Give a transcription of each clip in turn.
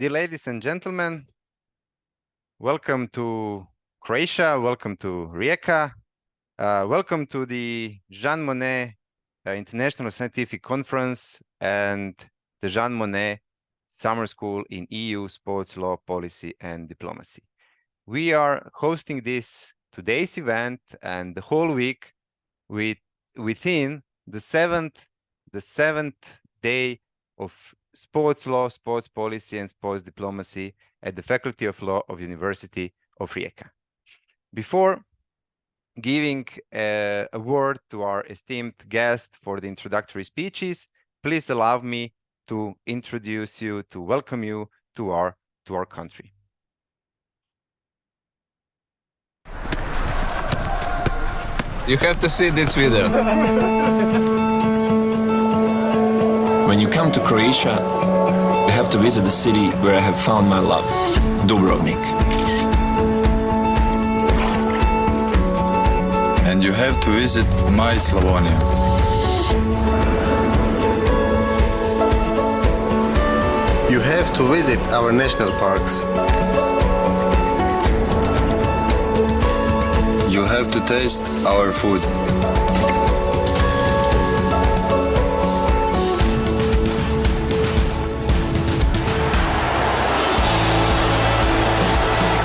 Dear ladies and gentlemen, welcome to Croatia, welcome to Rijeka, welcome to the Jean Monnet International Scientific Conference and the Jean Monnet Summer School in EU Sports Law, Policy and Diplomacy. We are hosting today's event and the whole week within the seventh day of sports law, sports policy, and sports diplomacy at the Faculty of Law of University of Rijeka. Before giving a word to our esteemed guest for the introductory speeches, please allow me to introduce you, to welcome you to our country. You have to see this video. When you come to Croatia, you have to visit the city where I have found my love, Dubrovnik. And you have to visit my Slavonia. You have to visit our national parks. You have to taste our food.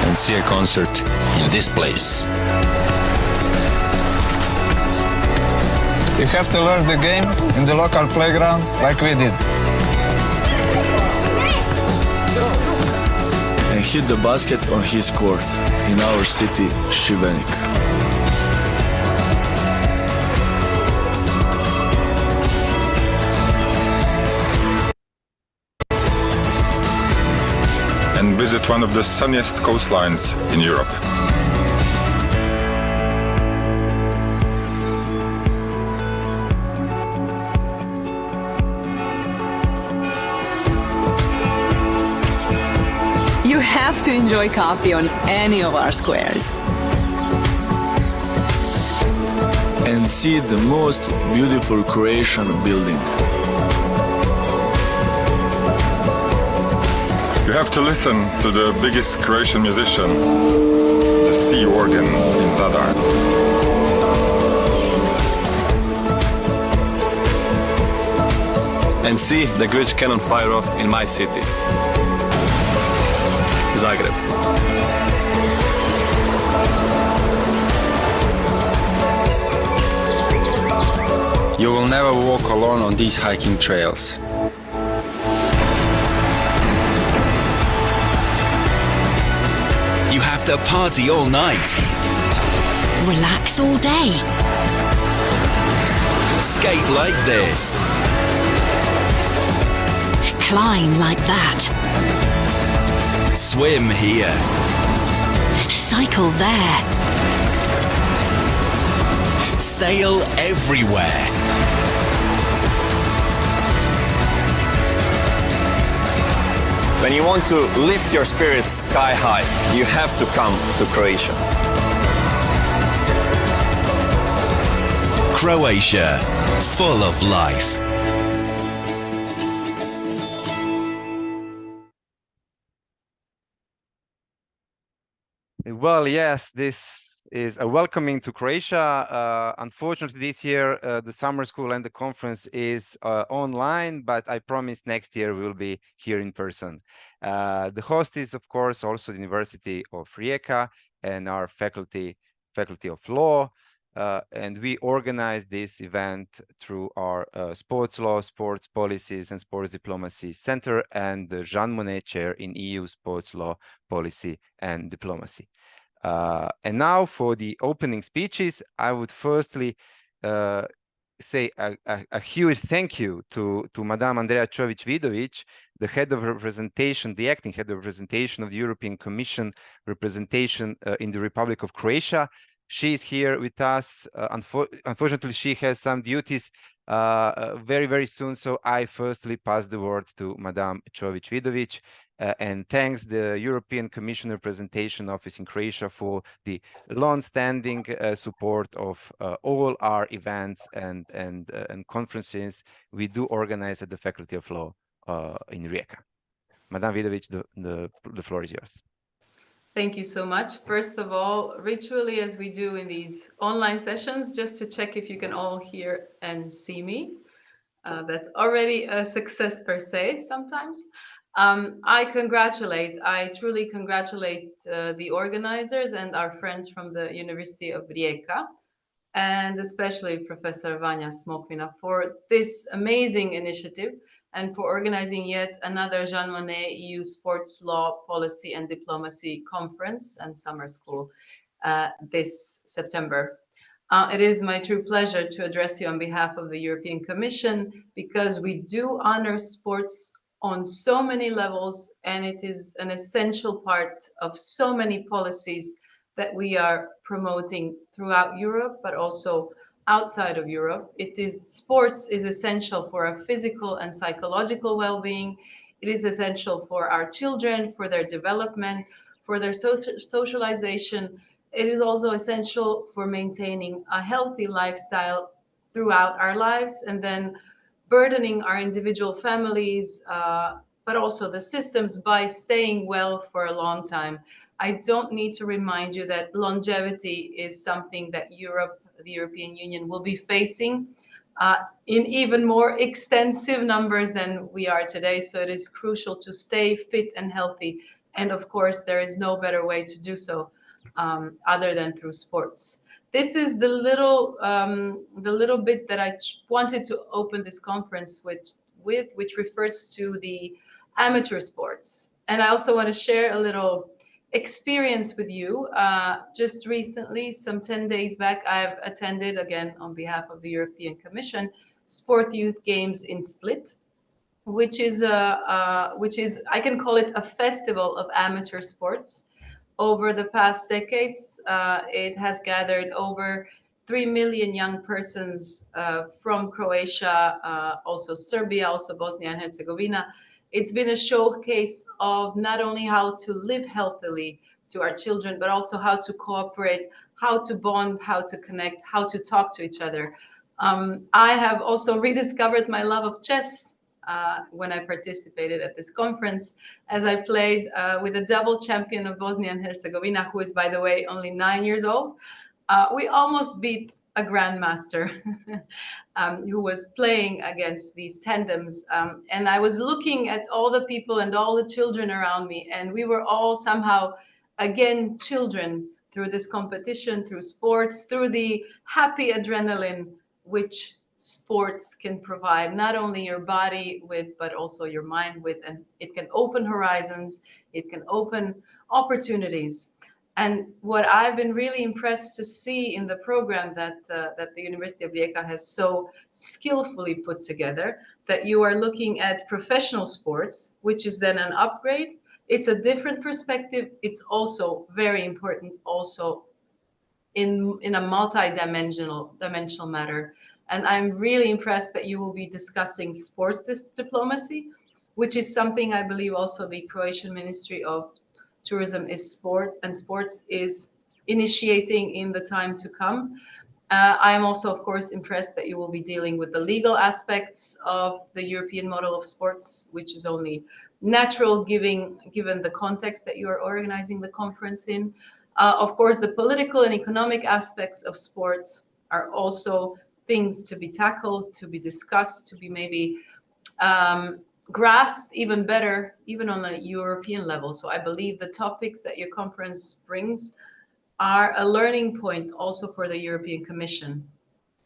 And see a concert in this place. You have to learn the game in the local playground like we did. And hit the basket on his court in our city, Šibenik. And visit one of the sunniest coastlines in Europe. You have to enjoy coffee on any of our squares. And see the most beautiful Croatian building. You have to listen to the biggest Croatian musician, the sea organ in Zadar. And see the great cannon fire off in my city, Zagreb. You will never walk alone on these hiking trails. You have to party all night. Relax all day. Skate like this. Climb like that. Swim here. Cycle there. Sail everywhere. When you want to lift your spirits sky high, you have to come to Croatia. Croatia, full of life. Well, yes, this is a welcoming to Croatia. Unfortunately, this year, the summer school and the conference is online, but I promise next year we will be here in person. The host is, of course, also the University of Rijeka and our Faculty of Law. And we organize this event through our Sports Law, Sports Policies and Sports Diplomacy Center and the Jean Monnet Chair in EU Sports Law, Policy and Diplomacy. And now for the opening speeches, I would firstly say a huge thank you to Madame Andrea Čović-Vidović, the head of representation, the acting head of representation of the European Commission representation in the Republic of Croatia. She is here with us. Unfortunately, she has some duties very, very soon. So I firstly pass the word to Madame Čović-Vidović. And thanks the European Commission Representation Office in Croatia for the long-standing support of all our events and conferences we do organize at the Faculty of Law in Rijeka. Madame Vidovic, the floor is yours. Thank you so much. First of all, ritually, as we do in these online sessions, just to check if you can all hear and see me. That's already a success per se sometimes. I truly congratulate the organizers and our friends from the University of Rijeka, and especially Professor Vanja Smokvina for this amazing initiative and for organizing yet another Jean Monnet EU Sports Law, Policy and Diplomacy Conference and Summer School this September. It is my true pleasure to address you on behalf of the European Commission because we do honor sports on so many levels, and it is an essential part of so many policies that we are promoting throughout Europe, but also outside of Europe. Sports is essential for our physical and psychological well-being. It is essential for our children, for their development, for their socialization. It is also essential for maintaining a healthy lifestyle throughout our lives and then burdening our individual families, but also the systems by staying well for a long time. I don't need to remind you that longevity is something that Europe, the European Union, will be facing in even more extensive numbers than we are today. So it is crucial to stay fit and healthy. And of course, there is no better way to do so other than through sports. This is the little bit that I wanted to open this conference with, which refers to the amateur sports. And I also want to share a little experience with you. Just recently, some 10 days back, I've attended, again on behalf of the European Commission, Sport Youth Games in Split, which is I can call it a festival of amateur sports. Over the past decades, it has gathered over 3 million young persons from Croatia, also Serbia, also Bosnia and Herzegovina. It's been a showcase of not only how to live healthily to our children, but also how to cooperate, how to bond, how to connect, how to talk to each other. I have also rediscovered my love of chess when I participated at this conference, as I played with a double champion of Bosnia and Herzegovina, who is, by the way, only 9 years old. We almost beat a grandmaster who was playing against these tandems. And I was looking at all the people and all the children around me, and we were all somehow, again, children through this competition, through sports, through the happy adrenaline, which sports can provide not only your body with, but also your mind with, and it can open horizons, it can open opportunities. And what I've been really impressed to see in the program that the University of Rijeka has so skillfully put together, that you are looking at professional sports, which is then an upgrade. It's a different perspective. It's also very important also in a multi-dimensional matter. And I'm really impressed that you will be discussing sports diplomacy, which is something I believe also the Croatian Ministry of Tourism Sports is initiating in the time to come. I'm also, of course, impressed that you will be dealing with the legal aspects of the European model of sports, which is only natural given the context that you are organizing the conference in. Of course, the political and economic aspects of sports are also things to be tackled, to be discussed, to be maybe grasped even better, even on a European level. So I believe the topics that your conference brings are a learning point also for the European Commission.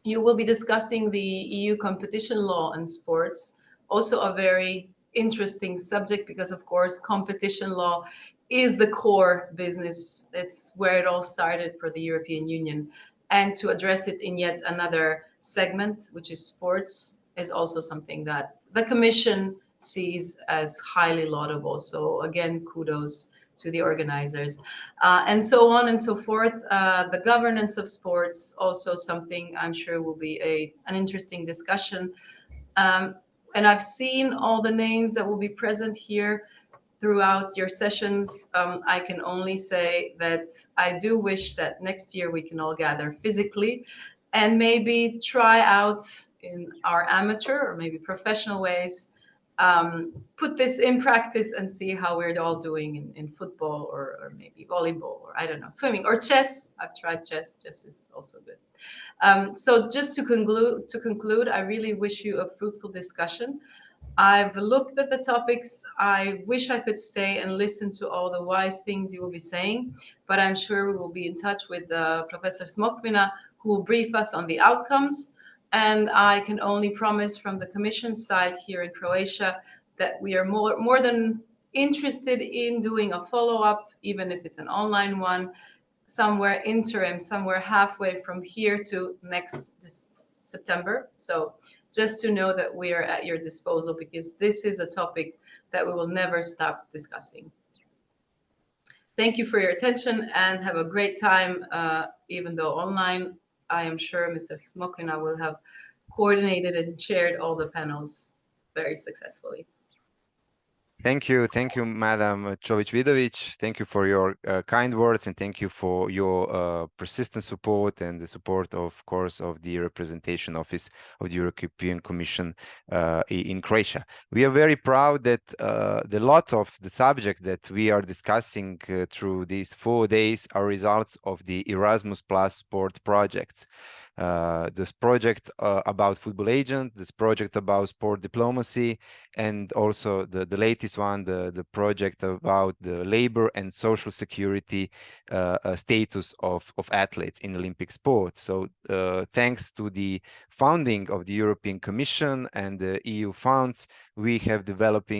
You will be discussing the EU competition law and sports, also a very interesting subject because, of course, competition law is the core business. It's where it all started for the European Union. And to address it in yet another segment, which is sports, is also something that the Commission sees as highly laudable. So again, kudos to the organizers, and so on and so forth. The governance of sports, also something I'm sure will be an interesting discussion. And I've seen all the names that will be present here throughout your sessions. I can only say that I do wish that next year we can all gather physically and maybe try out in our amateur or maybe professional ways put this in practice and see how we're all doing in football or maybe volleyball or I don't know, swimming or chess. I've tried chess. Chess is also good. So just to conclude, I really wish you a fruitful discussion. I've looked at the topics. I wish I could stay and listen to all the wise things you will be saying, but I'm sure we will be in touch with Professor Smokvina, who will brief us on the outcomes. And I can only promise from the Commission side here in Croatia that we are more than interested in doing a follow-up, even if it's an online one, somewhere interim, somewhere halfway from here to next September. So just to know that we are at your disposal, because this is a topic that we will never stop discussing. Thank you for your attention and have a great time, even though online. I am sure Mr. Smokvina will have coordinated and chaired all the panels very successfully. Thank you, Madam Čović-Vidović. Thank you for your kind words, and thank you for your persistent support and the support, of course, of the Representation Office of the European Commission in Croatia. We are very proud that the lot of the subject that we are discussing through these 4 days are results of the Erasmus Plus sport projects. This project about football agent, this project about sport diplomacy, and also the latest one, the project about the labor and social security status of athletes in Olympic sports. So thanks to the founding of the European Commission and the EU funds, we have developed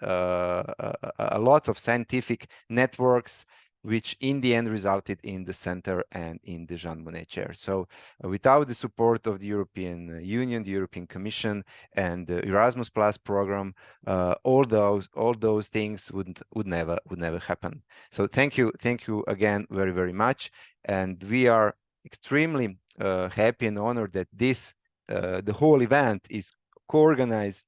a lot of scientific networks, which in the end resulted in the center and in the Jean Monnet chair. So without the support of the European Union, the European Commission, and the Erasmus Plus program, all those things would never happen. So thank you again very, very much. And we are extremely happy and honored that the whole event is co-organized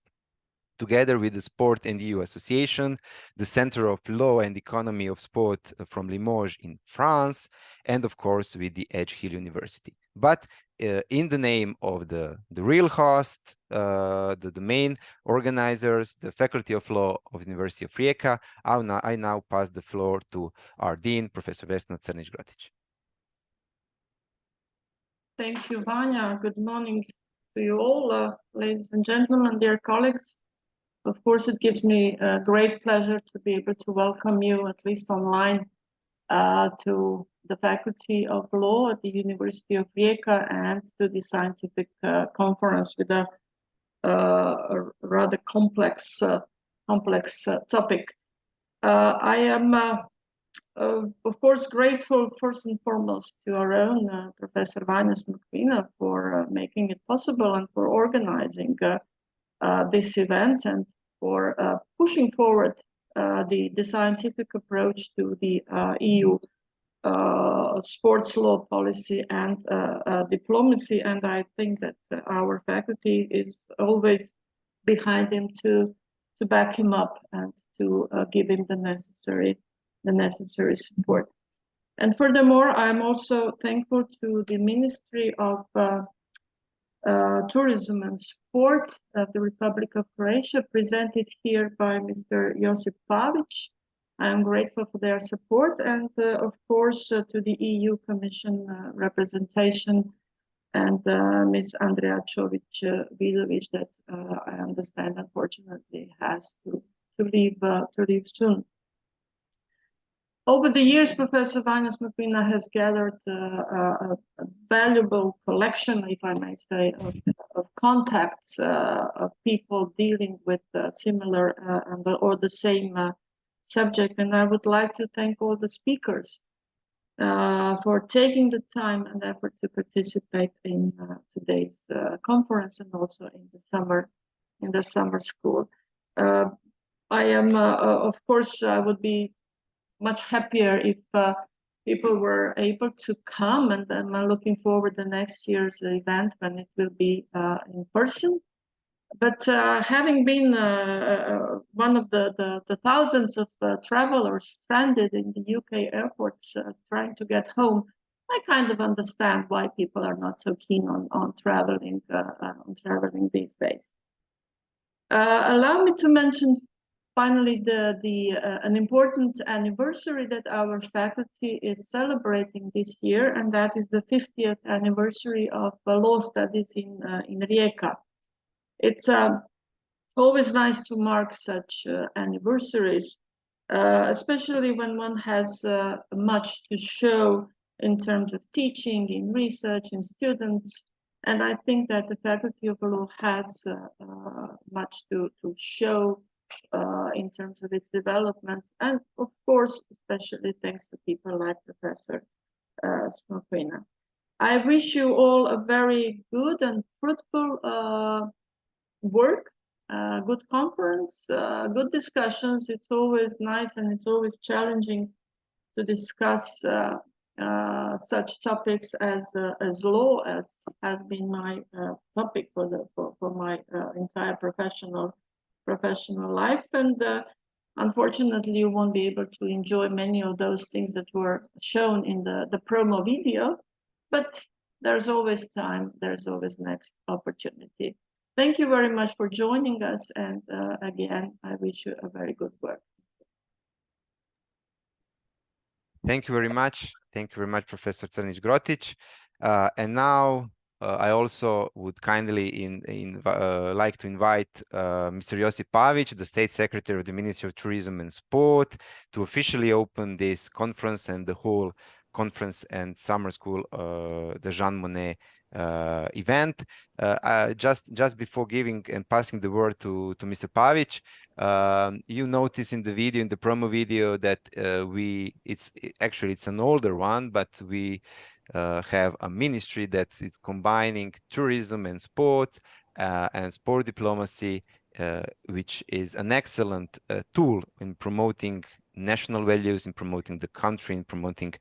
together with the Sport and EU Association, the Center of Law and Economy of Sport from Limoges in France, and of course with the Edge Hill University. But in the name of the real host, the main organizers, the Faculty of Law of the University of Rijeka, I now pass the floor to our Dean, Professor Vesna Crnić-Gratić. Thank you, Vanja. Good morning to you all, ladies and gentlemen, dear colleagues. Of course, it gives me a great pleasure to be able to welcome you, at least online, to the Faculty of Law at the University of Rijeka and to the scientific conference with a rather complex topic. I am, of course, grateful first and foremost to our own Professor Vanja Smokvina for making it possible and for organizing this event and for pushing forward the scientific approach to the EU sports law policy and diplomacy. And I think that our faculty is always behind him to back him up and to give him the necessary support. And furthermore, I'm also thankful to the Ministry of Tourism and Sport of the Republic of Croatia, presented here by Mr. Josip Pavić. I am grateful for their support, and of course to the EU Commission representation and Ms. Andrea Čović-Vidović, that I understand unfortunately has to leave soon. Over the years, Professor Vanja Smokvina has gathered a valuable collection, if I may say, of contacts of people dealing with similar or the same subject. And I would like to thank all the speakers for taking the time and effort to participate in today's conference and also in the summer school. I am, of course, I would be much happier if people were able to come, and I'm looking forward to next year's event when it will be in person. But having been one of the thousands of travelers stranded in the UK airports trying to get home, I kind of understand why people are not so keen on traveling these days. Allow me to mention finally an important anniversary that our faculty is celebrating this year, and that is the 50th anniversary of law studies in Rijeka. It's always nice to mark such anniversaries, especially when one has much to show in terms of teaching, in research, in students. And I think that the Faculty of Law has much to show in terms of its development. And of course, especially thanks to people like Professor Smokvina. I wish you all a very good and fruitful work, good conference, good discussions. It's always nice and it's always challenging to discuss such topics as law, as has been my topic for my entire professional life. And unfortunately, you won't be able to enjoy many of those things that were shown in the promo video, but there's always time, there's always next opportunity. Thank you very much for joining us, and again, I wish you a very good work. Thank you very much. Thank you very much, Professor Crnić-Grotić. And now I also would kindly like to invite Mr. Josip Pavić, the State Secretary of the Ministry of Tourism and Sport, to officially open this conference and the whole conference and summer school, the Jean Monnet event. Just before giving and passing the word to Mr. Pavić, you notice in the video, in the promo video, that it's an older one, but we have a ministry that is combining tourism and sport diplomacy, which is an excellent tool in promoting national values, in promoting the country, in promoting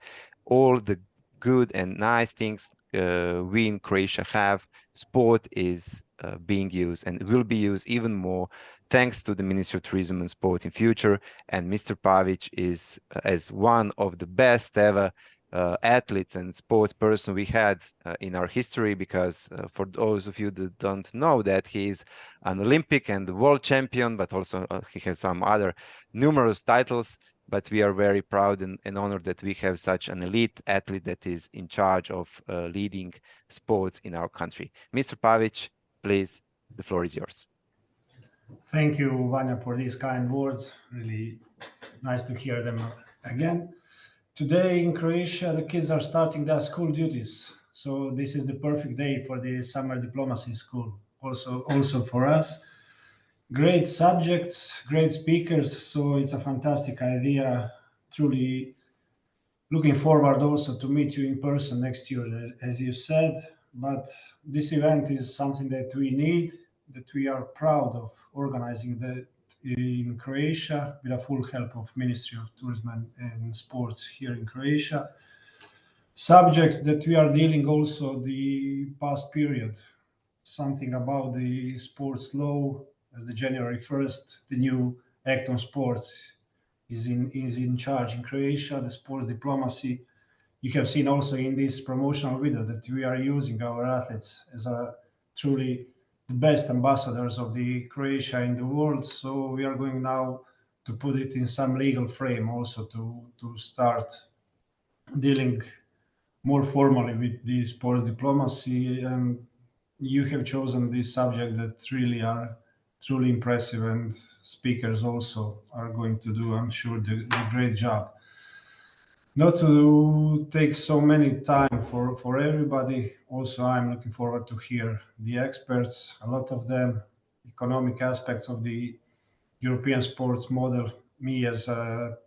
all the good and nice things we in Croatia have. Sport is being used and will be used even more thanks to the Ministry of Tourism and Sport in future. And Mr. Pavić is as one of the best ever athletes and sports person we had in our history, because for those of you that don't know, that he is an Olympic and world champion, but also he has some other numerous titles. But we are very proud and honored that we have such an elite athlete that is in charge of leading sports in our country. Mr. Pavić, please, the floor is yours. Thank you, Vanya, for these kind words. Really nice to hear them again. Today in Croatia, the kids are starting their school duties. So this is the perfect day for the summer diplomacy school. Also for us. Great subjects, great speakers. So it's a fantastic idea. Truly looking forward also to meet you in person next year, as you said. But this event is something that we need, that we are proud of organizing in Croatia with the full help of Ministry of Tourism and Sports here in Croatia. Subjects that we are dealing also the past period, something about the sports law, as the January 1st, the new Act on Sports is in charge in Croatia, the sports diplomacy. You have seen also in this promotional video that we are using our athletes as truly the best ambassadors of the Croatia in the world. So we are going now to put it in some legal frame also to start dealing more formally with the sports diplomacy. And you have chosen this subject that really are truly impressive, and speakers also are going to do, I'm sure, the great job. Not to take so many time for everybody. Also, I'm looking forward to hear the experts, a lot of them, economic aspects of the European sports model. Me as a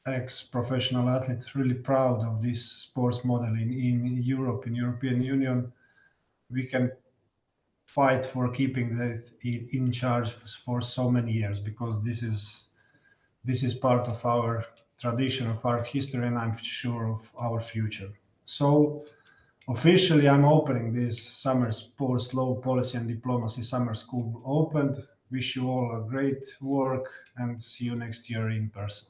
ex-professional athlete, really proud of this sports model in Europe, in European Union. We can fight for keeping that in charge for so many years, because this is part of our tradition, of our history, and I'm sure of our future. So officially, I'm opening this summer sports law, policy and diplomacy summer school opened. Wish you all a great work and see you next year in person.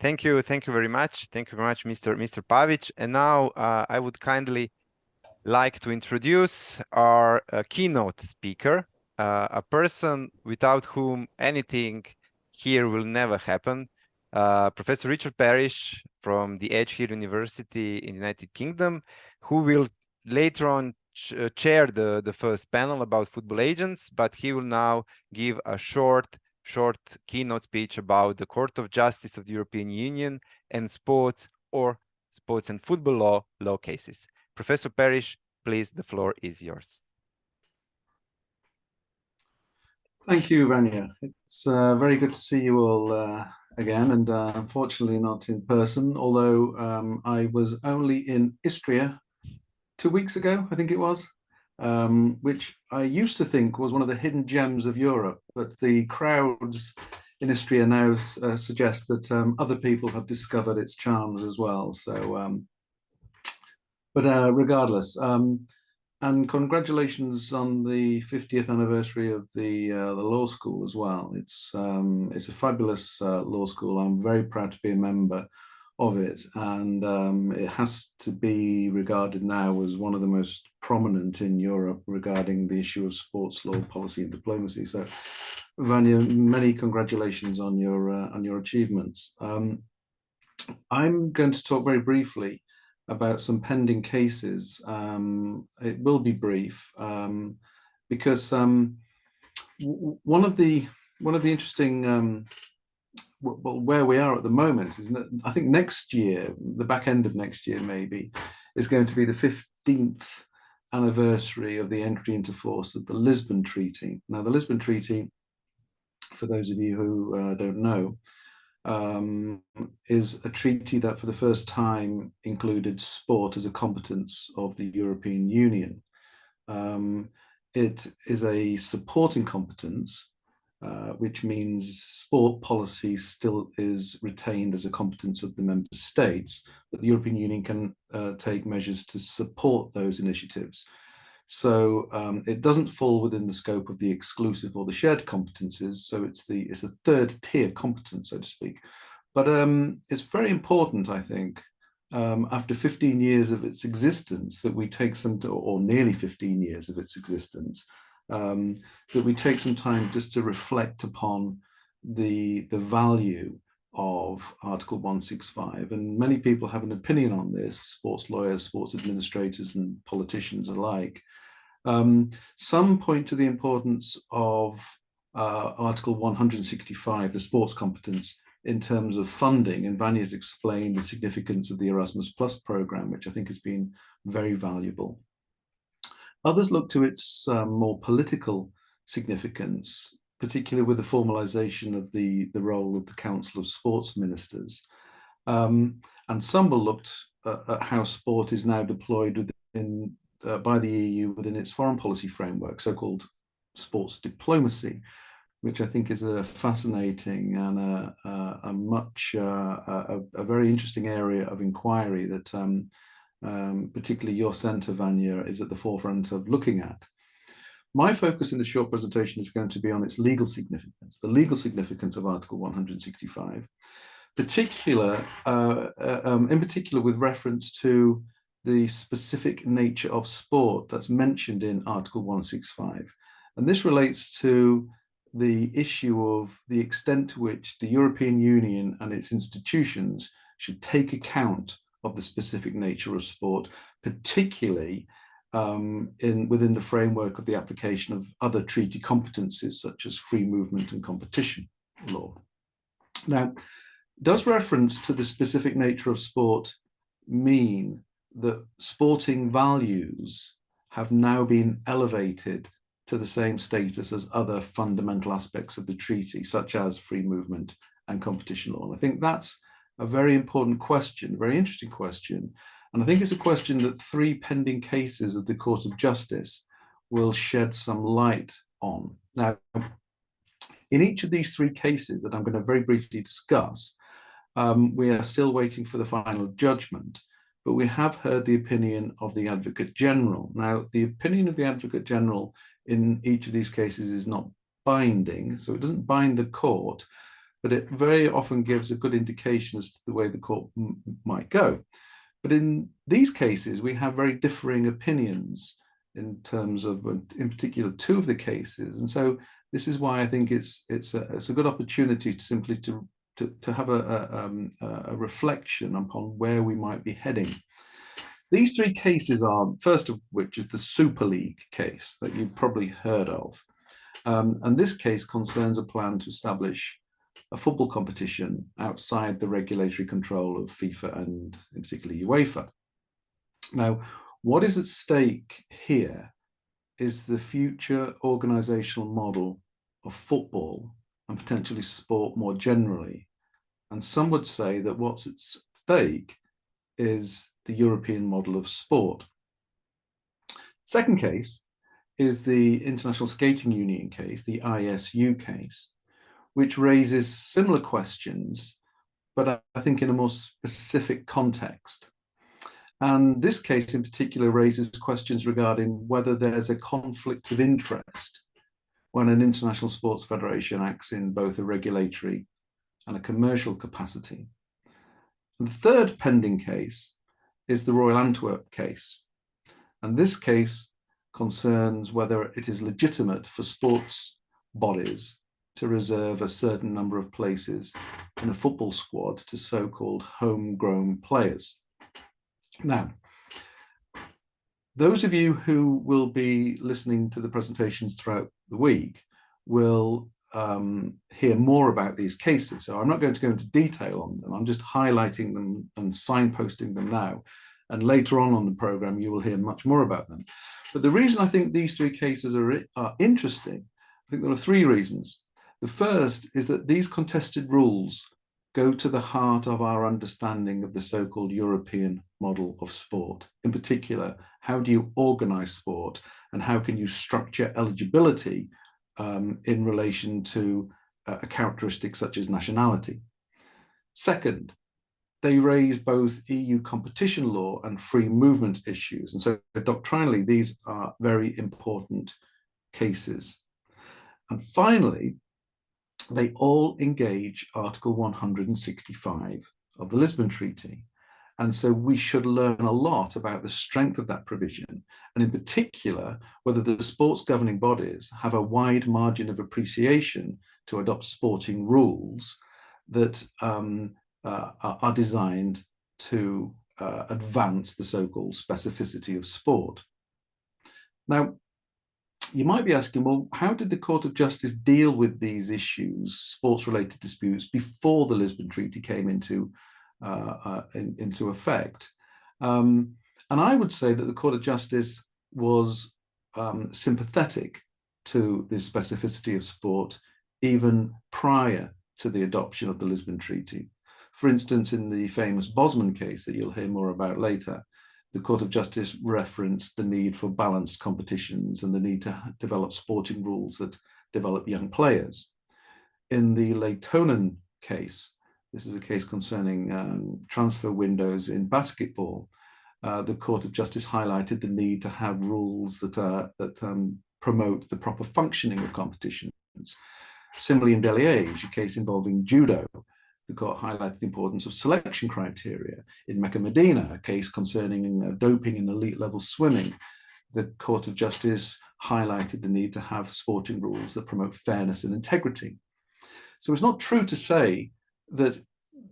Thank you very much. Thank you very much, Mr. Pavić. And now I would kindly like to introduce our keynote speaker, a person without whom anything here will never happen. Professor Richard Parrish from the Edge Hill University in the United Kingdom, who will later on chair the first panel about football agents, but he will now give a short keynote speech about the Court of Justice of the European Union and sports and football law cases. Professor Parrish, please, the floor is yours. Thank you, Vanya. It's very good to see you all again, and unfortunately not in person, although I was only in Istria 2 weeks ago, I think it was, which I used to think was one of the hidden gems of Europe, but the crowds in Istria now suggest that other people have discovered its charms as well. So, but regardless, and congratulations on the 50th anniversary of the law school as well. It's a fabulous law school. I'm very proud to be a member of it, and it has to be regarded now as one of the most prominent in Europe regarding the issue of sports law policy and diplomacy. So, Vanya, many congratulations on your achievements. I'm going to talk very briefly about some pending cases. It will be brief because one of the interesting where we are at the moment is that I think next year, the back end of next year maybe, is going to be the 15th anniversary of the entry into force of the Lisbon Treaty. Now, the Lisbon Treaty, for those of you who don't know, is a treaty that for the first time included sport as a competence of the European Union. It is a supporting competence, which means sport policy still is retained as a competence of the member states, but the European Union can take measures to support those initiatives. So it doesn't fall within the scope of the exclusive or the shared competences. So it's a third tier competence, so to speak. But it's very important, I think, after 15 years of its existence, that we take or nearly 15 years of its existence, that we take some time just to reflect upon the value of Article 165. And many people have an opinion on this, sports lawyers, sports administrators, and politicians alike. Some point to the importance of Article 165, the sports competence, in terms of funding, and Vanya's explained the significance of the Erasmus Plus program, which I think has been very valuable. Others look to its more political significance, particularly with the formalization of the role of the Council of Sports Ministers. And some will look at how sport is now deployed within by the EU within its foreign policy framework, so-called sports diplomacy, which I think is a fascinating and a very interesting area of inquiry that particularly your centre, Vanya, is at the forefront of looking at. My focus in the short presentation is going to be on its legal significance, the legal significance of Article 165, in particular with reference to the specific nature of sport that's mentioned in Article 165. And this relates to the issue of the extent to which the European Union and its institutions should take account of the specific nature of sport, particularly within the framework of the application of other treaty competencies such as free movement and competition law. Now, does reference to the specific nature of sport mean that sporting values have now been elevated to the same status as other fundamental aspects of the treaty, such as free movement and competition law? And I think that's a very important question, a very interesting question. And I think it's a question that 3 pending cases of the Court of Justice will shed some light on. Now, in each of these 3 cases that I'm going to very briefly discuss, we are still waiting for the final judgment, but we have heard the opinion of the Advocate General. Now, the opinion of the Advocate General in each of these cases is not binding, so it doesn't bind the court, but it very often gives a good indication as to the way the court might go. But in these cases, we have very differing opinions in terms of, in particular, two of the cases. And so this is why I think it's a good opportunity to simply to have a reflection upon where we might be heading. These three cases are, first of which is the Super League case that you've probably heard of. And this case concerns a plan to establish a football competition outside the regulatory control of FIFA and in particular UEFA. Now, what is at stake here is the future organizational model of football and potentially sport more generally. And some would say that what's at stake is the European model of sport. Second case is the International Skating Union case, the ISU case, which raises similar questions, but I think in a more specific context. And this case in particular raises questions regarding whether there's a conflict of interest when an international sports federation acts in both a regulatory and a commercial capacity. And the third pending case is the Royal Antwerp case. And this case concerns whether it is legitimate for sports bodies to reserve a certain number of places in a football squad to so-called homegrown players. Now, those of you who will be listening to the presentations throughout the week will hear more about these cases. So I'm not going to go into detail on them. I'm just highlighting them and signposting them now. And later on the program, you will hear much more about them. But the reason I think these three cases are interesting, I think there are three reasons. The first is that these contested rules go to the heart of our understanding of the so-called European model of sport. In particular, how do you organize sport and how can you structure eligibility in relation to a characteristic such as nationality? Second, they raise both EU competition law and free movement issues. And so doctrinally, these are very important cases. And finally, they all engage Article 165 of the Lisbon Treaty. And so we should learn a lot about the strength of that provision, and in particular, whether the sports governing bodies have a wide margin of appreciation to adopt sporting rules that are designed to advance the so-called specificity of sport. Now, you might be asking, well, how did the Court of Justice deal with these issues, sports-related disputes, before the Lisbon Treaty came into effect? And I would say that the Court of Justice was sympathetic to the specificity of sport even prior to the adoption of the Lisbon Treaty. For instance, in the famous Bosman case that you'll hear more about later, the Court of Justice referenced the need for balanced competitions and the need to develop sporting rules that develop young players. In the Leitonen case, this is a case concerning transfer windows in basketball, the Court of Justice highlighted the need to have rules that promote the proper functioning of competitions. Similarly, in Deliège, a case involving judo, the court highlighted the importance of selection criteria. In Mecca Medina, a case concerning doping in elite level swimming, the Court of Justice highlighted the need to have sporting rules that promote fairness and integrity. So it's not true to say that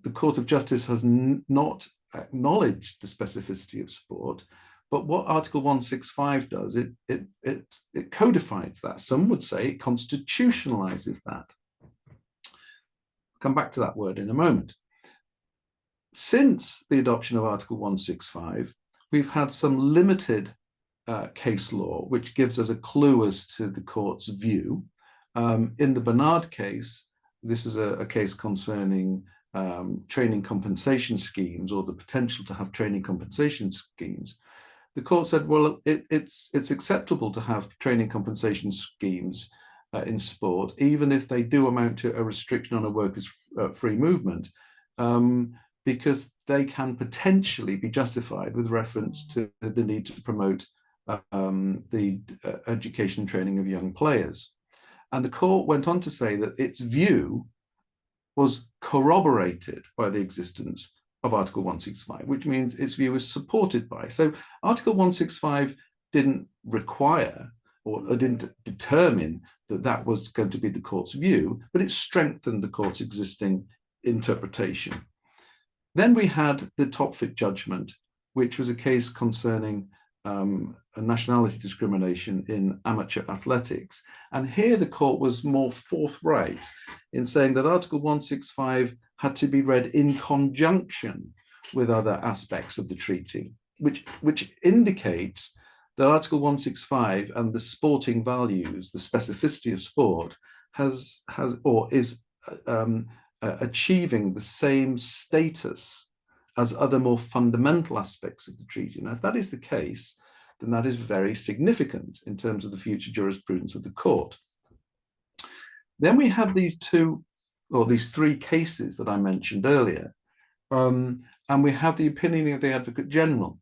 the Court of Justice has not acknowledged the specificity of sport, but what Article 165 does, it codifies that. Some would say it constitutionalizes that. Come back to that word in a moment. Since the adoption of Article 165, we've had some limited case law, which gives us a clue as to the court's view. In the Bernard case, this is a case concerning training compensation schemes, or the potential to have training compensation schemes. The court said, well, it's acceptable to have training compensation schemes in sport, even if they do amount to a restriction on a worker's free movement, because they can potentially be justified with reference to the need to promote the education and training of young players. And the court went on to say that its view was corroborated by the existence of Article 165, which means its view is supported by. So Article 165 didn't require or didn't determine that that was going to be the court's view, but it strengthened the court's existing interpretation. Then we had the Topfit judgment, which was a case concerning a nationality discrimination in amateur athletics. And here the court was more forthright in saying that Article 165 had to be read in conjunction with other aspects of the treaty, which indicates that Article 165 and the sporting values, the specificity of sport, is achieving the same status as other more fundamental aspects of the treaty. Now, if that is the case, then that is very significant in terms of the future jurisprudence of the court. Then we have these three cases that I mentioned earlier, and we have the opinion of the Advocate General.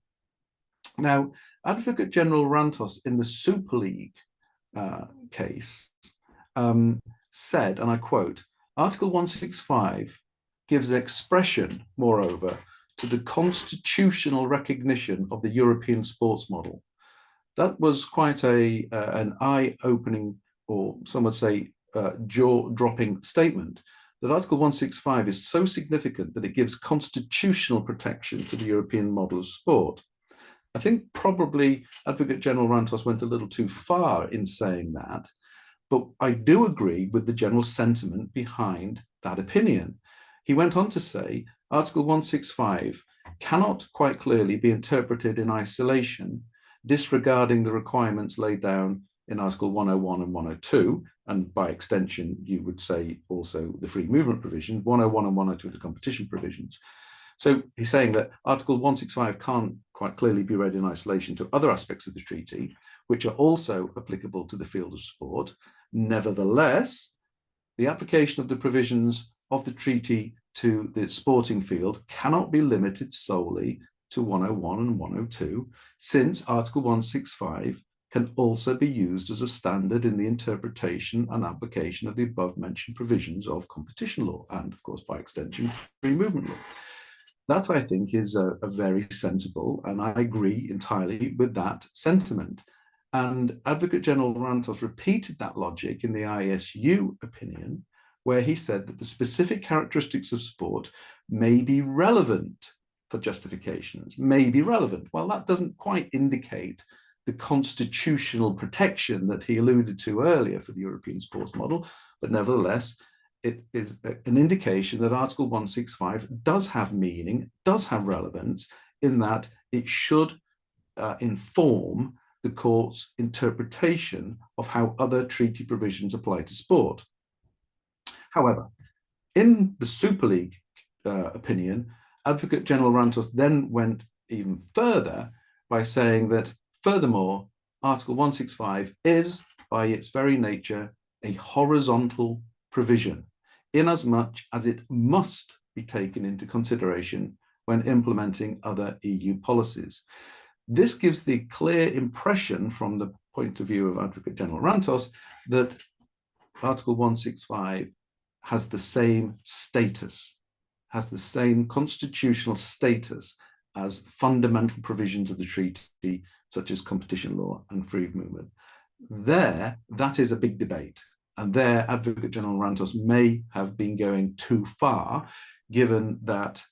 Now, Advocate General Rantos in the Super League case said, and I quote, Article 165 gives expression, moreover, to the constitutional recognition of the European sports model. That was quite an eye-opening, or some would say jaw-dropping statement, that Article 165 is so significant that it gives constitutional protection to the European model of sport. I think probably Advocate General Rantos went a little too far in saying that, but I do agree with the general sentiment behind that opinion. He went on to say, Article 165 cannot quite clearly be interpreted in isolation, disregarding the requirements laid down in Article 101 and 102, and by extension, you would say also the free movement provisions, 101 and 102 are the competition provisions. So he's saying that Article 165 can't quite clearly be read in isolation to other aspects of the treaty, which are also applicable to the field of sport. Nevertheless, the application of the provisions of the treaty to the sporting field cannot be limited solely to 101 and 102, since Article 165 can also be used as a standard in the interpretation and application of the above-mentioned provisions of competition law and, of course, by extension, free movement law. That, I think, is a very sensible, and I agree entirely with that sentiment. And Advocate General Rantos repeated that logic in the ISU opinion, where he said that the specific characteristics of sport may be relevant for justifications, may be relevant. Well, that doesn't quite indicate the constitutional protection that he alluded to earlier for the European sports model, but nevertheless, it is an indication that Article 165 does have meaning, does have relevance, in that it should inform the court's interpretation of how other treaty provisions apply to sport. However, in the Super League opinion, Advocate General Rantos then went even further by saying that, furthermore, Article 165 is, by its very nature, a horizontal provision, inasmuch as it must be taken into consideration when implementing other EU policies. This gives the clear impression, from the point of view of Advocate General Rantos, that Article 165 has the same status, has the same constitutional status as fundamental provisions of the treaty, such as competition law and free movement. There, that is a big debate. And there, Advocate General Rantos may have been going too far, given that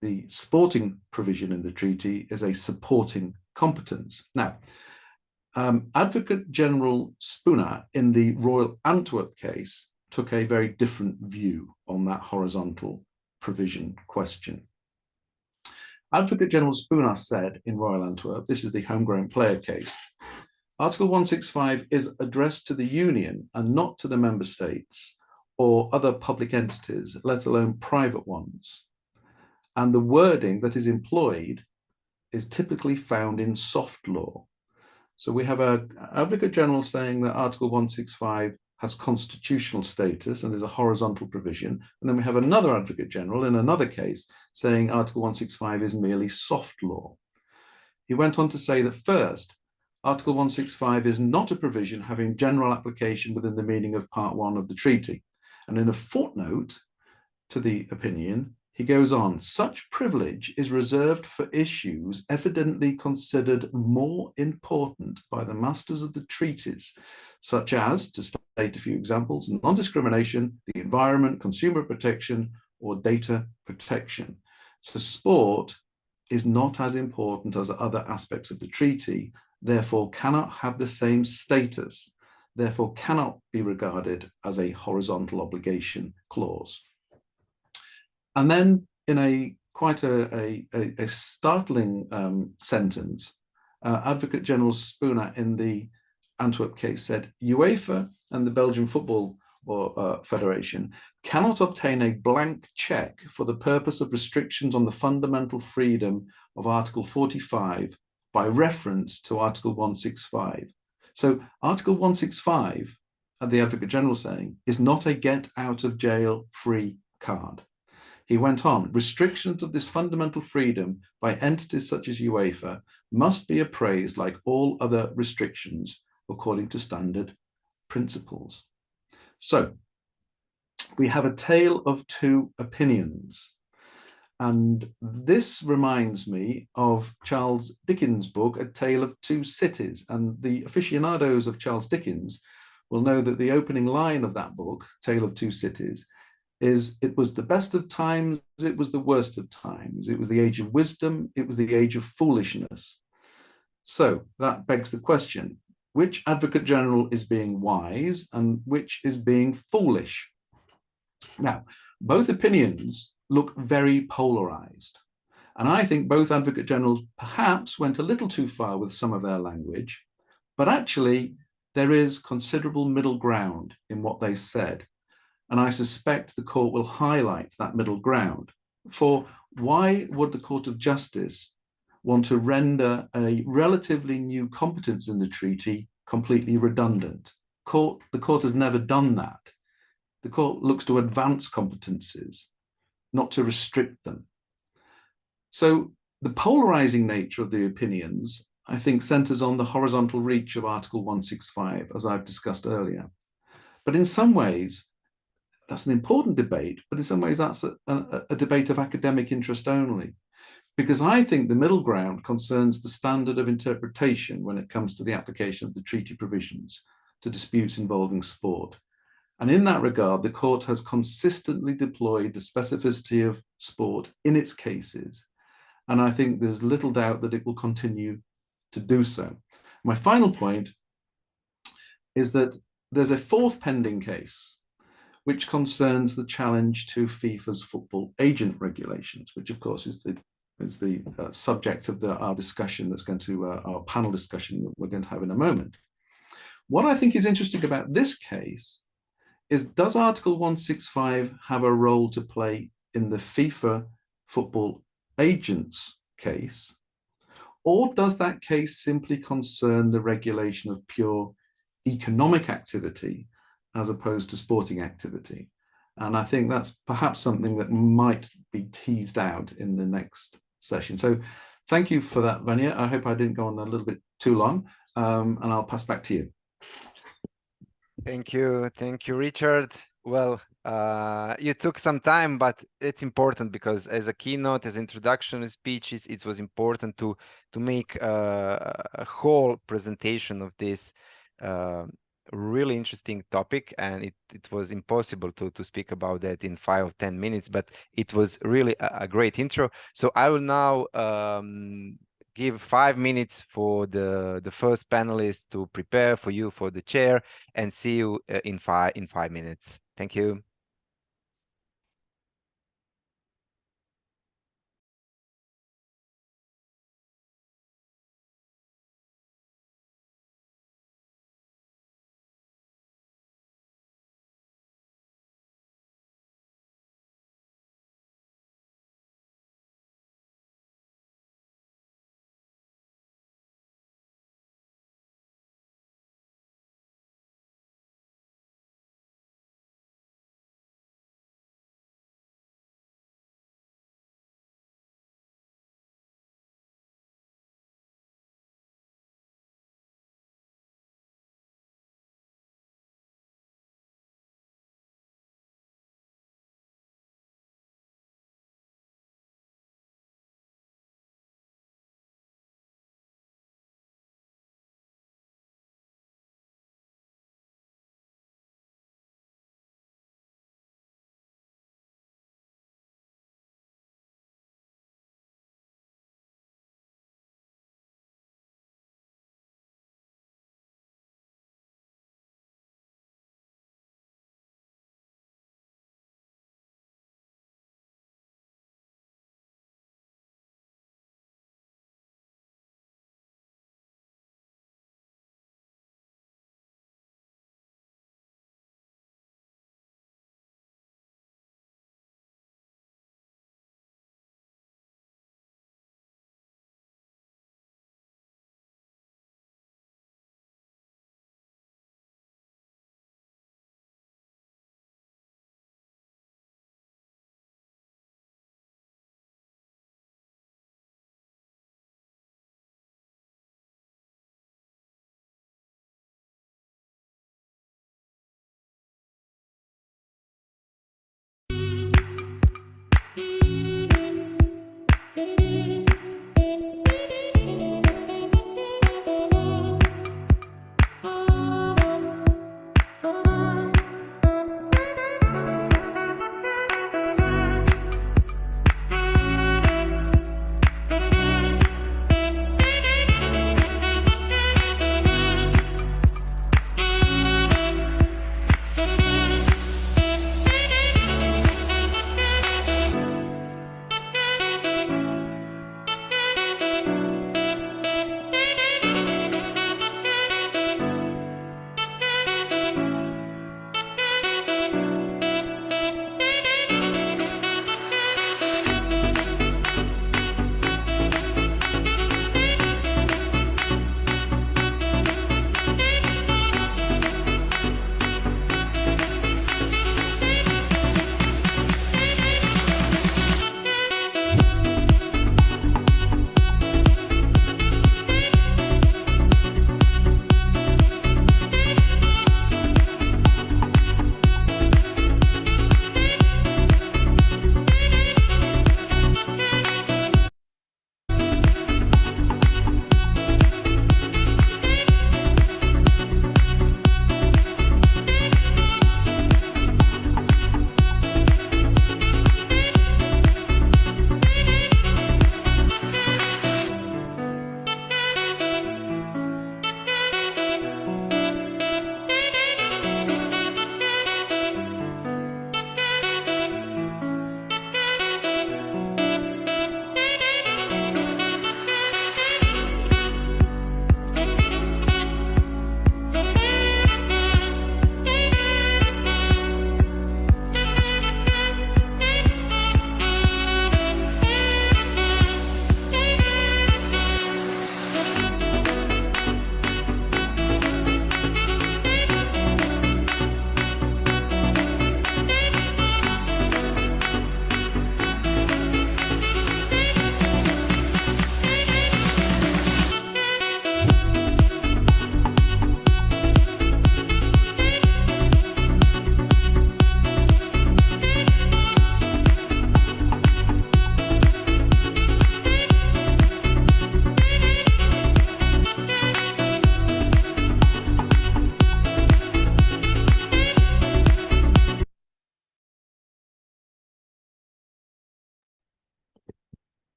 the sporting provision in the treaty is a supporting competence. Now, Advocate General Spooner in the Royal Antwerp case took a very different view on that horizontal provision question. Advocate General Spooner said in Royal Antwerp, this is the homegrown player case, Article 165 is addressed to the Union and not to the member states or other public entities, let alone private ones. And the wording that is employed is typically found in soft law. So we have an Advocate General saying that Article 165 has constitutional status and is a horizontal provision. And then we have another Advocate General in another case saying Article 165 is merely soft law. He went on to say that first, Article 165 is not a provision having general application within the meaning of Part 1 of the treaty. And in a footnote to the opinion, He goes on, such privilege is reserved for issues evidently considered more important by the masters of the treaties, such as, to state a few examples, non-discrimination, the environment, consumer protection, or data protection. So sport is not as important as other aspects of the treaty, therefore cannot have the same status, therefore cannot be regarded as a horizontal obligation clause. And then in a quite a startling sentence, Advocate General Spooner in the Antwerp case said, UEFA and the Belgian Football Federation cannot obtain a blank check for the purpose of restrictions on the fundamental freedom of Article 45 by reference to Article 165. So Article 165, the Advocate General saying, is not a get out of jail free card. He went on, restrictions of this fundamental freedom by entities such as UEFA must be appraised like all other restrictions according to standard principles. So we have a tale of two opinions. And this reminds me of Charles Dickens' book, A Tale of Two Cities. And the aficionados of Charles Dickens will know that the opening line of that book, Tale of Two Cities, is it was the best of times, it was the worst of times. It was the age of wisdom, it was the age of foolishness. So that begs the question, which Advocate General is being wise and which is being foolish? Now, both opinions look very polarized. And I think both Advocate Generals perhaps went a little too far with some of their language, but actually there is considerable middle ground in what they said. And I suspect the court will highlight that middle ground. For why would the Court of Justice want to render a relatively new competence in the treaty completely redundant? The court has never done that. The court looks to advance competencies, not to restrict them. So the polarizing nature of the opinions, I think, centers on the horizontal reach of Article 165, as I've discussed earlier. But in some ways, that's an important debate, but in some ways that's a debate of academic interest only. Because I think the middle ground concerns the standard of interpretation when it comes to the application of the treaty provisions to disputes involving sport. And in that regard, the court has consistently deployed the specificity of sport in its cases. And I think there's little doubt that it will continue to do so. My final point is that there's a fourth pending case which concerns the challenge to FIFA's football agent regulations, which of course is the subject of our discussion that's going to, our panel discussion that we're going to have in a moment. What I think is interesting about this case is, does Article 165 have a role to play in the FIFA football agents case? Or does that case simply concern the regulation of pure economic activity as opposed to sporting activity? And I think that's perhaps something that might be teased out in the next session. So thank you for that, Vanya. I hope I didn't go on a little bit too long, and I'll pass back to you. Thank you, Richard. Well, you took some time, but it's important because as a keynote, as introduction speeches, it was important to make a whole presentation of this really interesting topic, and it was impossible to speak about that in 5 or 10 minutes, but it was really a great intro. So I will now give 5 minutes for the first panelist to prepare for you for the chair, and see you in 5 minutes. Thank you.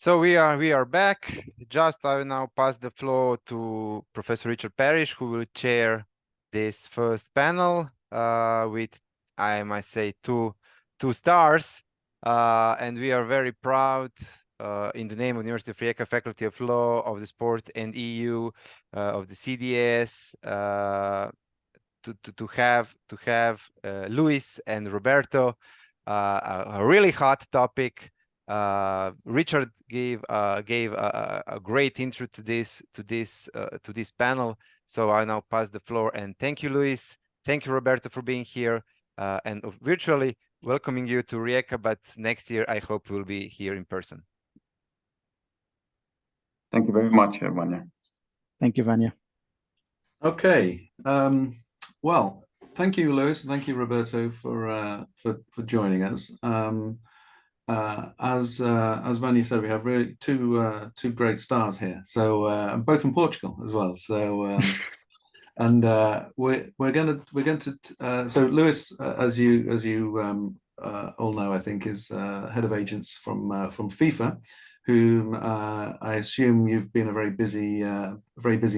So we are back. Just I will now pass the floor to Professor Richard Parrish, who will chair this first panel with, I must say, two stars. And we are very proud in the name of the University of Rijeka Faculty of Law, of the Sport and EU, of the CDS, to have Luis and Roberto, a really hot topic. Richard gave a great intro to this panel. So I now pass the floor, and thank you, Luis. Thank you, Roberto, for being here, and virtually welcoming you to Rijeka. But next year, I hope we'll be here in person. Thank you very much, Vanya. Thank you, Vanya. Okay. Well, thank you, Luis. Thank you, Roberto, for joining us. As Vanya said, we have really two great stars here. So both from Portugal as well. So and we're going to so Luis, as you all know, I think is head of agents from FIFA, whom I assume you've been a very busy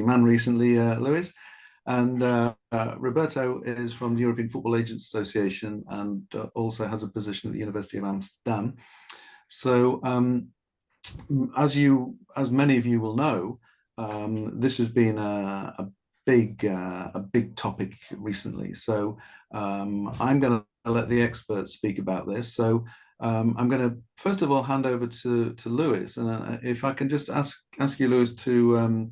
man recently, Luis. And Roberto is from the European Football Agents Association and also has a position at the University of Amsterdam. So as many of you will know, this has been a big topic recently. So I'm going to let the experts speak about this. So I'm going to first of all hand over to Luis, and if I can just ask you, Luis, to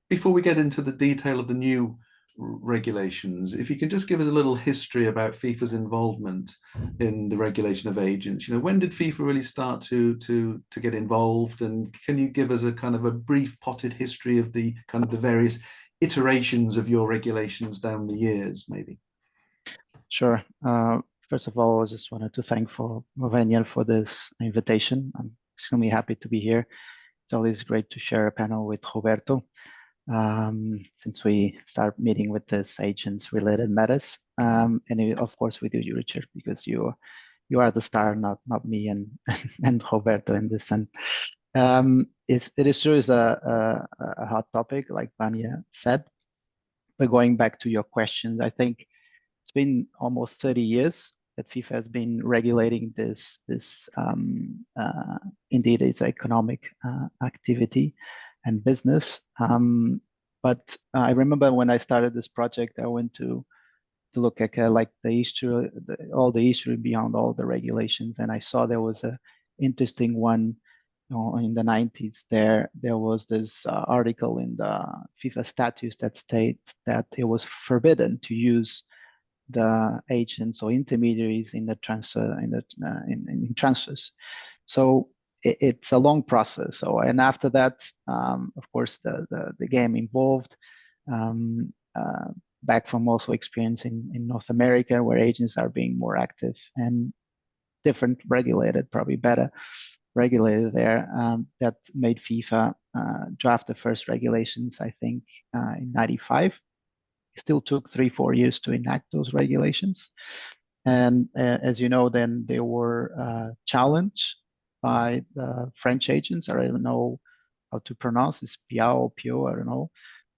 before we get into the detail of the new regulations, if you can just give us a little history about FIFA's involvement in the regulation of agents. You know, when did FIFA really start to get involved, and can you give us a kind of a brief potted history of the kind of the various iterations of your regulations down the years, maybe? Sure. First of all, I just wanted to thank Vanya for this invitation. I'm extremely happy to be here. It's always great to share a panel with Roberto, since we start meeting with this agents-related matters. And of course with you, Richard, because you are the star, not me and Roberto in this. And it is true, is a hot topic, like Vanya said. But going back to your questions, I think it's been almost 30 years that FIFA has been regulating this indeed it's economic activity and business. But I remember when I started this project, I went to look at like the history, all the history beyond all the regulations, and I saw there was a interesting one. In the 90s, there was this article in the FIFA statutes that states that it was forbidden to use the agents or intermediaries in the transfer in transfers. So it's a long process. So, and after that, of course, the game evolved. Back from also experience in North America, where agents are being more active and different regulated, probably better regulated there, that made FIFA draft the first regulations, I think, in 95. It still took 3-4 years to enact those regulations. And as you know, then they were challenged by the French agents, or I don't know how to pronounce this, Piao or Pio, I don't know.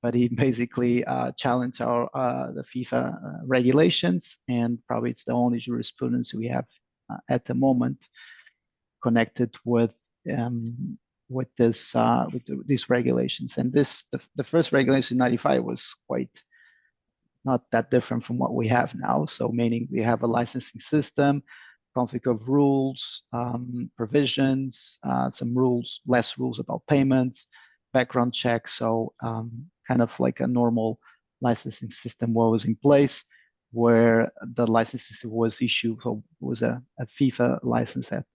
But he basically challenged the FIFA regulations, and probably it's the only jurisprudence we have at the moment connected with these regulations. And the first regulation in 95 was quite not that different from what we have now. So meaning we have a licensing system, conflict of rules, provisions, some rules, less rules about payments, background checks. So kind of like a normal licensing system was in place, where the license was issued, so it was a FIFA license at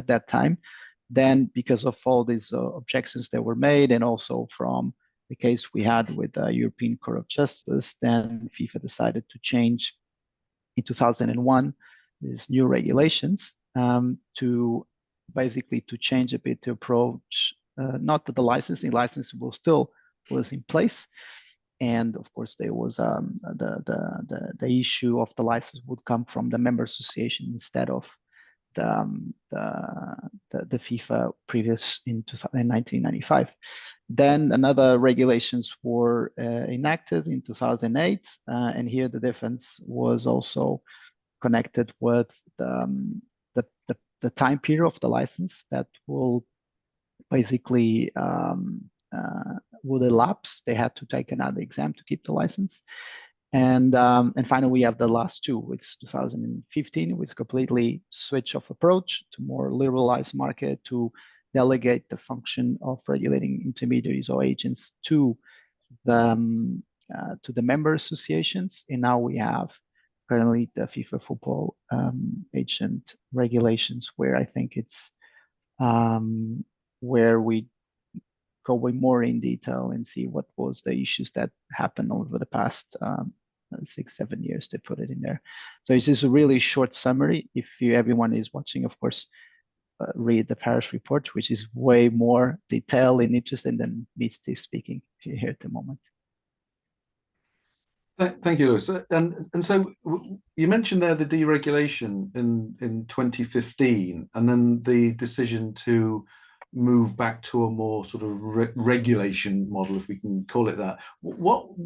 that time. Then because of all these objections that were made, and also from the case we had with the European Court of Justice, then FIFA decided to change in 2001 these new regulations to basically to change a bit, to approach not that the license was in place. And of course, there was the issue of the license would come from the member association instead of the FIFA previous in 1995. Then another regulations were enacted in 2008, and here the difference was also connected with the time period of the license that will basically would elapse. They had to take another exam to keep the license. And finally, we have the last two. It's 2015, with completely switch of approach to more liberalized market, to delegate the function of regulating intermediaries or agents to the member associations. And now we have currently the FIFA football agent regulations, where I think it's where we go way more in detail and see what was the issues that happened over the past 6-7 years. To put it in there. So it's just a really short summary. If everyone is watching, of course, read the Paris report, which is way more detailed and interesting than me still speaking here at the moment. Thank you, Lewis. And so you mentioned there the deregulation in 2015, and then the decision to move back to a more sort of regulation model, if we can call it that. What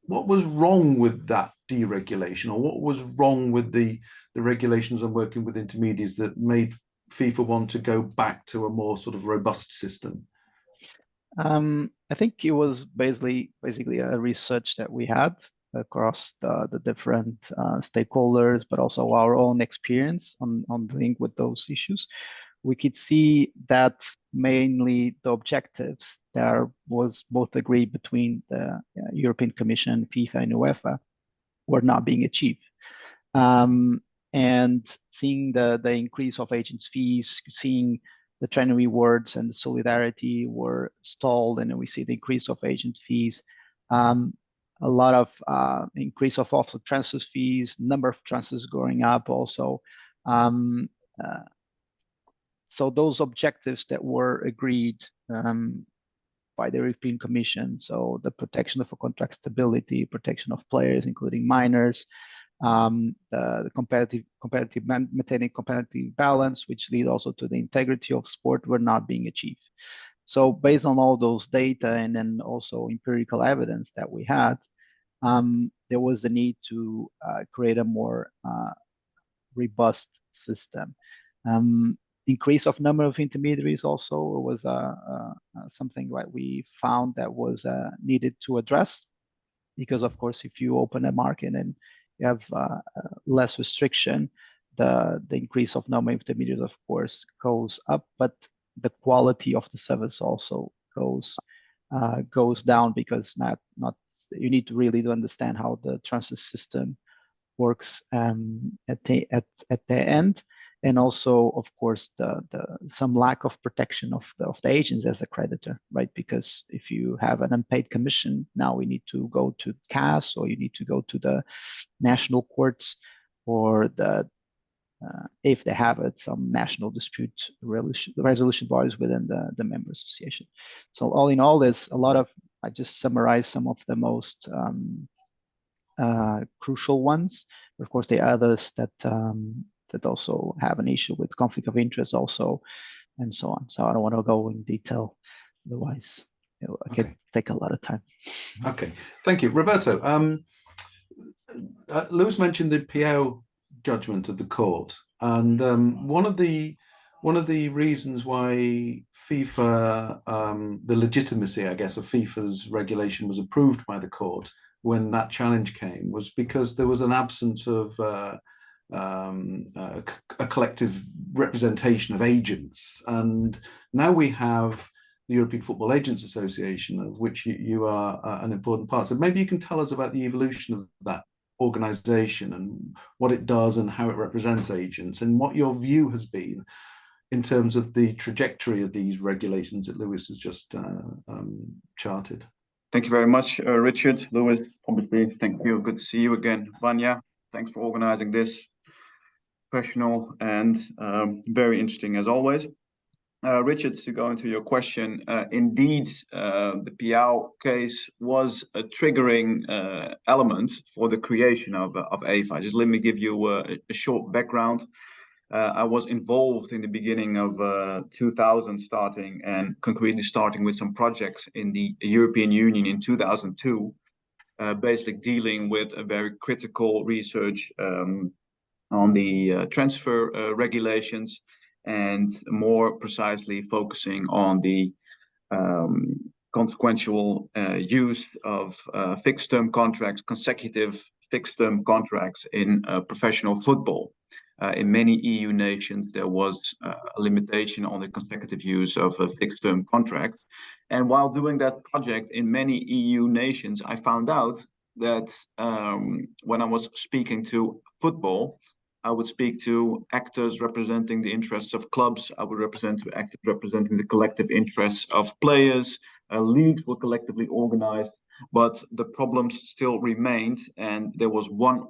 was wrong with that deregulation, or what was wrong with the regulations on working with intermediaries that made FIFA want to go back to a more sort of robust system? I think it was basically a research that we had across the different stakeholders, but also our own experience on dealing with those issues. We could see that mainly the objectives that was both agreed between the European Commission, FIFA, and UEFA were not being achieved. And seeing the increase of agents' fees, seeing the training rewards and the solidarity were stalled, and then we see the increase of agent fees, a lot of increase of also transfer fees, number of transfers going up also. So those objectives that were agreed by the European Commission, so the protection of contract stability, protection of players, including minors, the maintaining competitive balance, which lead also to the integrity of sport, were not being achieved. So based on all those data and then also empirical evidence that we had, there was the need to create a more robust system. Increase of number of intermediaries also was something that we found that was needed to address, because of course, if you open a market and you have less restriction, the increase of number of intermediaries, of course, goes up, but the quality of the service also goes down, because you need to really understand how the transfer system works at the end, and also, of course, some lack of protection of the agents as a creditor, right? Because if you have an unpaid commission, now we need to go to CAS, or you need to go to the national courts, or if they have it, some national dispute resolution bodies within the member association. So all in all, there's a lot of, I just summarized some of the most crucial ones. Of course, there are others that also have an issue with conflict of interest also, and so on. So I don't want to go in detail, otherwise it could take a lot of time. Okay, thank you. Roberto, Lewis mentioned the PL judgment of the court, and one of the reasons why FIFA, the legitimacy, I guess, of FIFA's regulation was approved by the court when that challenge came, was because there was an absence of a collective representation of agents. And now we have the European Football Agents Association, of which you are an important part. So maybe you can tell us about the evolution of that organization and what it does and how it represents agents, and what your view has been in terms of the trajectory of these regulations that Lewis has just charted. Thank you very much, Richard. Lewis, obviously, thank you. Good to see you again. Vanya, thanks for organizing this. Professional and very interesting as always. Richard, to go into your question, indeed, the PL case was a triggering element for the creation of AFA. Just let me give you a short background. I was involved in the beginning of 2000 starting and concretely starting with some projects in the European Union in 2002, basically dealing with a very critical research on the transfer regulations, and more precisely focusing on the consequential use of fixed-term contracts, consecutive fixed-term contracts in professional football. In many EU nations, there was a limitation on the consecutive use of fixed-term contracts. And while doing that project in many EU nations, I found out that when I was speaking to football, I would speak to actors representing the interests of clubs. I would represent to actors representing the collective interests of players. Leagues were collectively organized, but the problems still remained. And there was one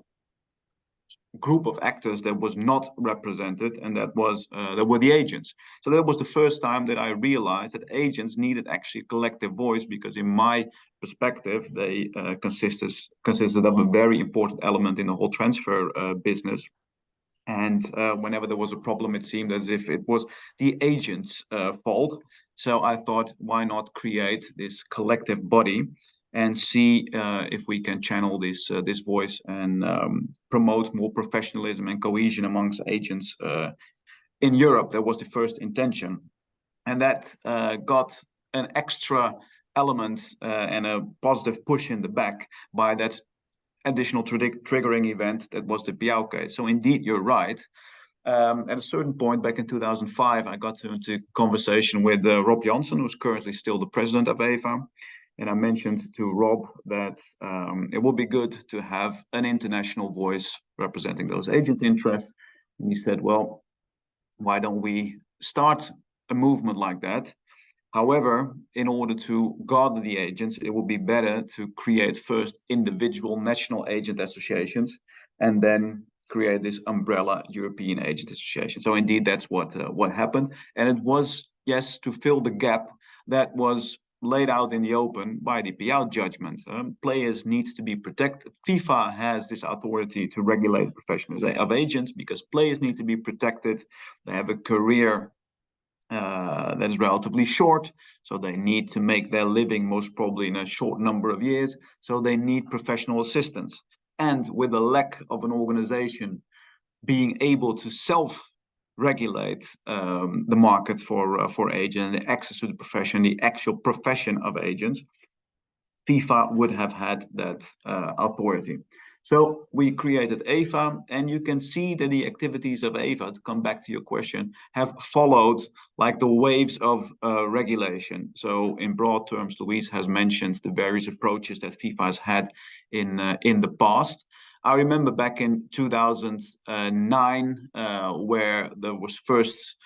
group of actors that was not represented, and that were the agents. So that was the first time that I realized that agents needed actually a collective voice, because in my perspective, they consisted of a very important element in the whole transfer business. And whenever there was a problem, it seemed as if it was the agent's fault. So I thought, why not create this collective body and see if we can channel this voice and promote more professionalism and cohesion amongst agents in Europe. That was the first intention. And that got an extra element and a positive push in the back by that additional triggering event that was the Piau case. So indeed, you're right. At a certain point back in 2005, I got into conversation with Rob Janssen, who's currently still the president of EVA. And I mentioned to Rob that it would be good to have an international voice representing those agents' interests. And he said, well, why don't we start a movement like that? However, in order to guard the agents, it would be better to create first individual national agent associations and then create this umbrella European agent association. So indeed, that's what happened. And it was, yes, to fill the gap that was laid out in the open by the Piau judgment. Players need to be protected. FIFA has this authority to regulate the professions of agents because players need to be protected. They have a career that is relatively short, so they need to make their living most probably in a short number of years, so they need professional assistance. And with the lack of an organization being able to self-regulate the market for agents, the access to the profession, the actual profession of agents, FIFA would have had that authority. So we created EVA, and you can see that the activities of EVA, to come back to your question, have followed like the waves of regulation. So in broad terms, Louise has mentioned the various approaches that FIFA has had in the past. I remember back in 2009, where there was first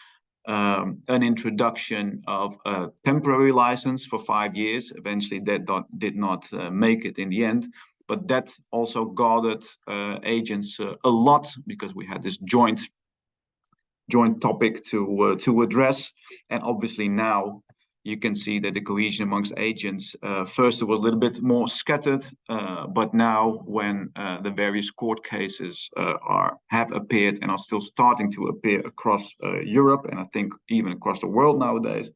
an introduction of a temporary license for 5 years. Eventually, that did not make it in the end. But that also guarded agents a lot, because we had this joint topic to address. And obviously now you can see that the cohesion amongst agents, first it was a little bit more scattered, but now when the various court cases have appeared and are still starting to appear across Europe, and I think even across the world nowadays,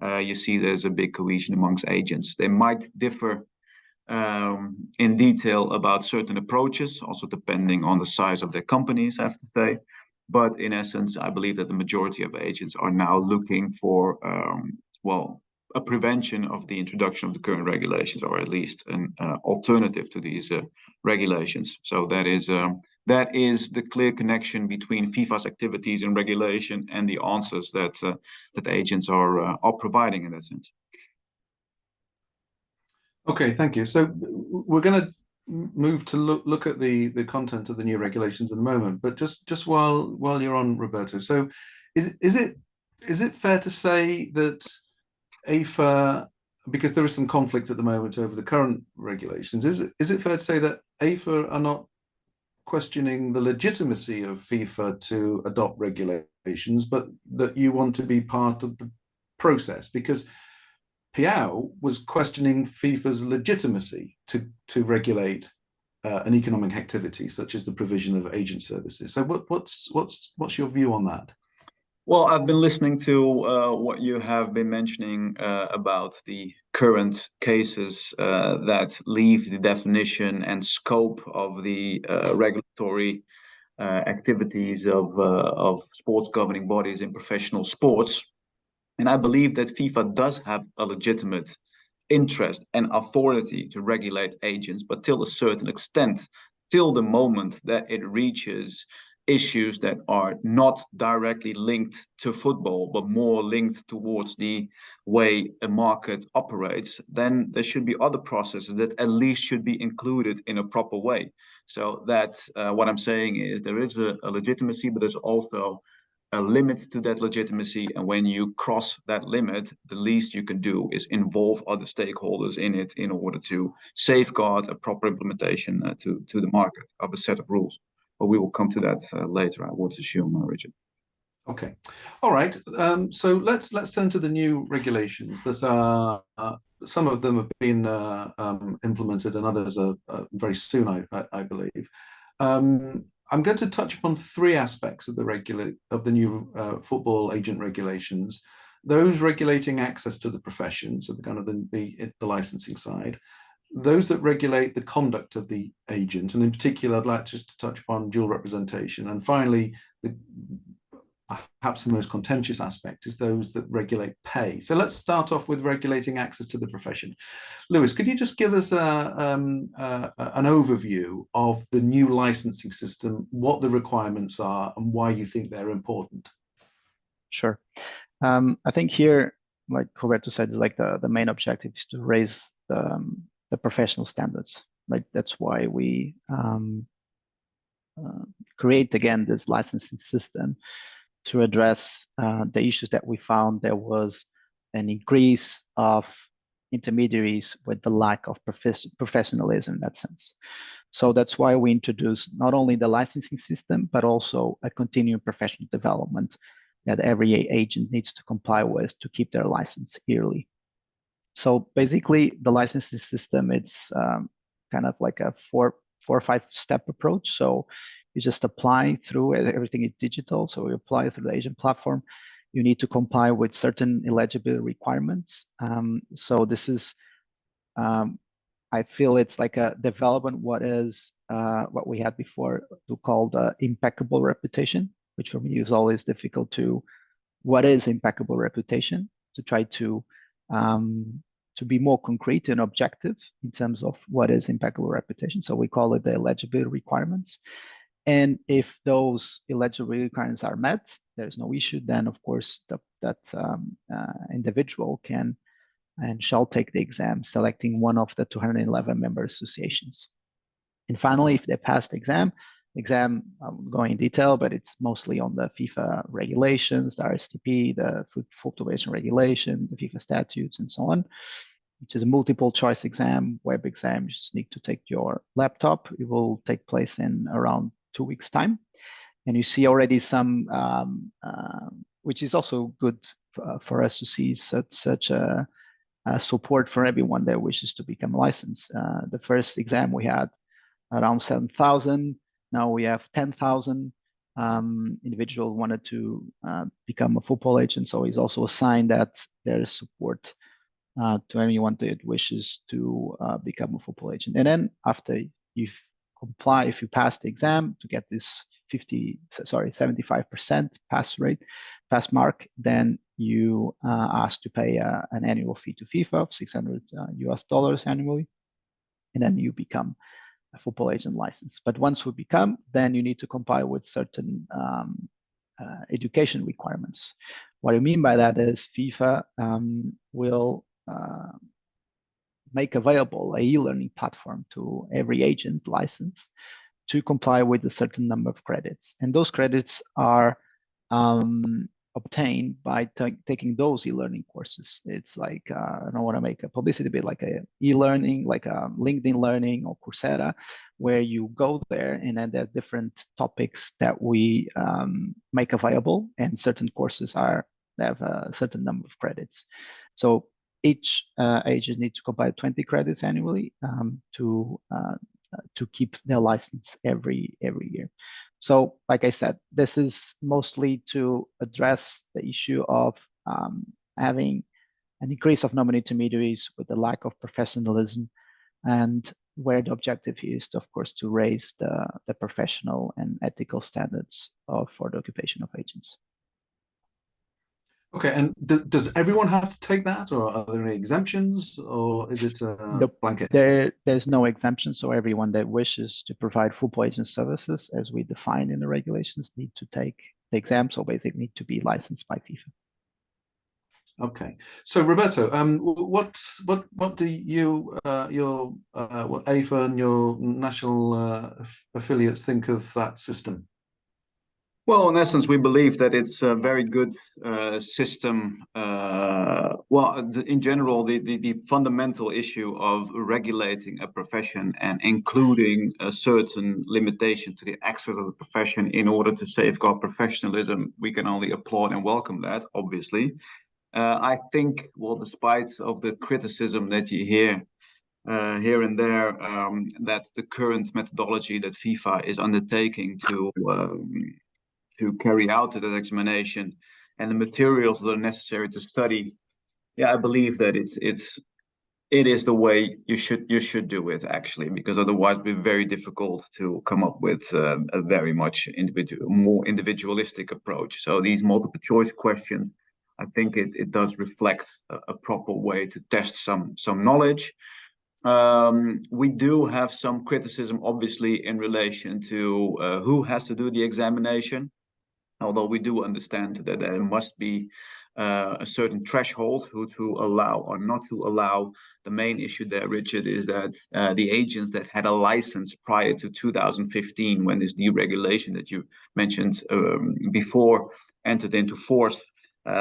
you see there's a big cohesion amongst agents. They might differ in detail about certain approaches, also depending on the size of their companies, I have to say. But in essence, I believe that the majority of agents are now looking for, a prevention of the introduction of the current regulations, or at least an alternative to these regulations. So that is the clear connection between FIFA's activities and regulation and the answers that agents are providing in that sense. Okay, thank you. So we're going to move to look at the content of the new regulations in a moment, but just while you're on, Roberto, so is it fair to say that EFA, because there is some conflict at the moment over the current regulations, is it fair to say that EFA are not questioning the legitimacy of FIFA to adopt regulations, but that you want to be part of the process? Because Piau was questioning FIFA's legitimacy to regulate an economic activity such as the provision of agent services. So what's your view on that? Well, I've been listening to what you have been mentioning about the current cases that leave the definition and scope of the regulatory activities of sports governing bodies in professional sports. And I believe that FIFA does have a legitimate interest and authority to regulate agents, but till a certain extent, till the moment that it reaches issues that are not directly linked to football, but more linked towards the way a market operates, then there should be other processes that at least should be included in a proper way. So that's what I'm saying is there is a legitimacy, but there's also a limit to that legitimacy. And when you cross that limit, the least you can do is involve other stakeholders in it in order to safeguard a proper implementation to the market of a set of rules. But we will come to that later, I would assume, Richard. Okay, all right. So let's turn to the new regulations. That some of them have been implemented, and others are very soon, I believe. I'm going to touch upon three aspects of the new football agent regulations. Those regulating access to the profession, so the kind of the licensing side. Those that regulate the conduct of the agent, and in particular, I'd like just to touch upon dual representation. And finally, perhaps the most contentious aspect is those that regulate pay. So let's start off with regulating access to the profession. Lewis, could you just give us an overview of the new licensing system, what the requirements are, and why you think they're important? Sure. I think here, like Roberto said, is like the main objective is to raise the professional standards. Right. That's why we create again this licensing system to address the issues that we found. There was an increase of intermediaries with the lack of professionalism in that sense. So that's why we introduced not only the licensing system, but also a continuing professional development that every agent needs to comply with to keep their license yearly. So basically, the licensing system, it's kind of like a four or five step approach. So you just apply through, everything is digital. So you apply through the agent platform. You need to comply with certain eligibility requirements. So this is, I feel it's like a development, what we had before to call the impeccable reputation, which for me is always difficult to, what is impeccable reputation, to try to be more concrete and objective in terms of what is impeccable reputation. So we call it the eligibility requirements. And if those eligibility requirements are met, there's no issue. Then, of course, that individual can and shall take the exam, selecting one of the 211 member associations. And finally, if they pass the exam, I won't go in detail, but it's mostly on the FIFA regulations, the RSTP, the football regulation, the FIFA statutes, and so on, which is a multiple choice exam, web exam. You just need to take your laptop. It will take place in around 2 weeks' time. And you see already some, which is also good for us to see such a support for everyone that wishes to become licensed. The first exam we had around 7,000. Now we have 10,000 individuals wanted to become a football agent. So it's also a sign that there is support to anyone that wishes to become a football agent. And then after you comply, if you pass the exam to get this 75% pass mark, then you ask to pay an annual fee to FIFA of $600 annually, and then you become a football agent license. But once we become, then you need to comply with certain education requirements. What I mean by that is FIFA will make available a e-learning platform to every agent license to comply with a certain number of credits. And those credits are obtained by taking those e-learning courses. It's like, I don't want to make a publicity bit, like a e-learning, like a LinkedIn Learning or Coursera, where you go there and then there are different topics that we make available, and certain courses have a certain number of credits. So each agent needs to compile 20 credits annually to to keep their license every year. So, like I said, this is mostly to address the issue of having an increase of number of intermediaries with the lack of professionalism, and where the objective is, of course, to raise the professional and ethical standards for the occupation of agents. Okay, and does everyone have to take that, or are there any exemptions, or is it a blanket? There's no exemption, so everyone that wishes to provide full agent services, as we define in the regulations, need to take the exam, so basically need to be licensed by FIFA. Okay, so Roberto, what do you your AFA and your national affiliates think of that system? Well, in essence, we believe that it's a very good system. In general, the fundamental issue of regulating a profession and including a certain limitation to the access of the profession in order to safeguard professionalism, we can only applaud and welcome that, obviously. I think, well, despite of the criticism that you hear here and there, that the current methodology that FIFA is undertaking to carry out that examination and the materials that are necessary to study, yeah, I believe that it is the way you should do it, actually, because otherwise it'd be very difficult to come up with a very much more individualistic approach. So these multiple choice questions, I think it does reflect a proper way to test some knowledge. We do have some criticism, obviously, in relation to who has to do the examination. Although we do understand that there must be a certain threshold who to allow or not to allow. The main issue there, Richard, is that the agents that had a license prior to 2015, when this deregulation that you mentioned before entered into force,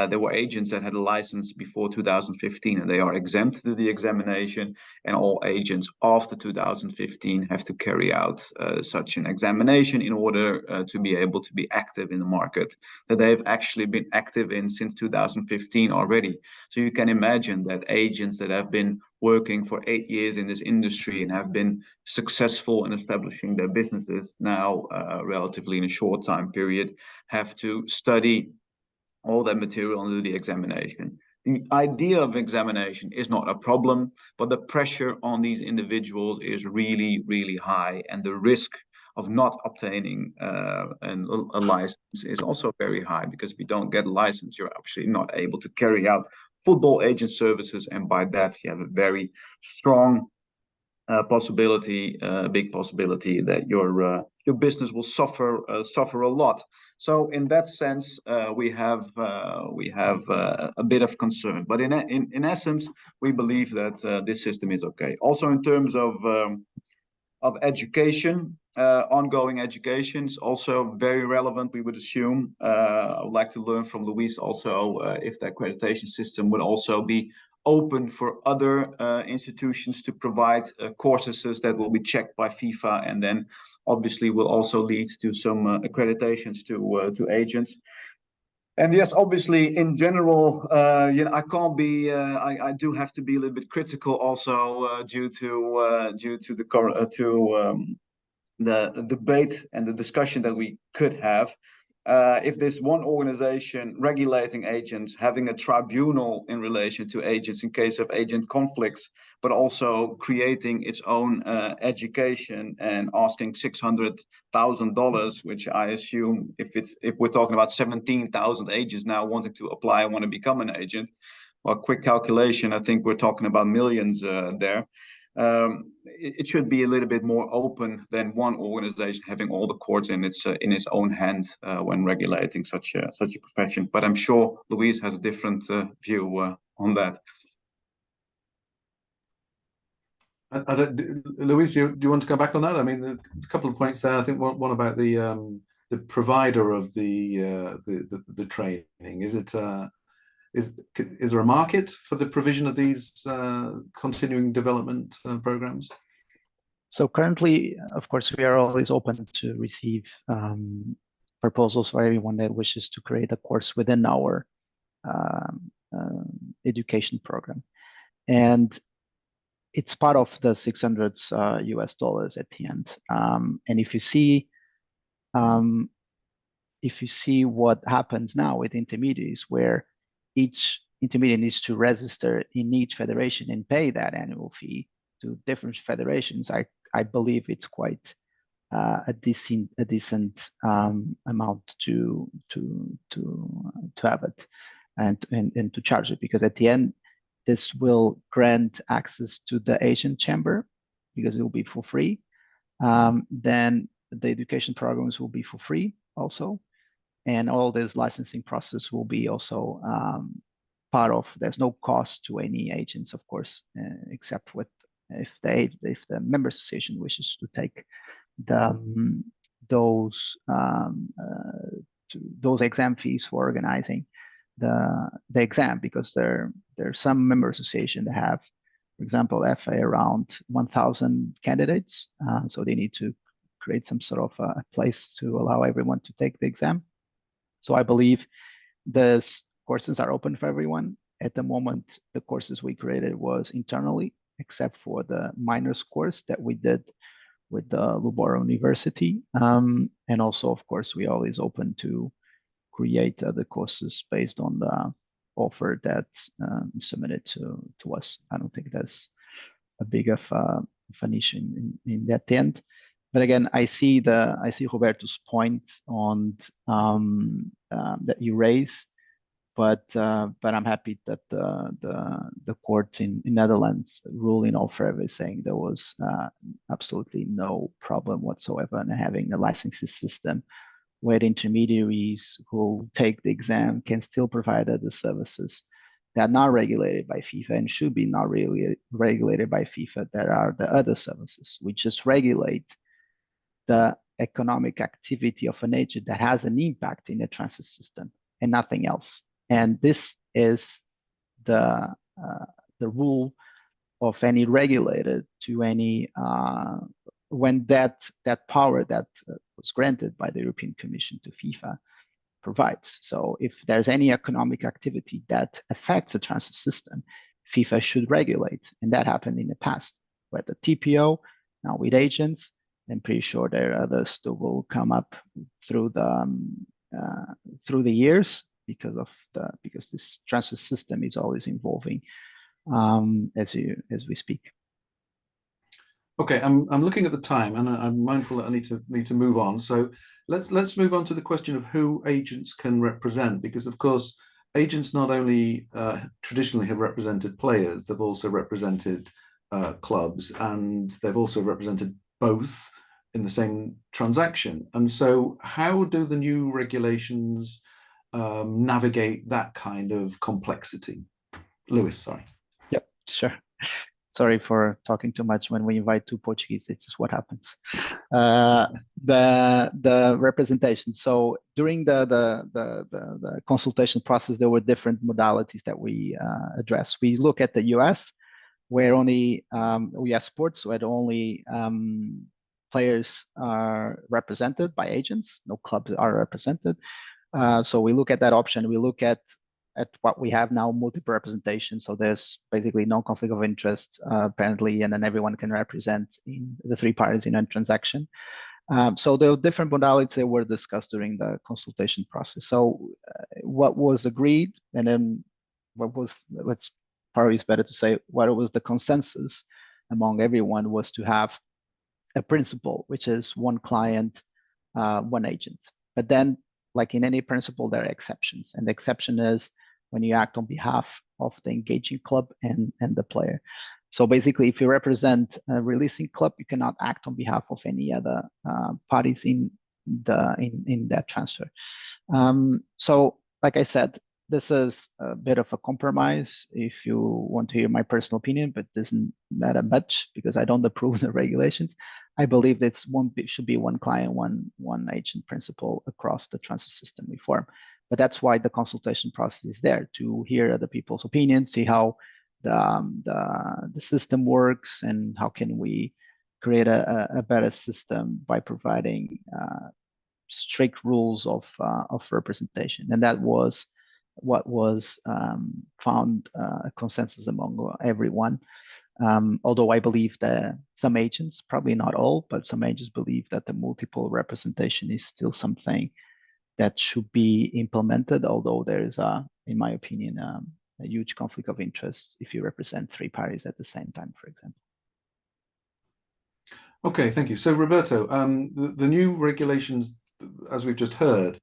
there were agents that had a license before 2015 and they are exempt to the examination, and all agents after 2015 have to carry out such an examination in order to be able to be active in the market that they've actually been active in since 2015 already. So you can imagine that agents that have been working for 8 years in this industry and have been successful in establishing their businesses now relatively in a short time period have to study all that material and do the examination. The idea of examination is not a problem, but the pressure on these individuals is really, really high, and the risk of not obtaining a license is also very high, because if you don't get a license, you're actually not able to carry out football agent services, and by that you have a very strong possibility, a big possibility that your business will suffer a lot. So in that sense, we have a bit of concern, but in essence, we believe that this system is okay. Also, in terms of education, ongoing education is also very relevant, we would assume. I would like to learn from Luis also if the accreditation system would also be open for other institutions to provide courses that will be checked by FIFA, and then obviously will also lead to some accreditations to agents. And yes, obviously, in general, I can't be. I do have to be a little bit critical also due to the debate and the discussion that we could have. If there's one organization regulating agents, having a tribunal in relation to agents in case of agent conflicts, but also creating its own education and asking $600,000, which I assume if we're talking about 17,000 agents now wanting to apply and want to become an agent, well, quick calculation, I think we're talking about millions there. It should be a little bit more open than one organization having all the courts in its own hand when regulating such a profession. But I'm sure Luis has a different view on that. Luis, do you want to come back on that? I mean, a couple of points there. I think one about the provider of the training. Is there a market for the provision of these continuing development programs? So currently, of course, we are always open to receive proposals for everyone that wishes to create a course within our education program. And it's part of the 600 US dollars at the end. And if you see what happens now with intermediaries, where each intermediate needs to register in each federation and pay that annual fee to different federations, I believe it's quite a decent amount to have it and to charge it, because at the end this will grant access to the Asian chamber because it will be for free. Then the education programs will be for free also, and all this licensing process will be also part of. There's no cost to any agents, of course, except with if the member association wishes to take those exam fees for organizing the exam, because there are some member association that have, for example, FA around 1,000 candidates, so they need to create some sort of a place to allow everyone to take the exam. So I believe these courses are open for everyone. At the moment, the courses we created was internally, except for the minors course that we did with the Lubora University. And also, of course, we always open to create other courses based on the offer that's submitted to us. I don't think that's a big of an issue in that end. But again, I see Roberto's point on that you raise, but I'm happy that the court in Netherlands ruling all forever saying there was absolutely no problem whatsoever in having a licensing system where intermediaries who take the exam can still provide other services that are not regulated by FIFA and should be not really regulated by FIFA. That are the other services. We just regulate the economic activity of an agent that has an impact in the transfer system and nothing else. And this is the rule of any regulator to any when that power that was granted by the European Commission to FIFA provides. So if there's any economic activity that affects the transfer system, FIFA should regulate, and that happened in the past with the TPO, now with agents. I'm pretty sure there are others that will come up through the years because this transfer system is always evolving as we speak. Okay, I'm looking at the time, and I'm mindful that I need to move on. So let's move on to the question of who agents can represent, because of course agents not only traditionally have represented players, they've also represented clubs, and they've also represented both in the same transaction. And so how do the new regulations navigate that kind of complexity? Lewis, sorry. Yep, sure. Sorry for talking too much. When we invite two Portuguese, it's just what happens. The representation. So during the consultation process, there were different modalities that we addressed. We look at the US, where only US sports, where only players are represented by agents, no clubs are represented. So we look at that option. We look at what we have now, multiple representation. So there's basically no conflict of interest, apparently, and then everyone can represent in the three parties in a transaction. So the different modalities that were discussed during the consultation process. So what was agreed, and then what was, probably it's better to say, what was the consensus among everyone was to have a principle, which is one client, one agent. But then, like in any principle, there are exceptions. And the exception is when you act on behalf of the engaging club and the player. So basically, if you represent a releasing club, you cannot act on behalf of any other parties in that transfer. So like I said, this is a bit of a compromise if you want to hear my personal opinion, but doesn't matter much because I don't approve the regulations. I believe that should be one client, one agent principle across the transfer system reform. But that's why the consultation process is there, to hear other people's opinions, see how the system works, and how can we create a better system by providing strict rules of representation. And that was what was found a consensus among everyone. Although I believe that some agents, probably not all, but some agents believe that the multiple representation is still something that should be implemented, although there is, in my opinion, a huge conflict of interest if you represent 3 parties at the same time, for example. Okay, thank you. So Roberto, the new regulations, as we've just heard,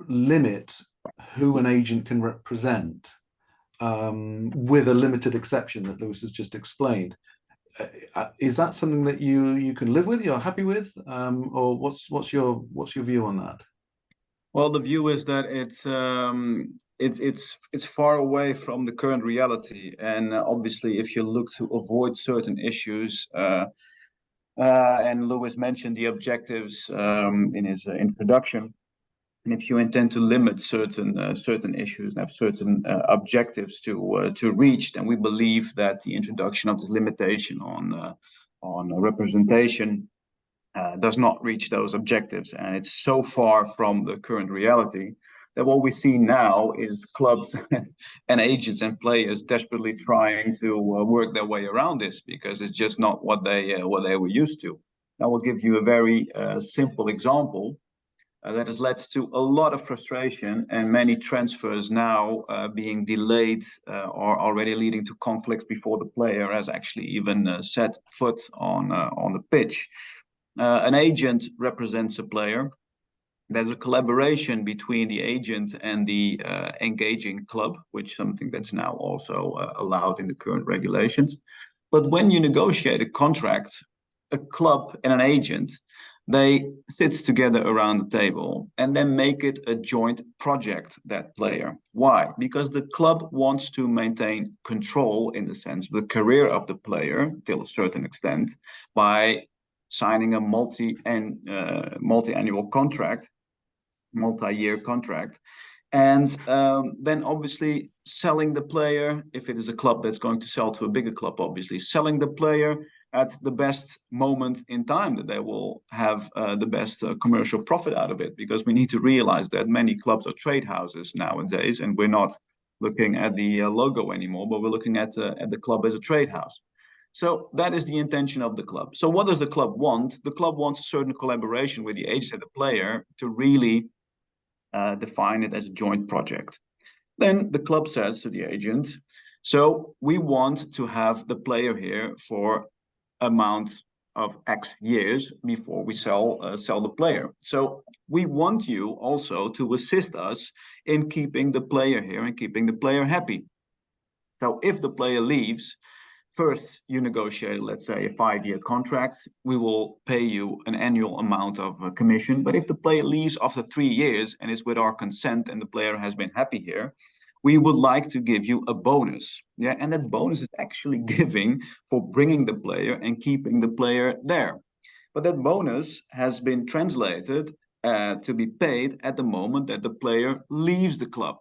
limit who an agent can represent, with a limited exception that Lewis has just explained. Is that something that you can live with, you're happy with, or what's your view on that? Well, the view is that it's far away from the current reality, and obviously, if you look to avoid certain issues, and Lewis mentioned the objectives in his introduction, and if you intend to limit certain issues and have certain objectives to reach, then we believe that the introduction of this limitation on representation does not reach those objectives, and it's so far from the current reality that what we see now is clubs and agents and players desperately trying to work their way around this, because it's just not what they were used to. I will give you a very simple example that has led to a lot of frustration and many transfers now being delayed or already leading to conflicts before the player has actually even set foot on the pitch. An agent represents a player. There's a collaboration between the agent and the engaging club, which is something that's now also allowed in the current regulations. But when you negotiate a contract, a club and an agent, they sit together around the table and then make it a joint project, that player. Why? Because the club wants to maintain control, in the sense of the career of the player till a certain extent, by signing a multi-annual contract, multi-year contract, and then obviously selling the player, if it is a club that's going to sell to a bigger club, obviously selling the player at the best moment in time that they will have the best commercial profit out of it, because we need to realize that many clubs are trade houses nowadays, and we're not looking at the logo anymore, but we're looking at the club as a trade house. So that is the intention of the club. So what does the club want? The club wants a certain collaboration with the agent and the player to really define it as a joint project. Then the club says to the agent, so we want to have the player here for amount of X years before we sell the player. So we want you also to assist us in keeping the player here and keeping the player happy. So if the player leaves, first you negotiate, let's say, a 5-year contract. We will pay you an annual amount of commission. But if the player leaves after 3 years and it's with our consent and the player has been happy here, we would like to give you a bonus. Yeah, and that bonus is actually giving for bringing the player and keeping the player there. But that bonus has been translated to be paid at the moment that the player leaves the club.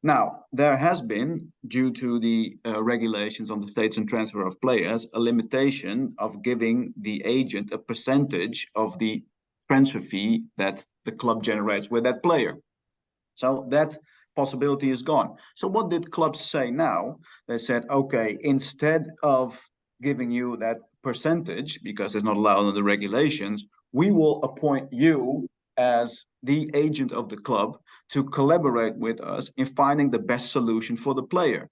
Now, there has been, due to the regulations on the states and transfer of players, a limitation of giving the agent a percentage of the transfer fee that the club generates with that player. So that possibility is gone. So what did clubs say now? They said, okay, instead of giving you that percentage, because it's not allowed under the regulations, we will appoint you as the agent of the club to collaborate with us in finding the best solution for the player.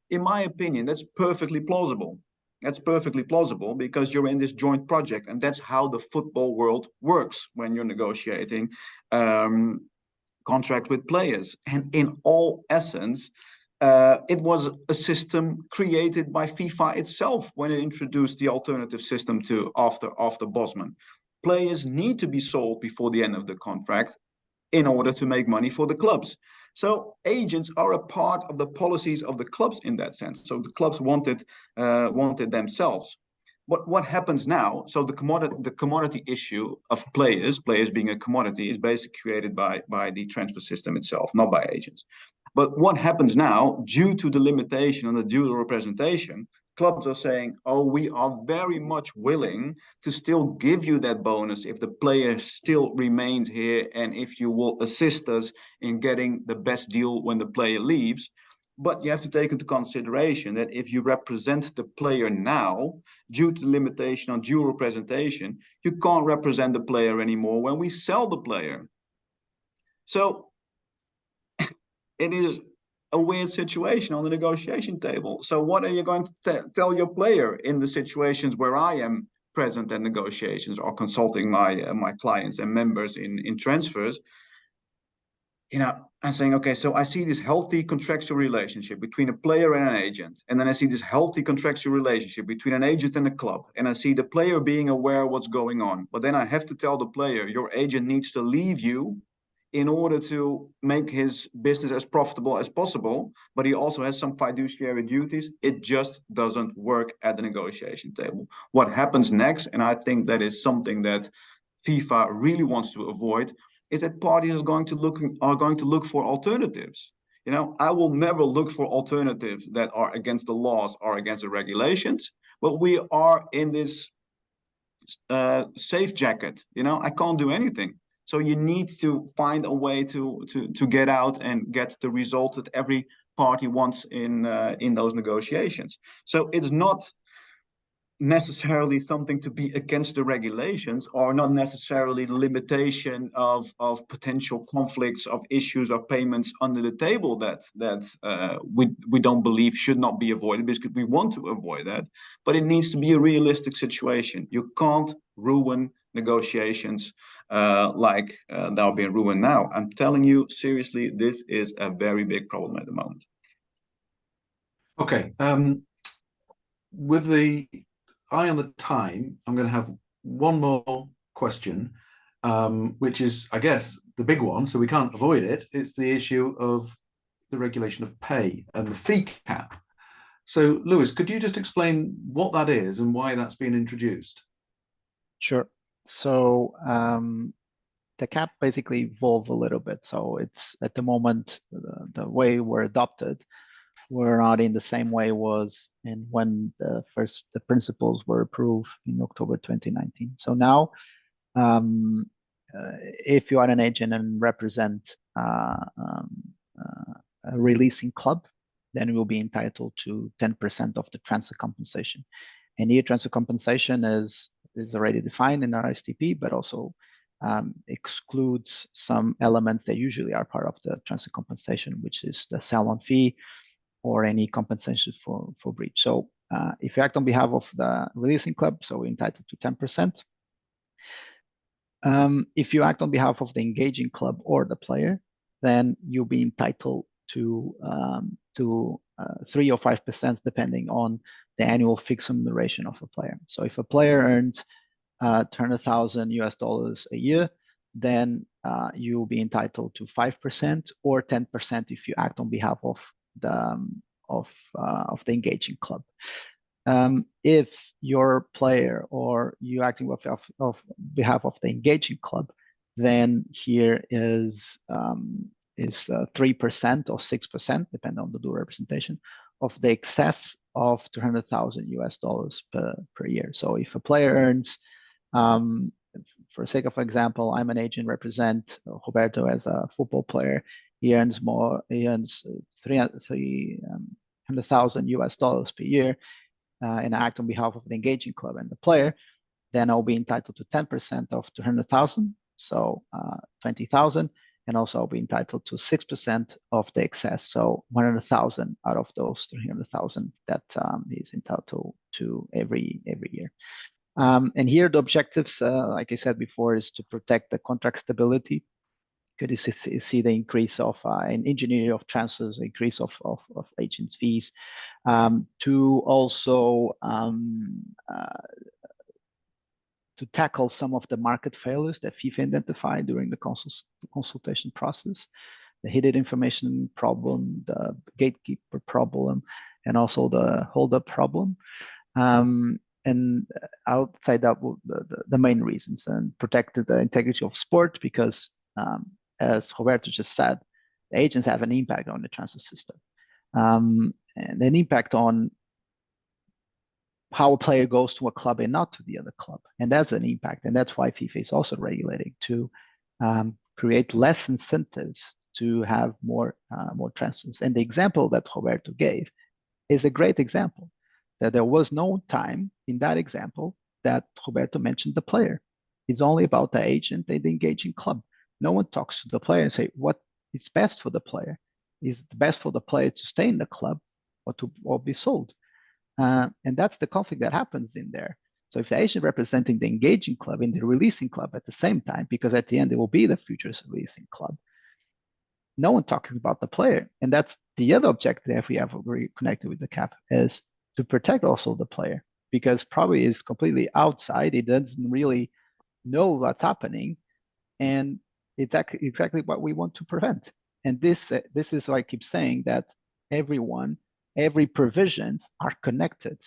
In my opinion, that's perfectly plausible. That's perfectly plausible because you're in this joint project, and that's how the football world works when you're negotiating contract with players. And in all essence, it was a system created by FIFA itself when it introduced the alternative system to after Bosman. Players need to be sold before the end of the contract in order to make money for the clubs. So agents are a part of the policies of the clubs in that sense. So the clubs wanted themselves. But what happens now? So the commodity issue of players being a commodity, is basically created by the transfer system itself, not by agents. But what happens now, due to the limitation on the dual representation, clubs are saying, oh, we are very much willing to still give you that bonus if the player still remains here and if you will assist us in getting the best deal when the player leaves. But you have to take into consideration that if you represent the player now, due to the limitation on dual representation, you can't represent the player anymore when we sell the player. So it is a weird situation on the negotiation table. So what are you going to tell your player in the situations where I am present at negotiations or consulting my clients and members in transfers? You know, I'm saying, okay, so I see this healthy contractual relationship between a player and an agent. And then I see this healthy contractual relationship between an agent and a club. And I see the player being aware of what's going on. But then I have to tell the player, your agent needs to leave you in order to make his business as profitable as possible. But he also has some fiduciary duties. It just doesn't work at the negotiation table. What happens next, and I think that is something that FIFA really wants to avoid, is that parties are going to look for alternatives. You know, I will never look for alternatives that are against the laws or against the regulations, but we are in this safe jacket. You know, I can't do anything. So you need to find a way to get out and get the result that every party wants in those negotiations. So it's not necessarily something to be against the regulations, or not necessarily the limitation of potential conflicts of issues or payments under the table that we don't believe should not be avoided, because we want to avoid that. But it needs to be a realistic situation. You can't ruin negotiations like that are being ruined now. I'm telling you seriously, this is a very big problem at the moment. Okay, with the eye on the time, I'm going to have one more question, which is, I guess, the big one, so we can't avoid it. It's the issue of the regulation of pay and the fee cap. So, Lewis, could you just explain what that is and why that's been introduced? Sure. So the cap basically evolved a little bit. So it's at the moment, the way we're adopted, we're not in the same way was in when the principles were approved in October 2019. So now, if you are an agent and represent a releasing club, then you will be entitled to 10% of the transfer compensation. And here transfer compensation is already defined in our STP, but also excludes some elements that usually are part of the transfer compensation, which is the sell-on fee, or any compensation for breach. So if you act on behalf of the releasing club, so we're entitled to 10%. If you act on behalf of the engaging club or the player, then you'll be entitled to 3 or 5%, depending on the annual fixed remuneration of a player. So if a player earns $200,000 a year, then you'll be entitled to 5% or 10% if you act on behalf of the engaging club. If your player or you acting on behalf of the engaging club, then here is 3% or 6%, depending on the dual representation, of the excess of $200,000 per year. So if a player earns, for sake of example, I'm an agent, represent Roberto as a football player. He earns $300,000 per year, and I act on behalf of the engaging club and the player, then I'll be entitled to 10% of 200,000, so 20,000, and also I'll be entitled to 6% of the excess, so 100,000 out of those 300,000 that is entitled to every year. And here the objectives, like I said before, is to protect the contract stability. Could you see the increase of an engineering of transfers, increase of agents' fees, to also to tackle some of the market failures that FIFA identified during the consultation process, the hidden information problem, the gatekeeper problem, and also the hold-up problem. And outside that, the main reasons, and protected the integrity of sport, because as Roberto just said, the agents have an impact on the transfer system, and an impact on how a player goes to a club and not to the other club. And that's an impact. And that's why FIFA is also regulating to create less incentives to have more transfers. And the example that Roberto gave is a great example. That there was no time in that example that Roberto mentioned the player. It's only about the agent and the engaging club. No one talks to the player and say what is best for the player. Is it best for the player to stay in the club or be sold? And that's the conflict that happens in there. So if the agent representing the engaging club and the releasing club at the same time, because at the end it will be the futures releasing club, no one talking about the player. And that's the other objective we have connected with the cap, is to protect also the player, because probably is completely outside. It doesn't really know what's happening. And it's exactly what we want to prevent. And this is why I keep saying that every provisions are connected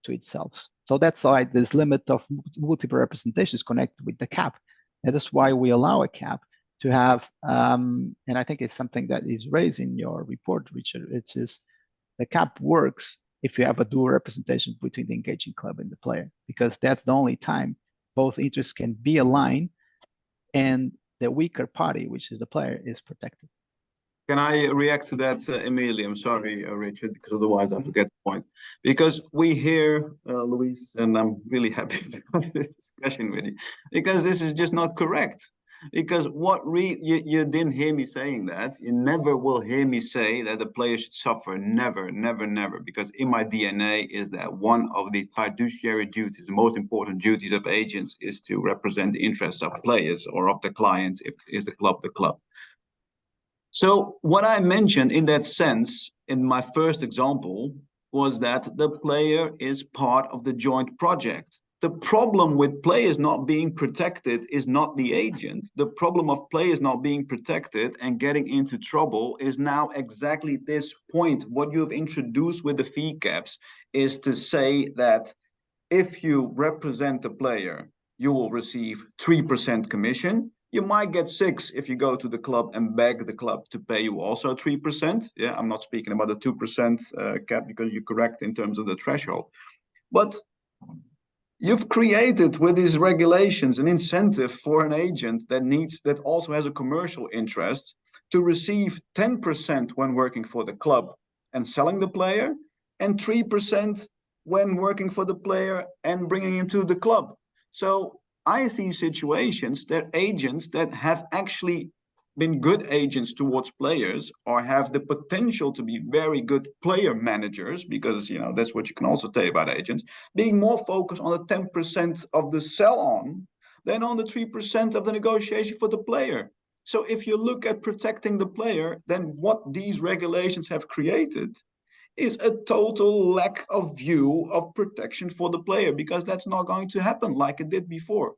to itself. So that's why this limit of multiple representation is connected with the cap. And that's why we allow a cap to have, and I think it's something that is raised in your report, Richard, which is the cap works if you have a dual representation between the engaging club and the player, because that's the only time both interests can be aligned and the weaker party, which is the player, is protected. Can I react to that, Emilie? I'm sorry, Richard, because otherwise I forget the point. Because we hear, Luis, and I'm really happy to have this discussion with you, because this is just not correct. Because you didn't hear me saying that. You never will hear me say that the player should suffer. Never, never, never. Because in my DNA is that one of the fiduciary duties, the most important duties of agents, is to represent the interests of players or of the clients, if is the club the club. So what I mentioned in that sense, in my first example, was that the player is part of the joint project. The problem with players not being protected is not the agent. The problem of players not being protected and getting into trouble is now exactly this point. What you have introduced with the fee caps is to say that if you represent the player, you will receive 3% commission. You might get 6 if you go to the club and beg the club to pay you also 3%. Yeah, I'm not speaking about the 2% cap, because you're correct in terms of the threshold. But you've created with these regulations an incentive for an agent that also has a commercial interest to receive 10% when working for the club and selling the player, and 3% when working for the player and bringing him to the club. So I see situations that agents that have actually been good agents towards players or have the potential to be very good player managers, because that's what you can also say about agents, being more focused on the 10% of the sell on than on the 3% of the negotiation for the player. So if you look at protecting the player, then what these regulations have created is a total lack of view of protection for the player, because that's not going to happen like it did before.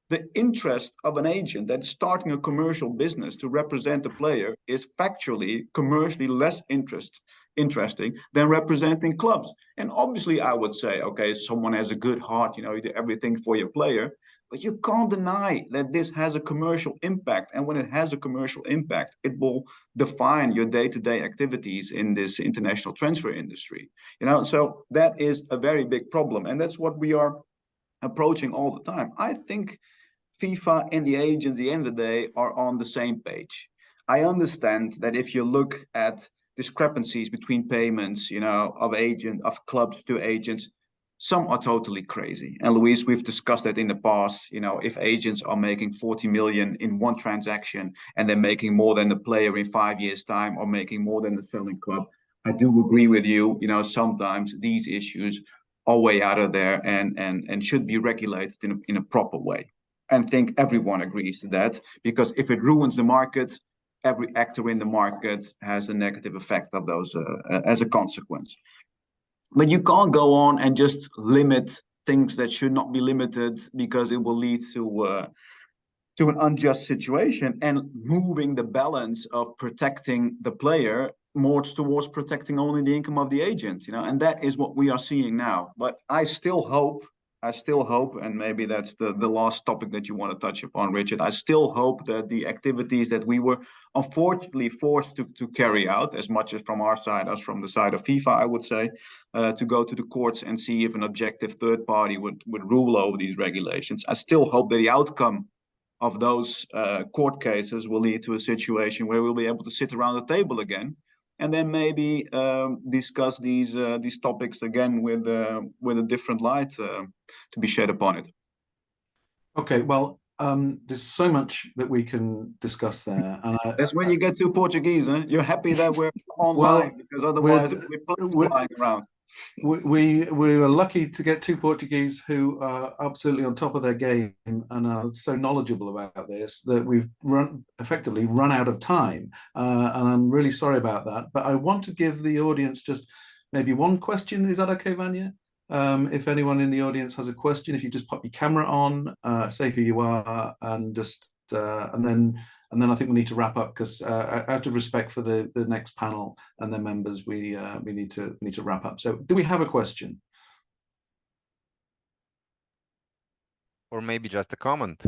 The interest of an agent that's starting a commercial business to represent the player is factually, commercially less interesting than representing clubs. And obviously I would say, okay, someone has a good heart, you do everything for your player, but you can't deny that this has a commercial impact. And when it has a commercial impact, it will define your day-to-day activities in this international transfer industry. So that is a very big problem. And that's what we are approaching all the time. I think FIFA and the agents, at the end of the day, are on the same page. I understand that if you look at discrepancies between payments, of clubs to agents, some are totally crazy. And Luis, we've discussed that in the past. If agents are making 40 million in one transaction and they're making more than the player in 5 years' time, or making more than the selling club, I do agree with you. Sometimes these issues are way out of there and should be regulated in a proper way. And think everyone agrees to that, because if it ruins the market, every actor in the market has a negative effect of those as a consequence. But you can't go on and just limit things that should not be limited, because it will lead to an unjust situation and moving the balance of protecting the player more towards protecting only the income of the agent, and that is what we are seeing now. But I still hope, and maybe that's the last topic that you want to touch upon, Richard, I still hope that the activities that we were unfortunately forced to carry out, as much as from our side as from the side of FIFA, I would say, to go to the courts and see if an objective third party would rule over these regulations. I still hope that the outcome of those court cases will lead to a situation where we'll be able to sit around the table again, and then maybe discuss these topics again with a different light to be shed upon it. Okay, well, there's so much that we can discuss there, and that's when you get to Portuguese, huh? You're happy that we're online, because otherwise we're flying around. We were lucky to get two Portuguese who are absolutely on top of their game and are so knowledgeable about this that we've effectively run out of time, and I'm really sorry about that. But I want to give the audience just maybe one question. Is that okay, Vanya? If anyone in the audience has a question, if you just pop your camera on, say who you are, and just and then I think we need to wrap up, because out of respect for the next panel and their members, we need to wrap up. So, do we have a question? Or maybe just a comment.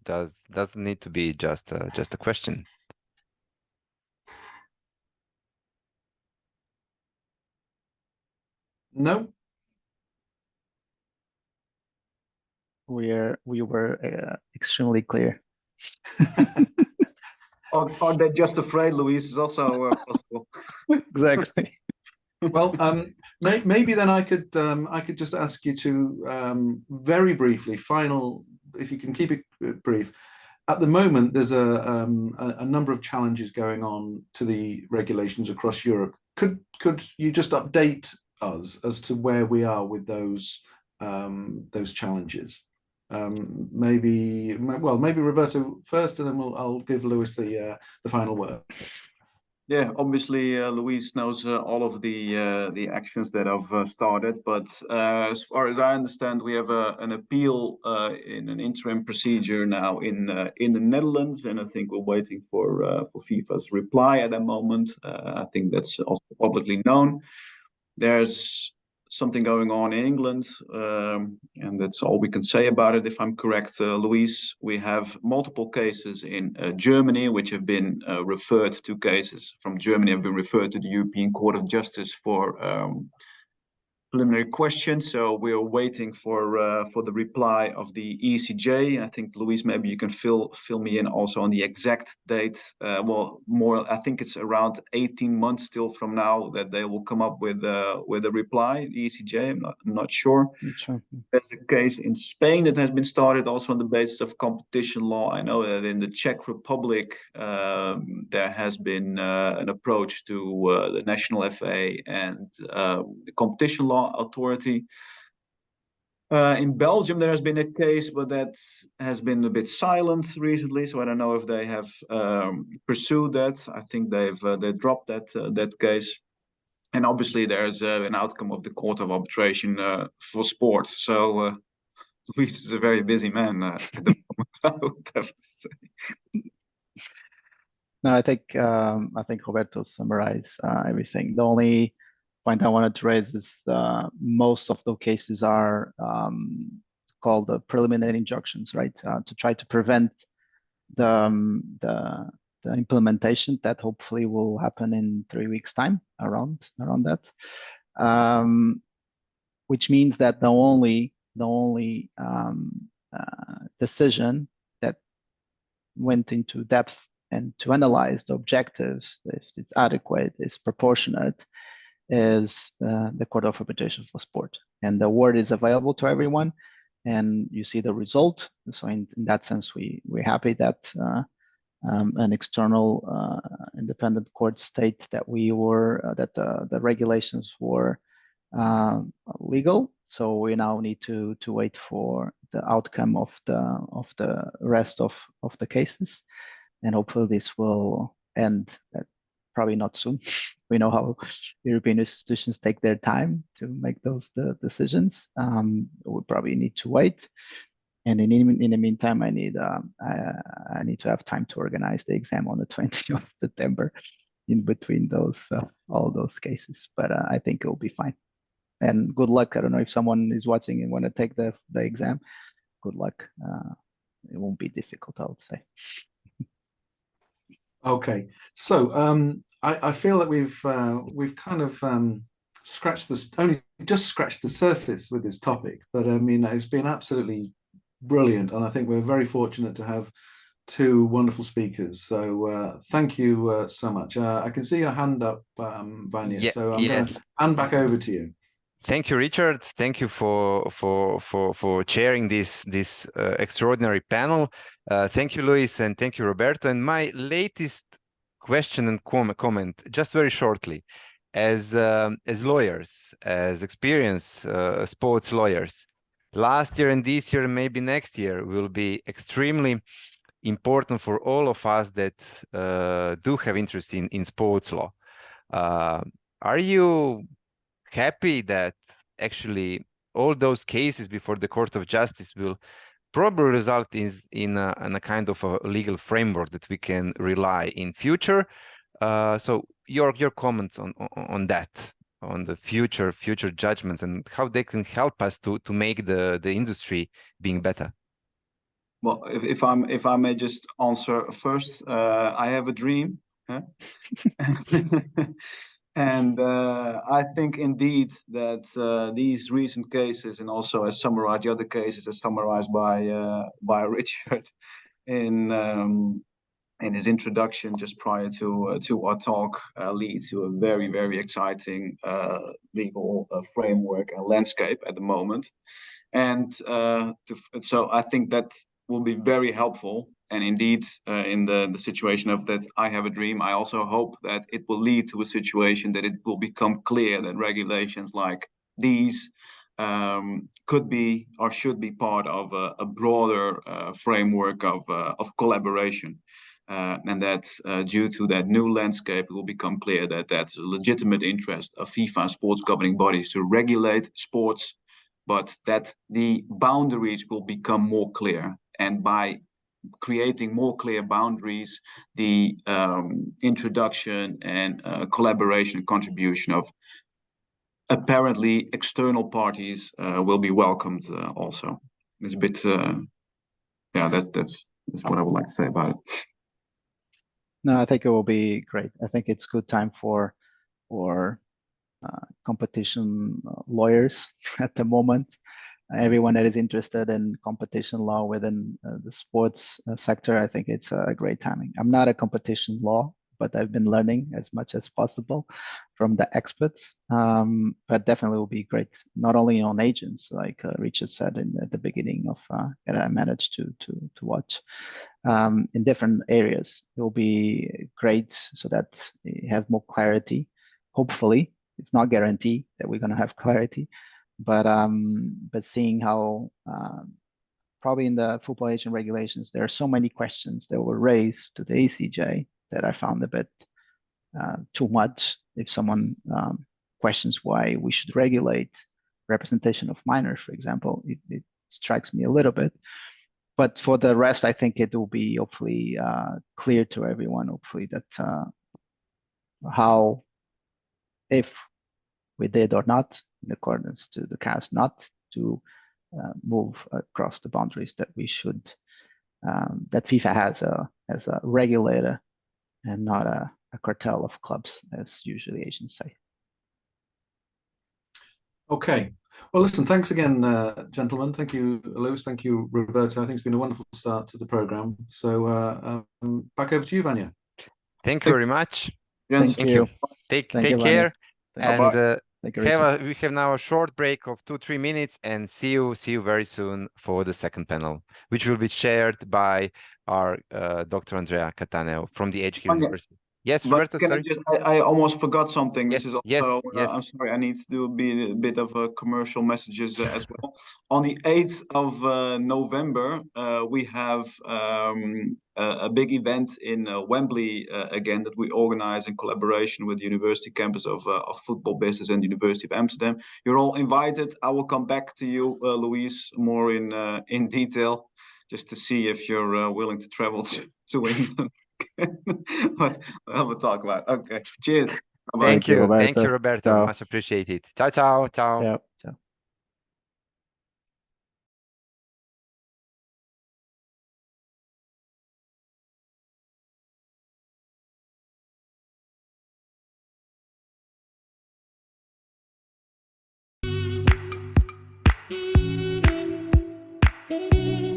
Doesn't need to be just a question. No. We were extremely clear. Or they're just afraid, Luis, is also possible. Exactly. Well, maybe then I could just ask you to very briefly, if you can keep it brief. At the moment, there's a number of challenges going on to the regulations across Europe. Could you just update us as to where we are with those challenges? Maybe Roberto first, and then I'll give Luis the final word. Yeah, obviously Luis knows all of the actions that have started, but as far as I understand, we have an appeal in an interim procedure now in the Netherlands, and I think we're waiting for FIFA's reply at the moment. I think that's also publicly known. There's something going on in England, and that's all we can say about it. If I'm correct, Luis, we have multiple cases in Germany, which have been referred to cases from Germany have been referred to the European Court of Justice for preliminary questions. So we are waiting for the reply of the ECJ. I think, Luis, maybe you can fill me in also on the exact date. Well, more, I think it's around 18 months still from now that they will come up with a reply. The ECJ, I'm not sure. Sure. There's a case in Spain that has been started also on the basis of competition law. I know that in the Czech Republic there has been an approach to the National FA and the competition law authority. In Belgium, there has been a case, but that has been a bit silent recently. So I don't know if they have pursued that. I think they dropped that case. And obviously, there's an outcome of the Court of Arbitration for sport. So Luis is a very busy man at the moment, I would have to say. No, I think Roberto summarized everything. The only point I wanted to raise is most of the cases are called the preliminary injunctions, right? To try to prevent the implementation that hopefully will happen in 3 weeks' time, around that, which means that the only decision that went into depth and to analyze the objectives, if it's adequate, is proportionate, is the Court of Arbitration for Sport, and the award is available to everyone, and you see the result. So in that sense, we're happy that an external independent court state that the regulations were legal. So we now need to wait for the outcome of the rest of the cases, and hopefully this will end probably not soon. We know how European institutions take their time to make those decisions. We probably need to wait. And in the meantime, I need to have time to organize the exam on the 20th of September in between all those cases. But I think it will be fine. And good luck. I don't know if someone is watching and want to take the exam. Good luck. It won't be difficult, I would say. Okay, so I feel that we've kind of scratched just scratched the surface with this topic, but I mean, it's been absolutely brilliant. And I think we're very fortunate to have two wonderful speakers. So thank you so much. I can see your hand up, Vanya. Yeah, So I'm going to hand back over to you. Thank you, Richard. Thank you for chairing this extraordinary panel. Thank you, Luis, and thank you, Roberto. And my latest question and comment, just very shortly, as lawyers, as experienced sports lawyers, last year and this year, and maybe next year, will be extremely important for all of us that do have interest in sports law. Are you happy that actually all those cases before the Court of Justice will probably result in a kind of a legal framework that we can rely in future? So your comments on that, on the future judgments and how they can help us to make the industry being better. Well, if I may just answer first, I have a dream. Huh? And I think indeed that these recent cases, and also as summarized, the other cases as summarized by Richard in his introduction just prior to our talk, lead to a very, very exciting legal framework and landscape at the moment. And so I think that will be very helpful. And indeed, in the situation of that I have a dream, I also hope that it will lead to a situation that it will become clear that regulations like these could be or should be part of a broader framework of collaboration. And that due to that new landscape, it will become clear that that's a legitimate interest of FIFA sports governing bodies to regulate sports, but that the boundaries will become more clear. And by creating more clear boundaries, the introduction and collaboration and contribution of apparently external parties will be welcomed also. It's a bit, yeah, that's what I would like to say about it. No, I think it will be great. I think it's good time for competition lawyers at the moment. Everyone that is interested in competition law within the sports sector, I think it's a great timing. I'm not a competition law, but I've been learning as much as possible from the experts. But definitely will be great, not only on agents, like Richard said at the beginning of that I managed to watch, in different areas. It will be great so that you have more clarity. Hopefully, it's not guaranteed that we're going to have clarity, but seeing how probably in the football agent regulations, there are so many questions that were raised to the ACJ that I found a bit too much. If someone questions why we should regulate representation of minors, for example, it strikes me a little bit. But for the rest, I think it will be hopefully clear to everyone, hopefully, that how, if we did or not, in accordance to the CAS, not to move across the boundaries that we should, that FIFA has a regulator and not a cartel of clubs, as usually agents say. Okay. Well, listen, thanks again, gentlemen. Thank you, Lewis. Thank you, Roberto. I think it's been a wonderful start to the program. So back over to you, Vanya. Thank you very much. Thank you. Take care. And we have now a short break of 2-3 minutes, and see you very soon for the second panel, which will be chaired by our Dr. Andrea Cattaneo from the HQ University. Yes, Roberto, sorry. I almost forgot something. Yes, This is also, I'm sorry, I need to do a bit of commercial messages as well. On the 8th of November, we have a big event in Wembley again that we organize in collaboration with the University Campus of Football Business and the University of Amsterdam. You're all invited. I will come back to you, Louise, more in detail, just to see if you're willing to travel to England. But we'll talk about it. Okay. Cheers. Bye-bye. Thank you, Roberto. Roberto. Ciao. Much appreciated. Ciao, ciao, ciao. Yeah.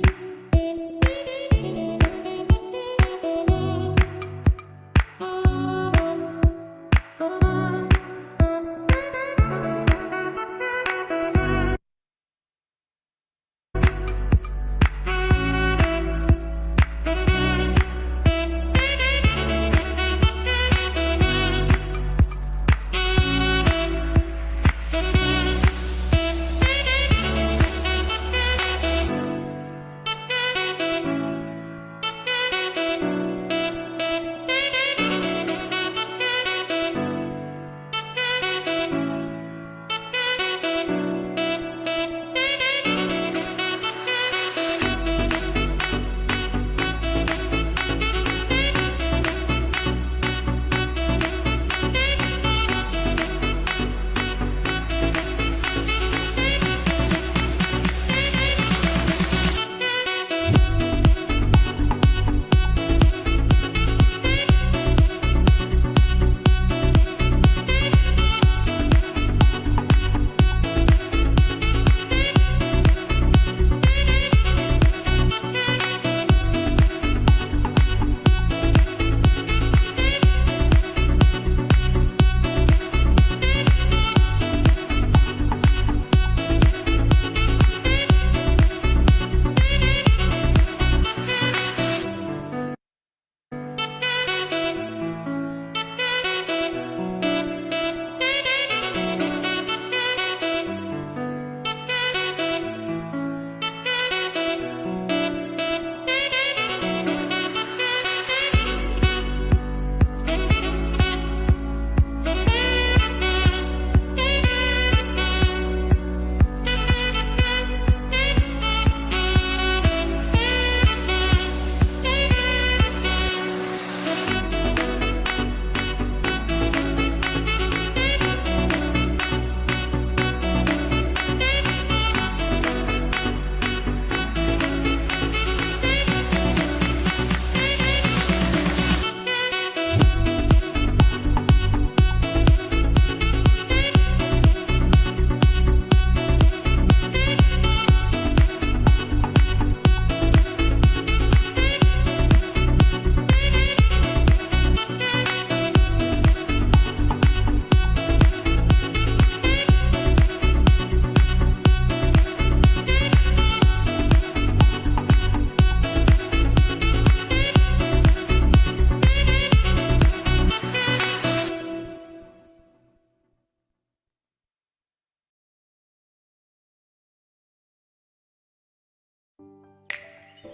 Ciao.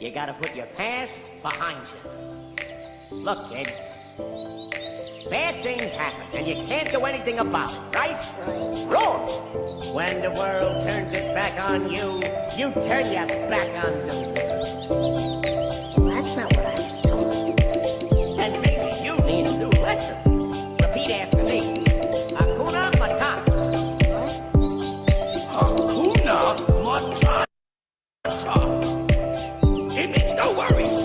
you gotta put your past behind you. Look, kid, bad things happen, and you can't do anything about it, right? Wrong! When the world turns its back on you, you turn your back on them. Well, that's not what I was told. Then maybe you need a new lesson. Repeat after me. Hakuna Matata. Hakuna Matata. It means no worries.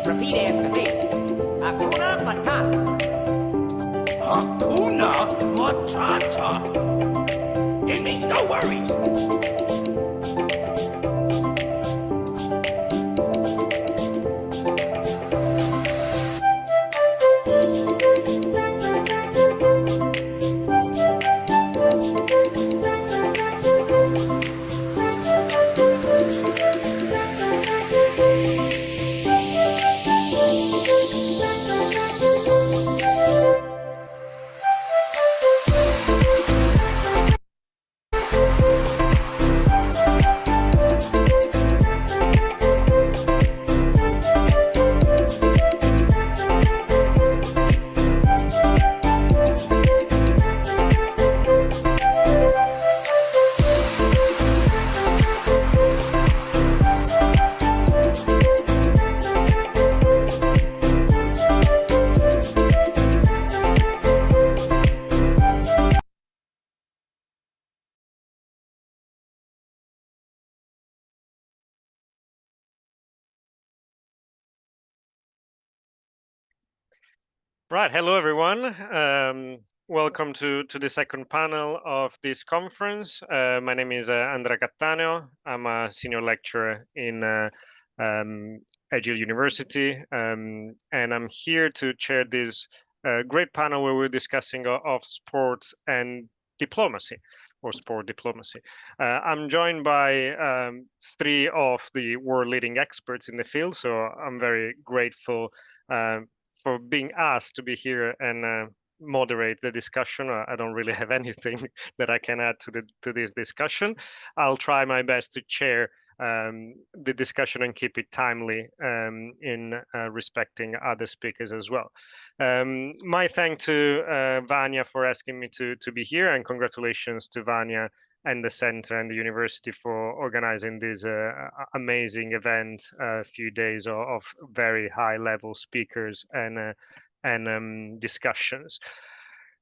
Repeat after me. Hakuna Matata. Hakuna Matata. It means no worries. Right, hello everyone. Welcome to the second panel of this conference. My name is Andrea Cattaneo. I'm a senior lecturer in Edgehill University, and I'm here to chair this great panel where we're discussing of sports and diplomacy, or sport diplomacy. I'm joined by three of the world leading experts in the field, so I'm very grateful for being asked to be here and moderate the discussion. I don't really have anything that I can add to this discussion. I'll try my best to chair the discussion and keep it timely in respecting other speakers as well. My thanks to Vanya for asking me to be here, and congratulations to Vanya and the center and the university for organizing this amazing event, a few days of very high level speakers and discussions.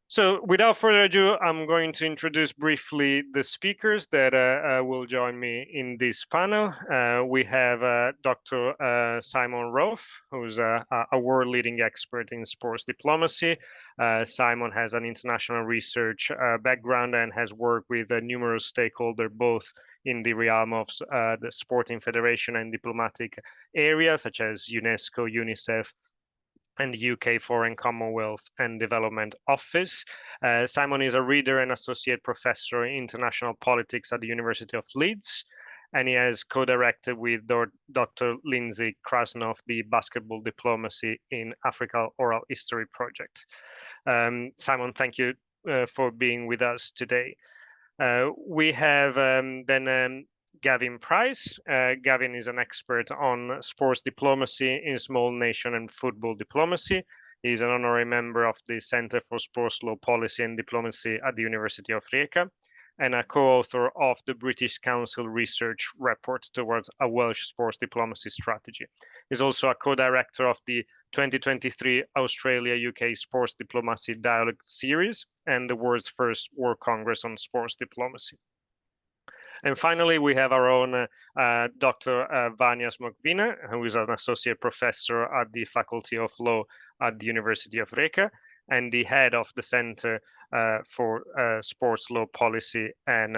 So without further ado, I'm going to introduce briefly the speakers that will join me in this panel. We have Dr. Simon Roth, who's a world-leading expert in sports diplomacy. Simon has an international research background and has worked with numerous stakeholders, both in the realm of the sporting federation and diplomatic areas, such as UNESCO, UNICEF, and the UK Foreign Commonwealth and Development Office. Simon is a reader and associate professor in international politics at the University of Leeds, and he has co-directed with Dr. Lindsay Krasnov the Basketball Diplomacy in Africa Oral History project. Simon, thank you for being with us today. We have then Gavin Price. Gavin is an expert on sports diplomacy in small nation and football diplomacy. He is an honorary member of the Center for Sports Law Policy and Diplomacy at the University of Rijeka, and a co-author of the British Council Research Report towards a Welsh sports diplomacy strategy. He's also a co-director of the 2023 Australia-UK Sports Diplomacy Dialogue Series and the world's first World Congress on Sports Diplomacy. And finally, we have our own Dr. Vanya Smokvina, who is an associate professor at the Faculty of Law at the University of Rijeka and the head of the Center for Sports Law Policy and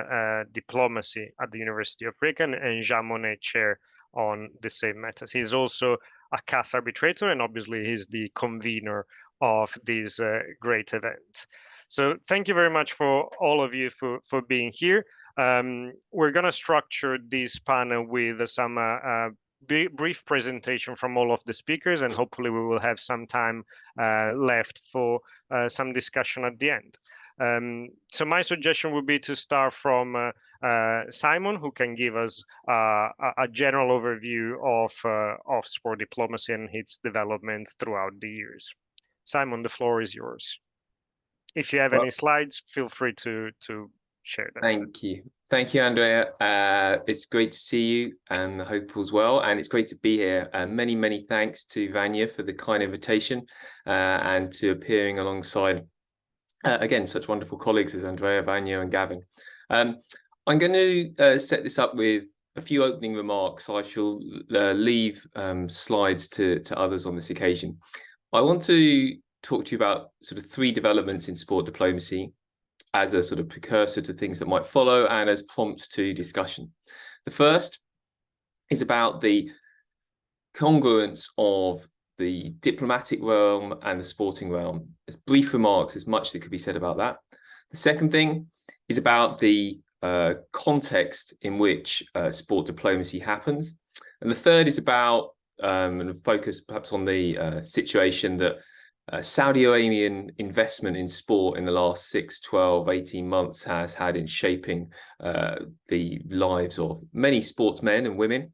Diplomacy at the University of Rijeka, and Jean Monnet chair on the same matters. He's also a CAS arbitrator, and obviously he's the convener of this great event. So thank you very much for all of you for being here. We're going to structure this panel with some brief presentation from all of the speakers, and hopefully we will have some time left for some discussion at the end. So my suggestion would be to start from Simon, who can give us a general overview of sport diplomacy and its development throughout the years. Simon, the floor is yours. If you have any slides, feel free to share them. Thank you, Andrea. It's great to see you, and I hope all's well. And it's great to be here. Many thanks to Vanya for the kind invitation and to appearing alongside, again, such wonderful colleagues as Andrea, Vanya, and Gavin. I'm going to set this up with a few opening remarks. I shall leave slides to others on this occasion. I want to talk to you about sort of 3 developments in sport diplomacy as a sort of precursor to things that might follow and as prompts to discussion. The first is about the congruence of the diplomatic realm and the sporting realm. As brief remarks, there's much that could be said about that. The second thing is about the context in which sport diplomacy happens. And the third is about, and focus perhaps on the situation that Saudi Arabian investment in sport in the last 6, 12, 18 months has had in shaping the lives of many sportsmen and women,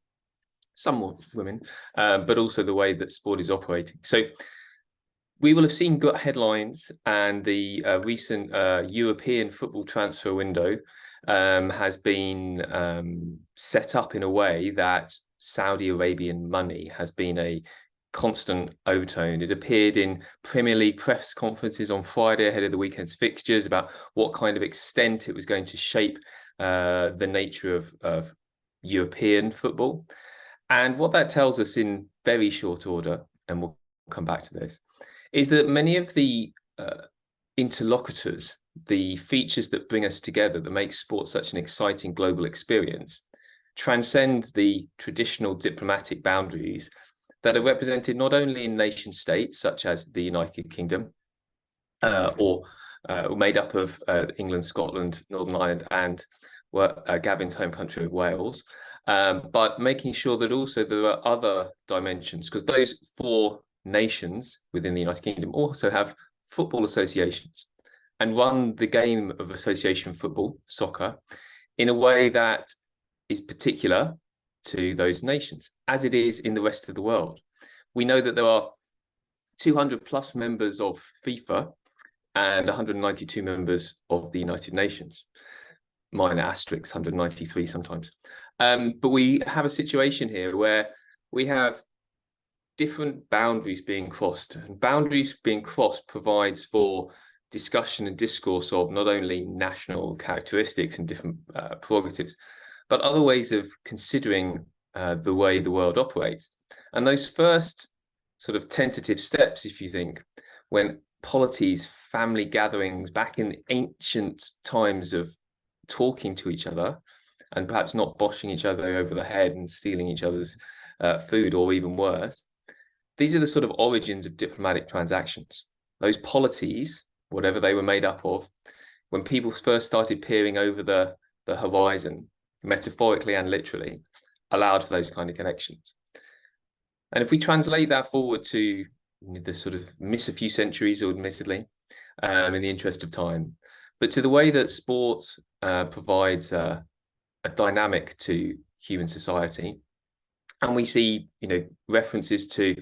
some women, but also the way that sport is operating. So we will have seen good headlines, and the recent European football transfer window has been set up in a way that Saudi Arabian money has been a constant overtone. It appeared in Premier League press conferences on Friday ahead of the weekend's fixtures about what kind of extent it was going to shape the nature of European football. And what that tells us in very short order, and we'll come back to this, is that many of the interlocutors, the features that bring us together, that make sport such an exciting global experience, transcend the traditional diplomatic boundaries that are represented not only in nation states such as the United Kingdom, or made up of England, Scotland, Northern Ireland, and Gavin's home country of Wales, but making sure that also there are other dimensions, because those 4 nations within the United Kingdom also have football associations and run the game of association football, soccer, in a way that is particular to those nations, as it is in the rest of the world. We know that there are 200 plus members of FIFA and 192 members of the United Nations, minor asterisks, 193 sometimes. But we have a situation here where we have different boundaries being crossed, and boundaries being crossed provides for discussion and discourse of not only national characteristics and different prerogatives, but other ways of considering the way the world operates. And those first sort of tentative steps, if you think, when polities, family gatherings back in the ancient times of talking to each other and perhaps not boshing each other over the head and stealing each other's food, or even worse, these are the sort of origins of diplomatic transactions. Those polities, whatever they were made up of, when people first started peering over the horizon, metaphorically and literally, allowed for those kind of connections. And if we translate that forward to the sort of miss a few centuries, admittedly, in the interest of time, but to the way that sport provides a dynamic to human society. And we see, references to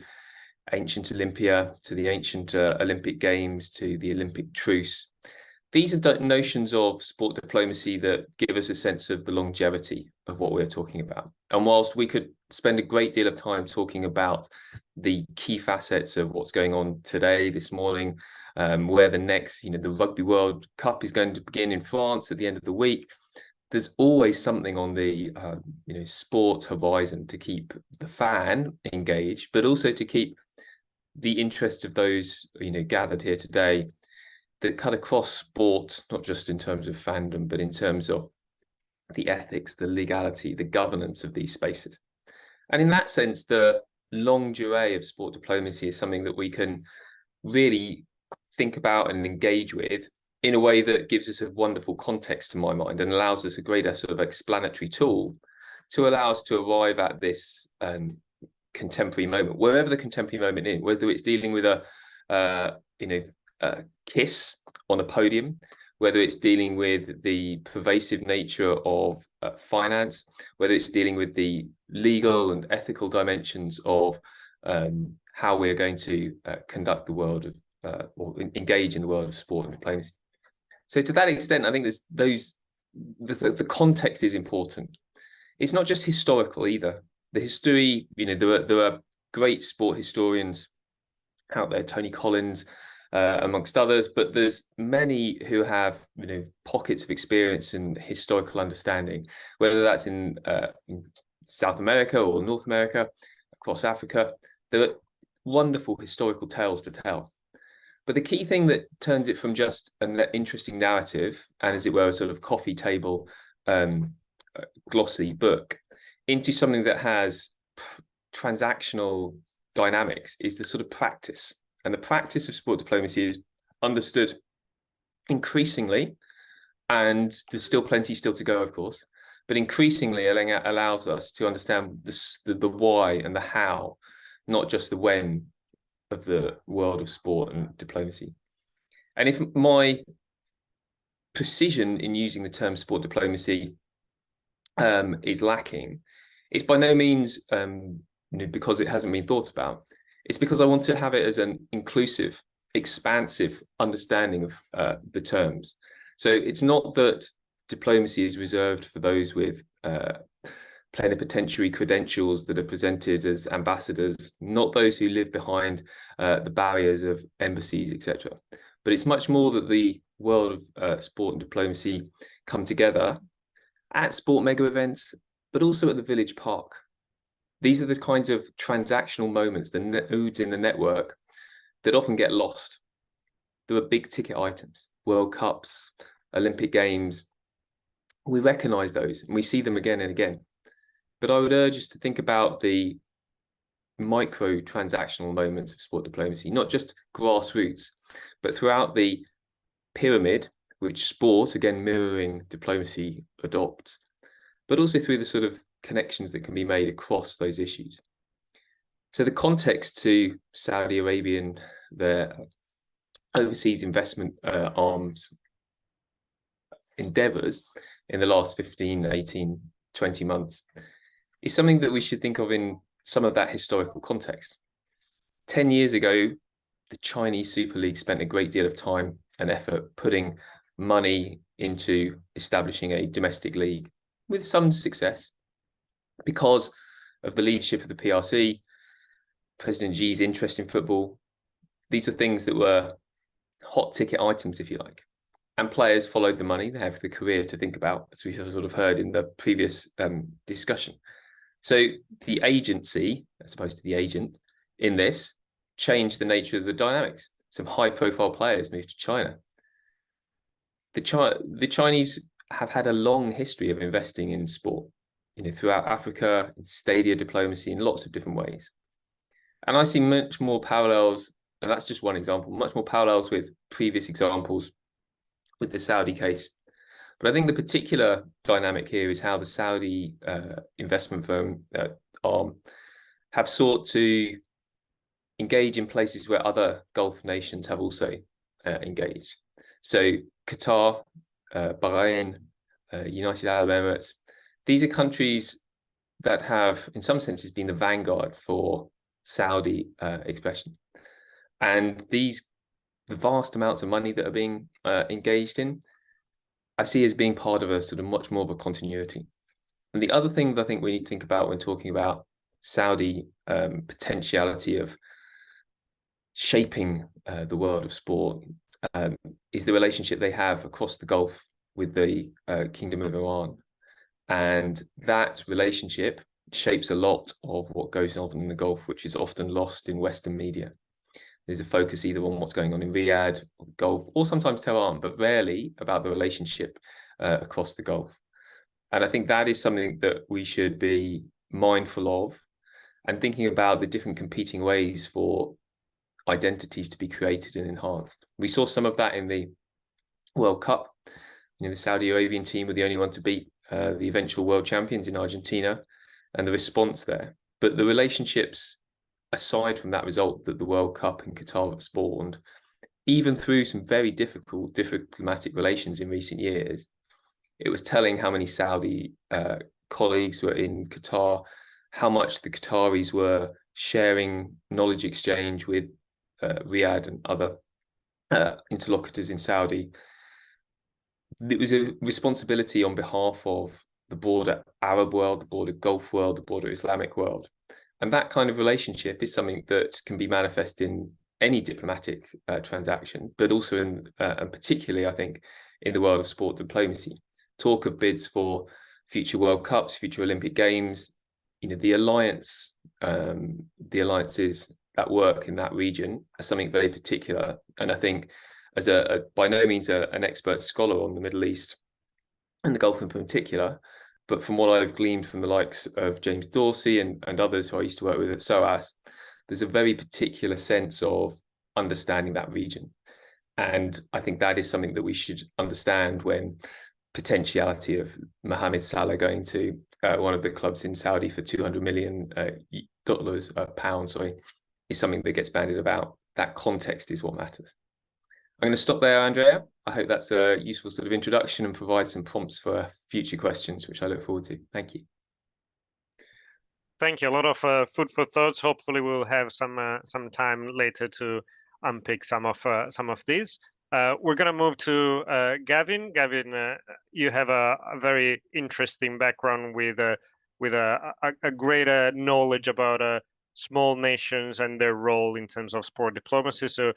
ancient Olympia, to the ancient Olympic Games, to the Olympic truce. These are notions of sport diplomacy that give us a sense of the longevity of what we're talking about. And whilst we could spend a great deal of time talking about the key facets of what's going on today, this morning, where the next, the Rugby World Cup is going to begin in France at the end of the week, there's always something on the sport horizon to keep the fan engaged, but also to keep the interests of those gathered here today that cut across sport, not just in terms of fandom, but in terms of the ethics, the legality, the governance of these spaces. And in that sense, the longue durée of sport diplomacy is something that we can really think about and engage with in a way that gives us a wonderful context, to my mind, and allows us a greater sort of explanatory tool to allow us to arrive at this contemporary moment, wherever the contemporary moment is, whether it's dealing with a kiss on a podium, whether it's dealing with the pervasive nature of finance, whether it's dealing with the legal and ethical dimensions of how we're going to conduct the world of or engage in the world of sport and diplomacy. So to that extent, I think the context is important. It's not just historical either. The history, there are great sport historians out there, Tony Collins, amongst others, but there's many who have pockets of experience and historical understanding, whether that's in South America or North America, across Africa. There are wonderful historical tales to tell. But the key thing that turns it from just an interesting narrative and, as it were, a sort of coffee table glossy book into something that has transactional dynamics is the sort of practice. And the practice of sport diplomacy is understood increasingly, and there's still plenty still to go, of course, but increasingly allows us to understand the why and the how, not just the when, of the world of sport and diplomacy. And if my precision in using the term sport diplomacy is lacking, it's by no means because it hasn't been thought about. It's because I want to have it as an inclusive, expansive understanding of the terms. So it's not that diplomacy is reserved for those with plenipotentiary credentials that are presented as ambassadors, not those who live behind the barriers of embassies, etc. But it's much more that the world of sport and diplomacy come together at sport mega events, but also at the village park. These are the kinds of transactional moments, the nodes in the network, that often get lost. There are big ticket items, World Cups, Olympic Games. We recognize those and we see them again and again. But I would urge us to think about the micro transactional moments of sport diplomacy, not just grassroots, but throughout the pyramid, which sport, again mirroring diplomacy, adopts, but also through the sort of connections that can be made across those issues. So the context to Saudi Arabian, their overseas investment arms endeavors in the last 15, 18, 20 months is something that we should think of in some of that historical context. 10 years ago, the Chinese Super League spent a great deal of time and effort putting money into establishing a domestic league with some success because of the leadership of the PRC, President Xi's interest in football. These were things that were hot ticket items, if you like. And players followed the money. They have the career to think about, as we sort of heard in the previous discussion. So the agency, as opposed to the agent, in this changed the nature of the dynamics. Some high-profile players moved to China. The Chinese have had a long history of investing in sport, throughout Africa, in stadia diplomacy, in lots of different ways. And I see much more parallels, and that's just one example, much more parallels with previous examples with the Saudi case. But I think the particular dynamic here is how the Saudi investment firm arm have sought to engage in places where other Gulf nations have also engaged. So Qatar, Bahrain, United Arab Emirates, these are countries that have, in some senses, been the vanguard for Saudi expression. And the vast amounts of money that are being engaged in, I see as being part of a sort of much more of a continuity. And the other thing that I think we need to think about when talking about Saudi potentiality of shaping the world of sport is the relationship they have across the Gulf with the Kingdom of Iran. And that relationship shapes a lot of what goes on in the Gulf, which is often lost in Western media. There's a focus either on what's going on in Riyadh, or the Gulf, or sometimes Tehran, but rarely about the relationship across the Gulf. And I think that is something that we should be mindful of, and thinking about the different competing ways for identities to be created and enhanced. We saw some of that in the World Cup. The Saudi Arabian team were the only one to beat the eventual world champions in Argentina, and the response there. But the relationships, aside from that result that the World Cup in Qatar have spawned, even through some very difficult diplomatic relations in recent years, it was telling how many Saudi colleagues were in Qatar, how much the Qataris were sharing knowledge exchange with Riyadh and other interlocutors in Saudi. It was a responsibility on behalf of the broader Arab world, the broader Gulf world, the broader Islamic world. And that kind of relationship is something that can be manifest in any diplomatic transaction, but also in, and particularly, I think, in the world of sport diplomacy. Talk of bids for future World Cups, future Olympic Games, the alliances that work in that region are something very particular. And I think, as by no means an expert scholar on the Middle East and the Gulf in particular, but from what I've gleaned from the likes of James Dorsey and others who I used to work with at SOAS, there's a very particular sense of understanding that region. And I think that is something that we should understand when potentiality of Mohamed Salah going to one of the clubs in Saudi for $200 million pounds, is something that gets bandied about. That context is what matters. I'm going to stop there, Andrea. I hope that's a useful sort of introduction and provide some prompts for future questions, which I look forward to. Thank you. Thank you. A lot of food for thoughts. Hopefully, we'll have some time later to unpick some of these. We're going to move to Gavin. Gavin, you have a very interesting background with a greater knowledge about small nations and their role in terms of sport diplomacy. So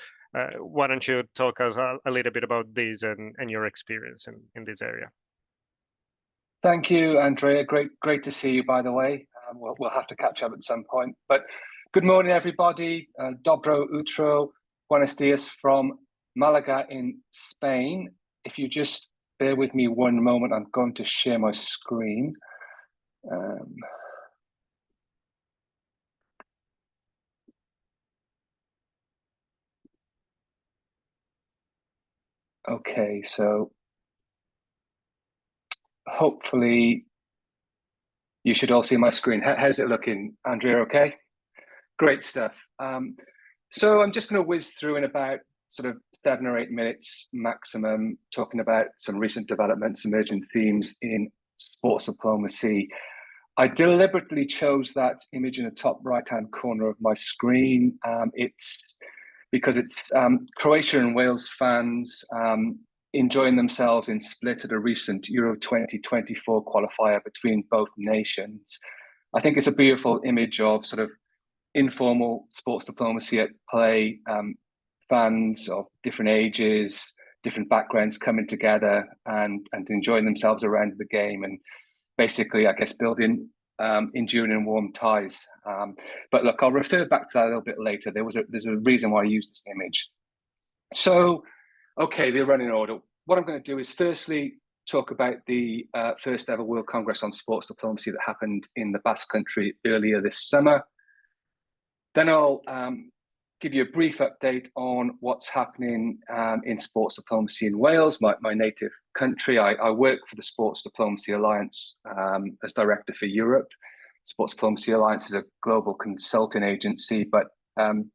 why don't you talk us a little bit about these and your experience in this area? Thank you, Andrea. Great to see you, by the way. We'll have to catch up at some point. But good morning, everybody. Dobro utro, buenos dias from Malaga in Spain. If you just bear with me one moment, I'm going to share my screen. Okay, so hopefully you should all see my screen. How's it looking, Andrea? Okay, great stuff. So I'm just going to whiz through in about sort of 7 or 8 minutes maximum, talking about some recent developments, emerging themes in sports diplomacy. I deliberately chose that image in the top right-hand corner of my screen. It's because it's Croatia and Wales fans enjoying themselves in Split at a recent Euro 2024 qualifier between both nations. I think it's a beautiful image of sort of informal sports diplomacy at play, fans of different ages, different backgrounds coming together and enjoying themselves around the game, and basically, I guess, building enduring and warm ties. But look, I'll refer back to that a little bit later. There's a reason why I used this image. So, okay, the running order. What I'm going to do is firstly talk about the first ever World Congress on Sports Diplomacy that happened in the Basque Country earlier this summer. Then I'll give you a brief update on what's happening in sports diplomacy in Wales, my native country. I work for the Sports Diplomacy Alliance as Director for Europe. Sports Diplomacy Alliance is a global consulting agency, but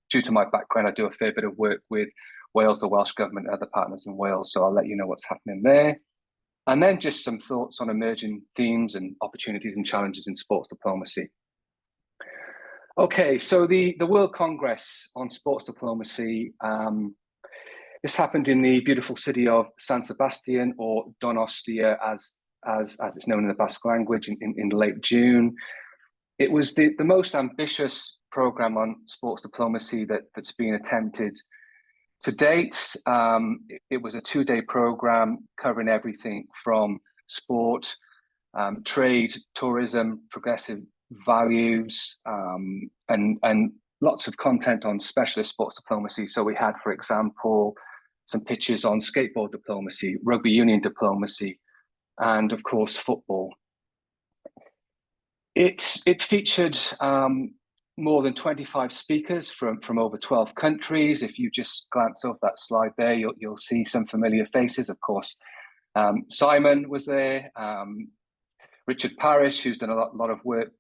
due to my background, I do a fair bit of work with Wales, the Welsh Government, and other partners in Wales, so I'll let you know what's happening there. and then just some thoughts on emerging themes and opportunities and challenges in sports diplomacy. Okay, so the World Congress on Sports Diplomacy, this happened in the beautiful city of San Sebastian, or Donostia, as it's known in the Basque language, in late June. It was the most ambitious program on sports diplomacy that's been attempted to date. It was a 2-day program covering everything from sport, trade, tourism, progressive values, and lots of content on specialist sports diplomacy. So we had, for example, some pictures on skateboard diplomacy, rugby union diplomacy, and of course, football. It featured more than 25 speakers from over 12 countries. If you just glance off that slide there, you'll see some familiar faces. Of course, Simon was there, Richard Parrish, who's done a lot of work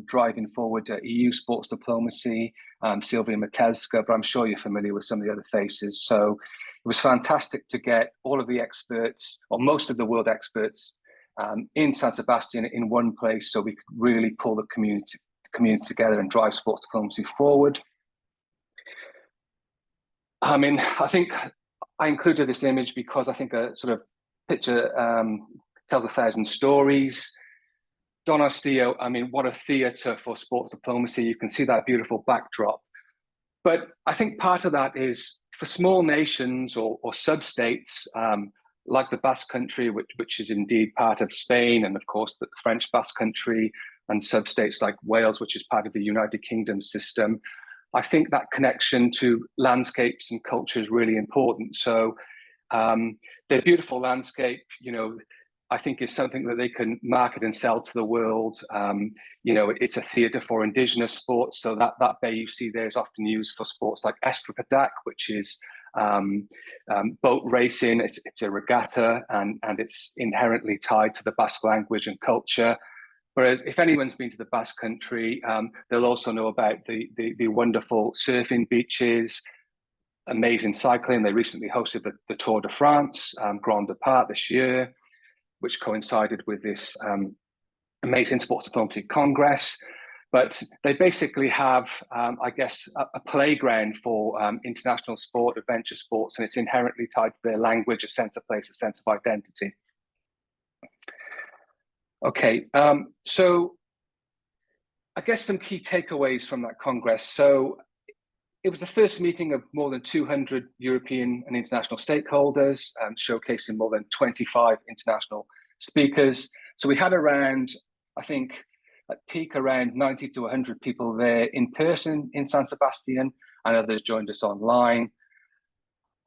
driving forward EU sports diplomacy, Sylvia Matejska, but I'm sure you're familiar with some of the other faces. So it was fantastic to get all of the experts, or most of the world experts, in San Sebastian in one place, so we could really pull the community together and drive sports diplomacy forward. I mean, I think I included this image because I think a sort of picture tells 1,000 stories. Donostia, I mean, what a theatre for sports diplomacy. You can see that beautiful backdrop. But I think part of that is for small nations or sub-states, like the Basque Country, which is indeed part of Spain, and of course the French Basque Country, and sub-states like Wales, which is part of the United Kingdom system. I think that connection to landscapes and culture is really important. So their beautiful landscape, you know, I think is something that they can market and sell to the world. You know, it's a theatre for indigenous sports. So that bay you see there is often used for sports like Estropadak, which is boat racing. It's a regatta, and it's inherently tied to the Basque language and culture. Whereas if anyone's been to the Basque Country, they'll also know about the wonderful surfing beaches, amazing cycling. They recently hosted the Tour de France, Grand Depart this year, which coincided with this amazing sports diplomacy congress. But they basically have, I guess, a playground for international sport, adventure sports, and it's inherently tied to their language, a sense of place, a sense of identity. Okay, so I guess some key takeaways from that Congress. So it was the first meeting of more than 200 European and international stakeholders, showcasing more than 25 international speakers. So we had around, I think, at peak around 90 to 100 people there in person in San Sebastian, and others joined us online.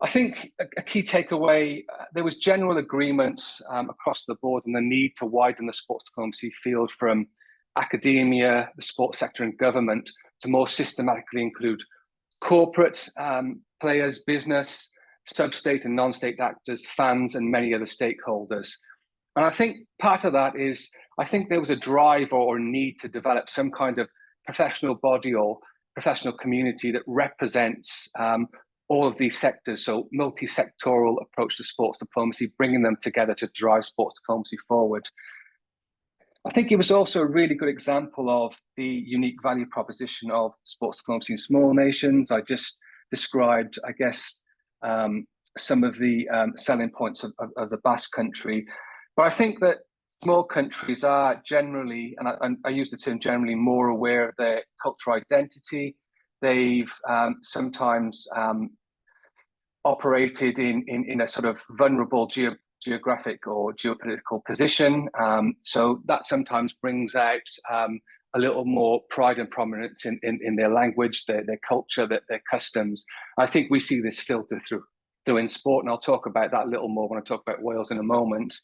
I think a key takeaway, there was general agreement across the board on the need to widen the sports diplomacy field from academia, the sports sector and government to more systematically include corporate players, business, sub-state and non-state actors, fans, and many other stakeholders. And I think part of that is, I think there was a drive or a need to develop some kind of professional body or professional community that represents all of these sectors. So multi-sectoral approach to sports diplomacy, bringing them together to drive sports diplomacy forward. I think it was also a really good example of the unique value proposition of sports diplomacy in small nations. I just described, I guess, some of the selling points of the Basque Country. But I think that small countries are generally, and I use the term generally, more aware of their cultural identity. They've sometimes operated in a sort of vulnerable geographic or geopolitical position. So that sometimes brings out a little more pride and prominence in their language, their culture, their customs. I think we see this filter through in sport, and I'll talk about that a little more when I talk about Wales in a moment.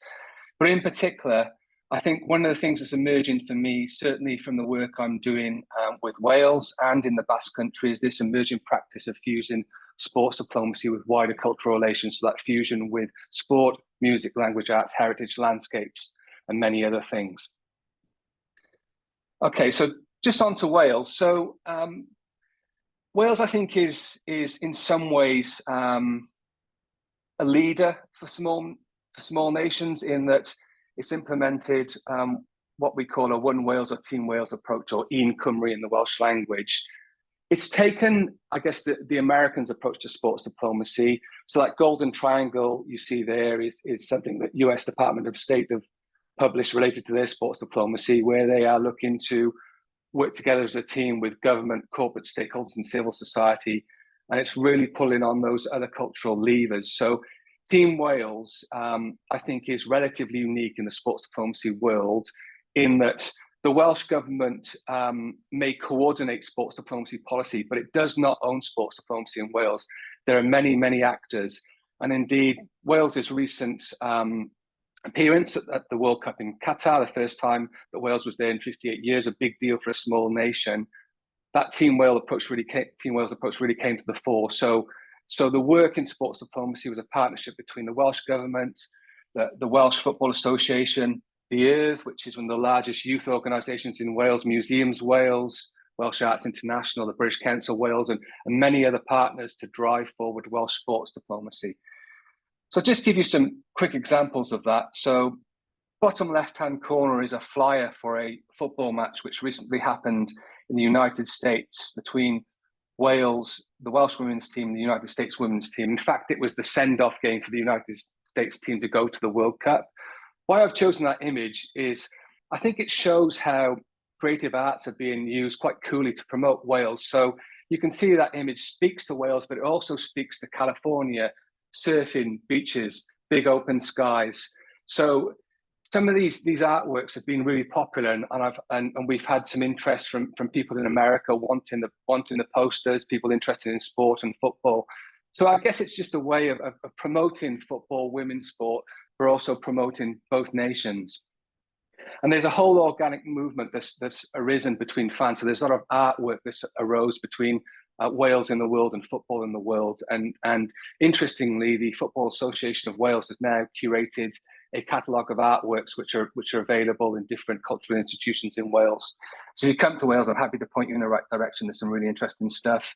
But in particular, I think one of the things that's emerging for me, certainly from the work I'm doing with Wales and in the Basque Country, is this emerging practice of fusing sports diplomacy with wider cultural relations, so that fusion with sport, music, language, arts, heritage, landscapes, and many other things. Okay, so just on to Wales. So Wales, I think, is in some ways a leader for small small nations in that it's implemented what we call a One Wales or Team Wales approach, or Un Cymru in the Welsh language. It's taken, I guess, the Americans' approach to sports diplomacy. So that golden triangle you see there is something that US Department of State have published related to their sports diplomacy, where they are looking to work together as a team with government, corporate stakeholders and civil society. And it's really pulling on those other cultural levers. So Team Wales, I think, is relatively unique in the sports diplomacy world in that the Welsh government may coordinate sports diplomacy policy, but it does not own sports diplomacy in Wales. There are many, many actors. And indeed, Wales's recent appearance at the World Cup in Qatar, the first time that Wales was there in 58 years, a big deal for a small nation. That Team Wales approach really came to the fore. So the work in sports diplomacy was a partnership between the Welsh government, the Welsh Football Association, the Earth, which is one of the largest youth organisations in Wales, Museums Wales, Welsh Arts International, the British Council Wales, and many other partners to drive forward Welsh sports diplomacy. So I'll just give you some quick examples of that. So bottom left-hand corner is a flyer for a football match which recently happened in the United States between Wales, the Welsh women's team, and the United States women's team. In fact, it was the send-off game for the United States team to go to the World Cup. Why I've chosen that image is I think it shows how creative arts are being used quite coolly to promote Wales. So you can see that image speaks to Wales, but it also speaks to California, surfing, beaches, big open skies. So some of these artworks have been really popular, and we've had some interest from people in America wanting the posters, people interested in sport and football. So I guess it's just a way of promoting football, women's sport, but also promoting both nations. And there's a whole organic movement that's arisen between fans. So there's a lot of artwork that's arose between Wales in the world and football in the world. And interestingly, the Football Association of Wales has now curated a catalogue of artworks which are available in different cultural institutions in Wales. So if you come to Wales, I'm happy to point you in the right direction. There's some really interesting stuff.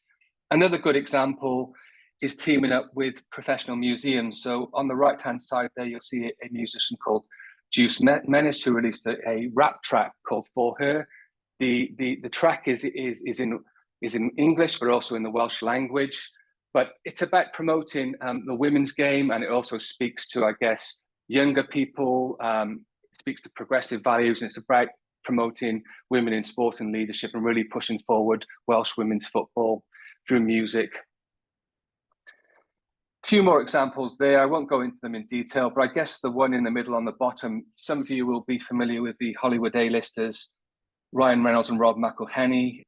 Another good example is teaming up with professional museums. So on the right-hand side there, you'll see a musician called Juice Menace, who released a rap track called For Her. The track is in English, but also in the Welsh language. But it's about promoting the women's game, and it also speaks to, I guess, younger people, it speaks to progressive values, and it's about promoting women in sport and leadership and really pushing forward Welsh women's football through music. A few more examples there. I won't go into them in detail, but I guess the one in the middle on the bottom, some of you will be familiar with the Hollywood A-listers, Ryan Reynolds and Rob McElhenney.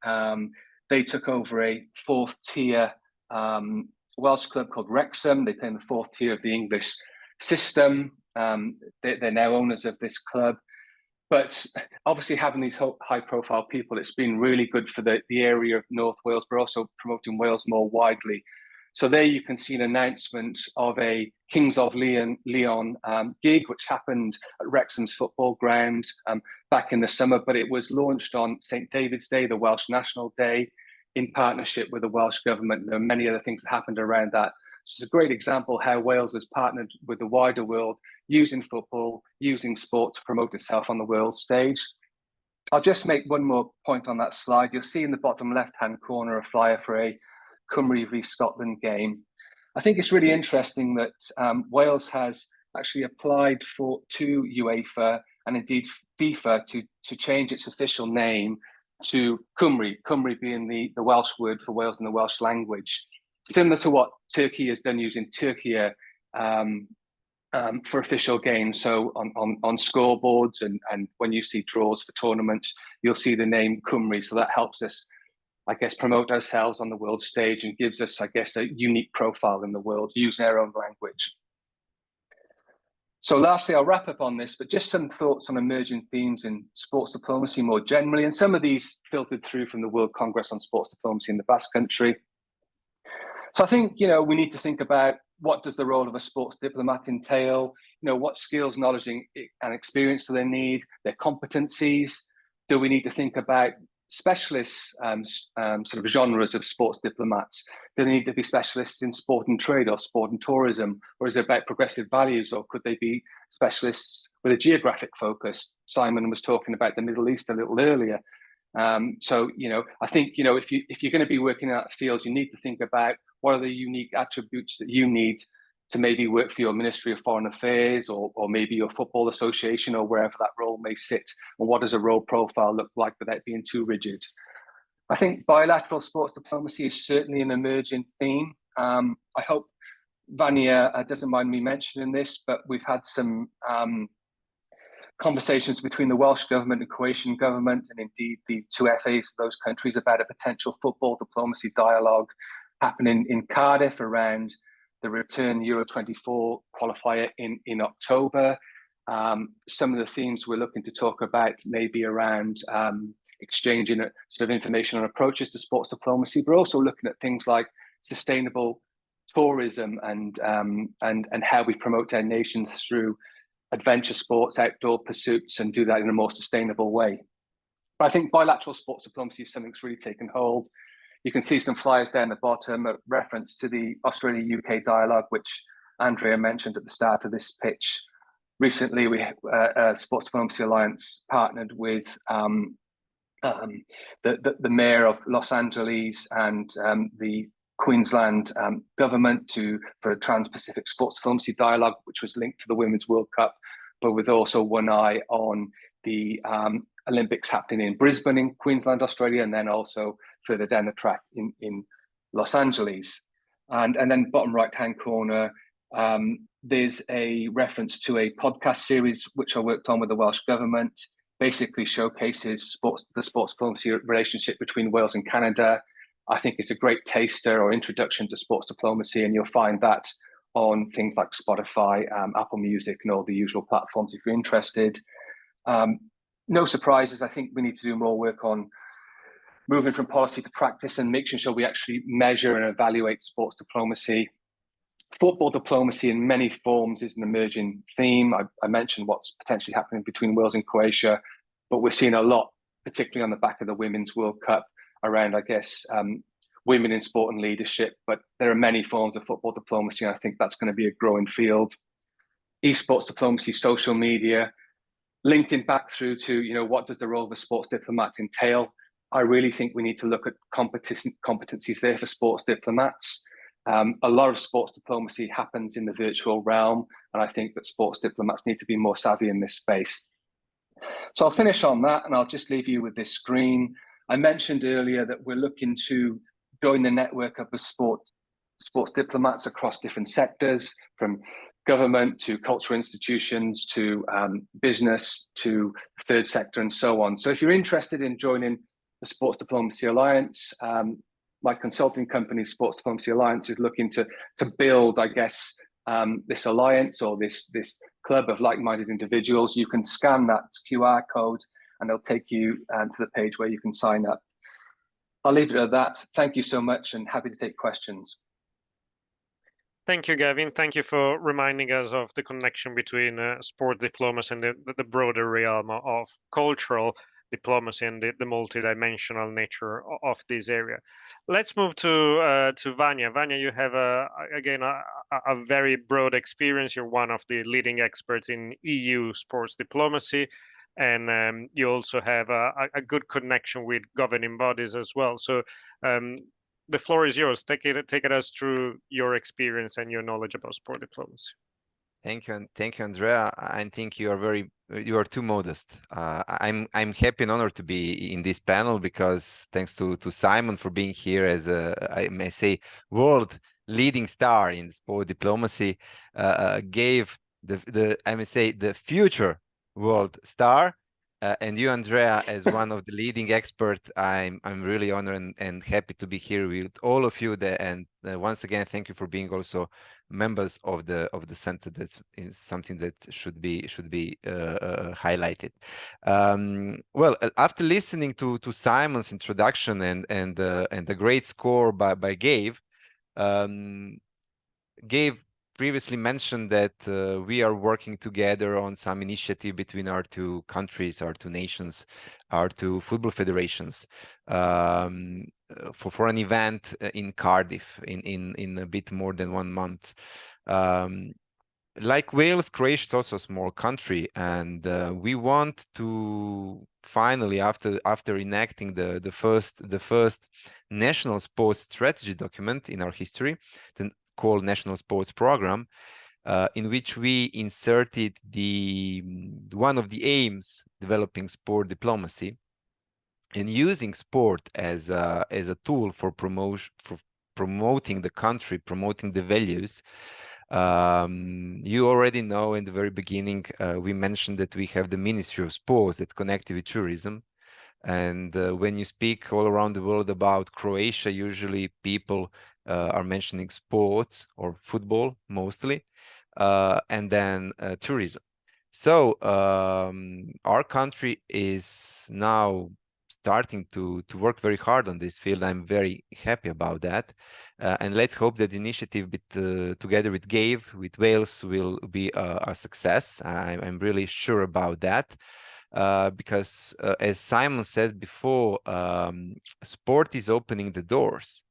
They took over a fourth tier Welsh club called Wrexham. They play in the fourth tier of the English system. They're now owners of this club. But obviously having these high profile people, it's been really good for the area of North Wales, but also promoting Wales more widely. So there you can see an announcement of a Kings of Leon gig, which happened at Wrexham's football ground back in the summer, but it was launched on St. David's Day, the Welsh National Day, in partnership with the Welsh government. There are many other things that happened around that. It's a great example how Wales has partnered with the wider world, using football, using sport to promote itself on the world stage. I'll just make one more point on that slide. You'll see in the bottom left-hand corner a flyer for a Cymru v Scotland game. I think it's really interesting that Wales has actually applied to UEFA and indeed FIFA to change its official name to Cymru, Cymru being the Welsh word for Wales in the Welsh language, similar to what Turkey has done using Türkiye for official games. So on scoreboards and when you see draws for tournaments, you'll see the name Cymru. So that helps us, I guess, promote ourselves on the world stage and gives us, I guess, a unique profile in the world using our own language. So lastly, I'll wrap up on this, but just some thoughts on emerging themes in sports diplomacy more generally. And some of these filtered through from the World Congress on Sports Diplomacy in the Basque Country. So I think, we need to think about what does the role of a sports diplomat entail? What skills, knowledge, and experience do they need? Their competencies? Do we need to think about specialist sort of genres of sports diplomats? Do they need to be specialists in sport and trade or sport and tourism? Or is it about progressive values? Or could they be specialists with a geographic focus? Simon was talking about the Middle East a little earlier. So, I think, if you're going to be working in that field, you need to think about what are the unique attributes that you need to maybe work for your Ministry of Foreign Affairs or maybe your football association or wherever that role may sit. And what does a role profile look like without being too rigid? I think bilateral sports diplomacy is certainly an emerging theme. I hope Vanya doesn't mind me mentioning this, but we've had some conversations between the Welsh government and Croatian government, and indeed the two FAs of those countries, about a potential football diplomacy dialogue happening in Cardiff around the return Euro 24 qualifier in October. Some of the themes we're looking to talk about may be around exchanging sort of information on approaches to sports diplomacy, but also looking at things like sustainable tourism and how we promote our nations through adventure sports, outdoor pursuits, and do that in a more sustainable way. But I think bilateral sports diplomacy is something that's really taken hold. You can see some flyers down the bottom, a reference to the Australia-UK dialogue, which Andrea mentioned at the start of this pitch. Recently, we Sports Diplomacy Alliance partnered with the mayor of Los Angeles and the Queensland government for a Trans-Pacific Sports Diplomacy dialogue, which was linked to the Women's World Cup, but with also one eye on the Olympics happening in Brisbane in Queensland, Australia, and then also further down the track in Los Angeles. And then bottom right-hand corner, there's a reference to a podcast series which I worked on with the Welsh government, basically showcases the sports diplomacy relationship between Wales and Canada. I think it's a great taster or introduction to sports diplomacy, and you'll find that on things like Spotify, Apple Music, and all the usual platforms if you're interested. No surprises. I think we need to do more work on moving from policy to practice and making sure we actually measure and evaluate sports diplomacy. Football diplomacy in many forms is an emerging theme. I mentioned what's potentially happening between Wales and Croatia, but we're seeing a lot, particularly on the back of the Women's World Cup, around, I guess, women in sport and leadership. But there are many forms of football diplomacy, and I think that's going to be a growing field. Esports diplomacy, social media, linking back through to, what does the role of a sports diplomat entail? I really think we need to look at competencies there for sports diplomats. A lot of sports diplomacy happens in the virtual realm, and I think that sports diplomats need to be more savvy in this space. So I'll finish on that, and I'll just leave you with this screen. I mentioned earlier that we're looking to join the network of the sports diplomats across different sectors, from government to cultural institutions to business to third sector and so on. So if you're interested in joining the Sports Diplomacy Alliance, my consulting company, Sports Diplomacy Alliance, is looking to build, I guess, this alliance or this club of like-minded individuals. You can scan that QR code and they'll take you to the page where you can sign up. I'll leave it at that. Thank you so much, and happy to take questions. Thank you, Gavin. Thank you for reminding us of the connection between sport diplomacy and the broader realm of cultural diplomacy and the multidimensional nature of this area. Let's move to Vanya. Vanya, you have again a very broad experience. You're one of the leading experts in EU sports diplomacy, and you also have a good connection with governing bodies as well. So the floor is yours. Take it us through your experience and your knowledge about sport diplomacy. Thank you, Andrea. I think you are too modest. I'm happy and honored to be in this panel, because thanks to Simon for being here as I may say, world leading star in sport diplomacy, gave the future world star. And you, Andrea, as one of the leading experts, I'm really honored and happy to be here with all of you. And once again, thank you for being also members of the center. That is something that should be highlighted. Well, after listening to Simon's introduction and the great score by Gabe previously mentioned that we are working together on some initiative between our two countries, our two nations, our two football federations for an event in Cardiff in a bit more than 1 month. Like Wales, Croatia is also a small country, and we want to finally, after enacting the first national sports strategy document in our history, called National Sports Program, in which we inserted one of the aims, developing sport diplomacy and using sport as a tool for promoting the country, promoting the values. You already know in the very beginning, we mentioned that we have the Ministry of Sports that's connected with tourism. And when you speak all around the world about Croatia, usually people are mentioning sports or football mostly, and then tourism. So our country is now starting to work very hard on this field. I'm very happy about that. And let's hope that the initiative together with GAVE, with Wales, will be a success. I'm really sure about that. Because as Simon said before, sport is opening the doors.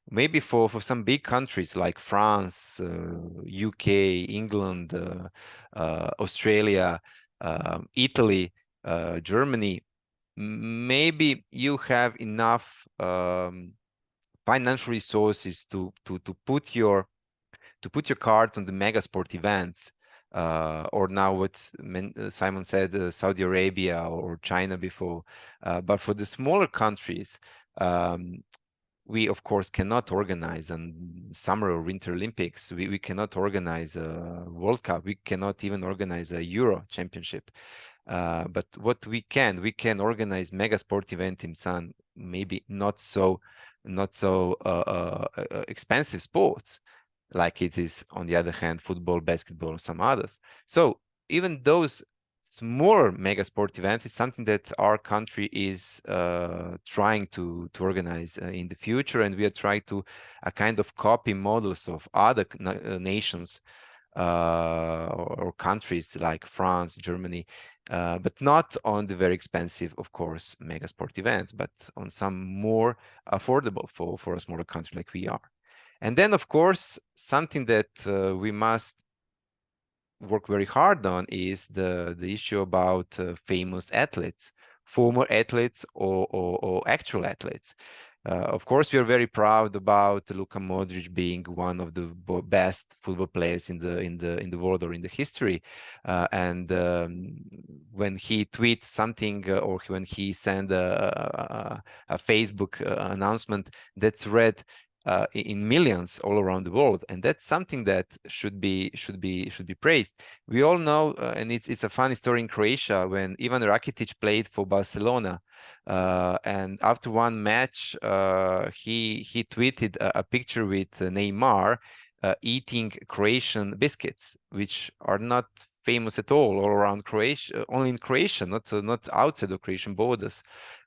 Maybe for some big countries like France, UK, England, Australia, Italy, Germany, maybe you have enough financial resources to put your cards on the mega sport events, or now what Simon said, Saudi Arabia or China before. But for the smaller countries, we of course cannot organize a Summer or Winter Olympics. We cannot organize a World Cup. We cannot even organize a Euro Championship. But what we can organize mega sport event in some maybe not so expensive sports, like it is on the other hand football, basketball, or some others. So even those smaller mega sport events is something that our country is trying to organize in the future, and we are trying to kind of copy models of other nations or countries like France, Germany, but not on the very expensive, of course, mega sport events, but on some more affordable for a smaller country like we are. And then, of course, something that we must work very hard on is the issue about famous athletes, former athletes or actual athletes. Of course, we are very proud about Luka Modric being one of the best football players in the world or in the history. And when he tweets something or when he sends a Facebook announcement that's read in millions all around the world, and that's something that should be praised. We all know, and it's a funny story in Croatia when Ivan Rakitic played for Barcelona, and after one match, he tweeted a picture with Neymar eating Croatian biscuits, which are not famous at all around Croatia, only in Croatia, not outside of Croatian borders.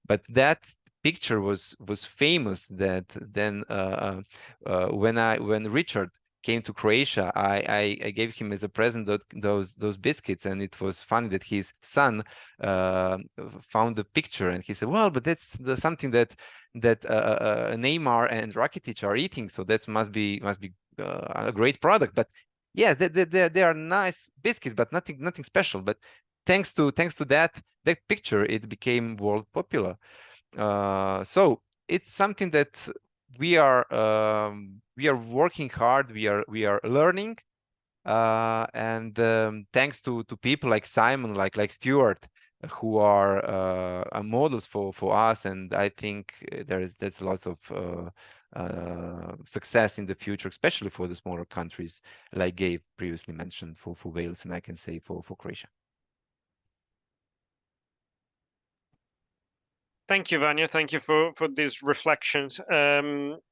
But that picture was famous. That then when Richard came to Croatia, I gave him as a present those biscuits, and it was funny that his son found the picture, and he said, "Well, but that's something that Neymar and Rakitic are eating, so that must be a great product." But yeah, they are nice biscuits, but nothing special. But thanks to that picture, it became world popular. So it's something that we are working hard. We are learning, and thanks to people like Simon, like Stuart, who are models for us. And I think there's lots of success in the future, especially for the smaller countries, like Gabe previously mentioned, for Wales, and I can say for Croatia. Thank you, Vanya. Thank you for these reflections. I'm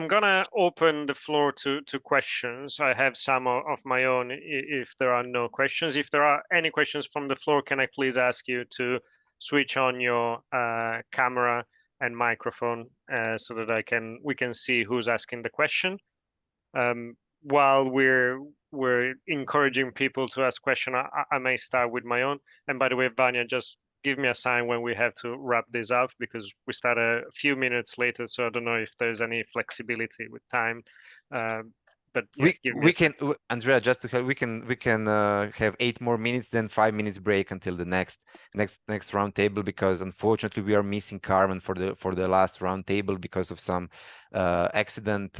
gonna open the floor to questions. I have some of my own if there are no questions. If there are any questions from the floor, can I please ask you to switch on your camera and microphone so that we can see who's asking the question. while we're encouraging people to ask questions, I may start with my own. And by the way, Vanya, just give me a sign when we have to wrap this up, because we start a few minutes later, so I don't know if there's any flexibility with time. But yeah, we can, Andrea, just to help, we can have 8 more minutes, then 5 minutes break until the next round table, because unfortunately we are missing Carmen for the last round table because of some accident